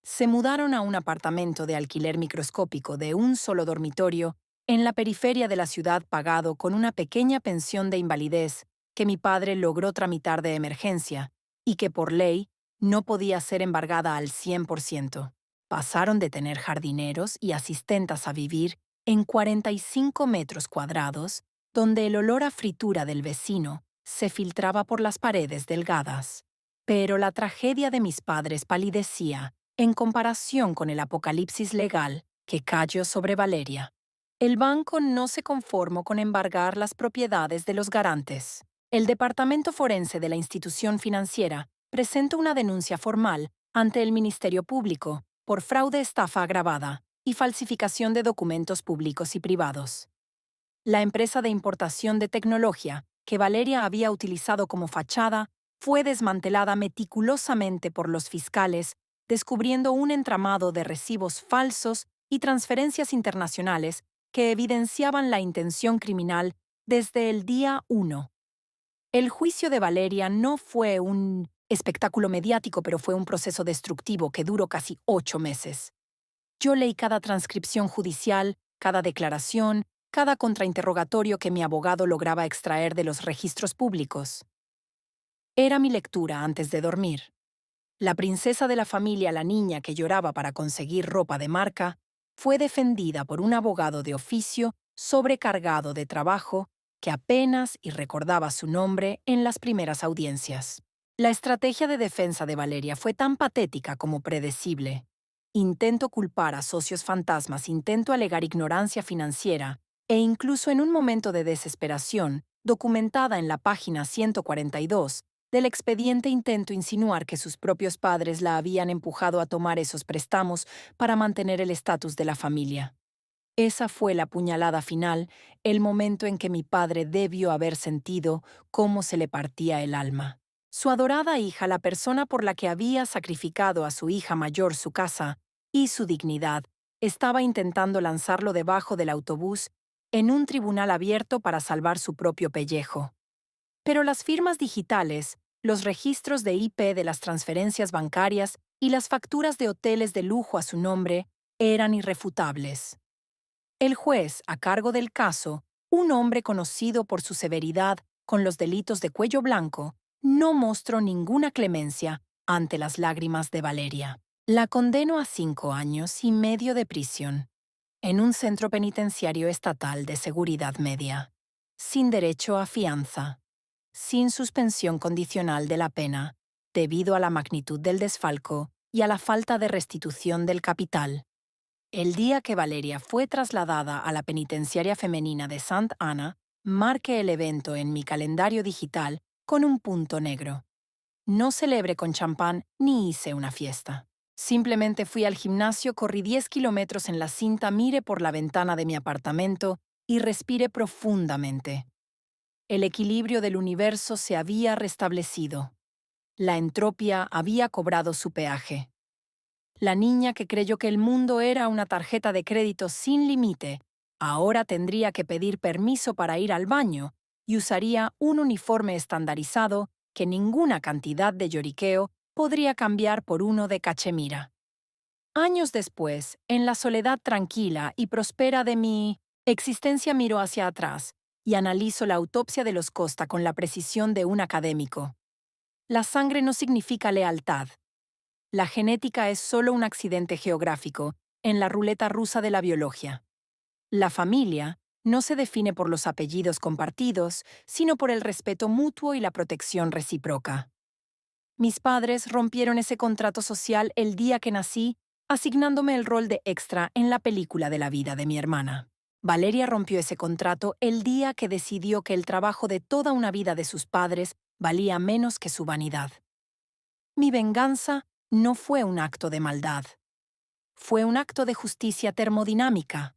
S1: Se mudaron a un apartamento de alquiler microscópico de un solo dormitorio en la periferia de la ciudad pagado con una pequeña pensión de invalidez que mi padre logró tramitar de emergencia y que por ley no podía ser embargada al 100%. Pasaron de tener jardineros y asistentas a vivir en 45 metros cuadrados, donde el olor a fritura del vecino se filtraba por las paredes delgadas. Pero la tragedia de mis padres palidecía en comparación con el apocalipsis legal que cayó sobre Valeria. El banco no se conformó con embargar las propiedades de los garantes. El departamento forense de la institución financiera presentó una denuncia formal ante el Ministerio Público por fraude, estafa agravada y falsificación de documentos públicos y privados. La empresa de importación de tecnología que Valeria había utilizado como fachada fue desmantelada meticulosamente por los fiscales, descubriendo un entramado de recibos falsos y transferencias internacionales que evidenciaban la intención criminal desde el día 1. El juicio de Valeria no fue un espectáculo mediático, pero fue un proceso destructivo que duró casi 8 meses. Yo leí cada transcripción judicial, cada declaración, cada contrainterrogatorio que mi abogado lograba extraer de los registros públicos. Era mi lectura antes de dormir. La princesa de la familia, la niña que lloraba para conseguir ropa de marca, fue defendida por un abogado de oficio sobrecargado de trabajo que apenas y recordaba su nombre en las primeras audiencias. La estrategia de defensa de Valeria fue tan patética como predecible. Intento culpar a socios fantasmas, intento alegar ignorancia financiera e incluso en un momento de desesperación, documentada en la página 142, del expediente intento insinuar que sus propios padres la habían empujado a tomar esos préstamos para mantener el estatus de la familia. Esa fue la puñalada final, el momento en que mi padre debió haber sentido cómo se le partía el alma. Su adorada hija, la persona por la que había sacrificado a su hija mayor su casa y su dignidad, estaba intentando lanzarlo debajo del autobús en un tribunal abierto para salvar su propio pellejo. Pero las firmas digitales, los registros de IP de las transferencias bancarias y las facturas de hoteles de lujo a su nombre eran irrefutables. El juez, a cargo del caso, un hombre conocido por su severidad con los delitos de cuello blanco, no mostró ninguna clemencia ante las lágrimas de Valeria. La condenó a 5 años y medio de prisión, en un centro penitenciario estatal de seguridad media, sin derecho a fianza, sin suspensión condicional de la pena, debido a la magnitud del desfalco y a la falta de restitución del capital. El día que Valeria fue trasladada a la penitenciaria femenina de Santa Ana, marqué el evento en mi calendario digital con un punto negro. No celebré con champán ni hice una fiesta. Simplemente fui al gimnasio, corrí 10 kilómetros en la cinta, miré por la ventana de mi apartamento y respiré profundamente. El equilibrio del universo se había restablecido. La entropía había cobrado su peaje. La niña que creyó que el mundo era una tarjeta de crédito sin límite, ahora tendría que pedir permiso para ir al baño y usaría un uniforme estandarizado que ninguna cantidad de lloriqueo podría cambiar por uno de cachemira. Años después, en la soledad tranquila y próspera de mi existencia, miro hacia atrás y analizo la autopsia de los Costa con la precisión de un académico. La sangre no significa lealtad. La genética es solo un accidente geográfico en la ruleta rusa de la biología. La familia no se define por los apellidos compartidos, sino por el respeto mutuo y la protección recíproca. Mis padres rompieron ese contrato social el día que nací, asignándome el rol de extra en la película de la vida de mi hermana. Valeria rompió ese contrato el día que decidió que el trabajo de toda una vida de sus padres valía menos que su vanidad. Mi venganza no fue un acto de maldad. Fue un acto de justicia termodinámica.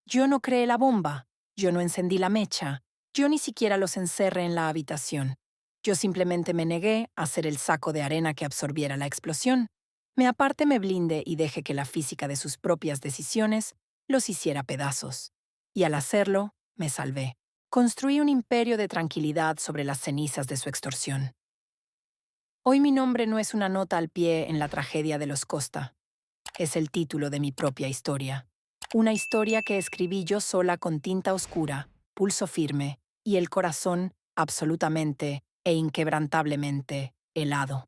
S1: Yo no creé la bomba, yo no encendí la mecha, yo ni siquiera los encerré en la habitación. Yo simplemente me negué a ser el saco de arena que absorbiera la explosión. Me aparté, me blindé y dejé que la física de sus propias decisiones los hiciera pedazos. Y al hacerlo, me salvé. Construí un imperio de tranquilidad sobre las cenizas de su extorsión. Hoy mi nombre no es una nota al pie en la tragedia de los Costa. Es el título de mi propia historia. Una historia que escribí yo sola con tinta oscura, pulso firme y el corazón absolutamente e inquebrantablemente helado.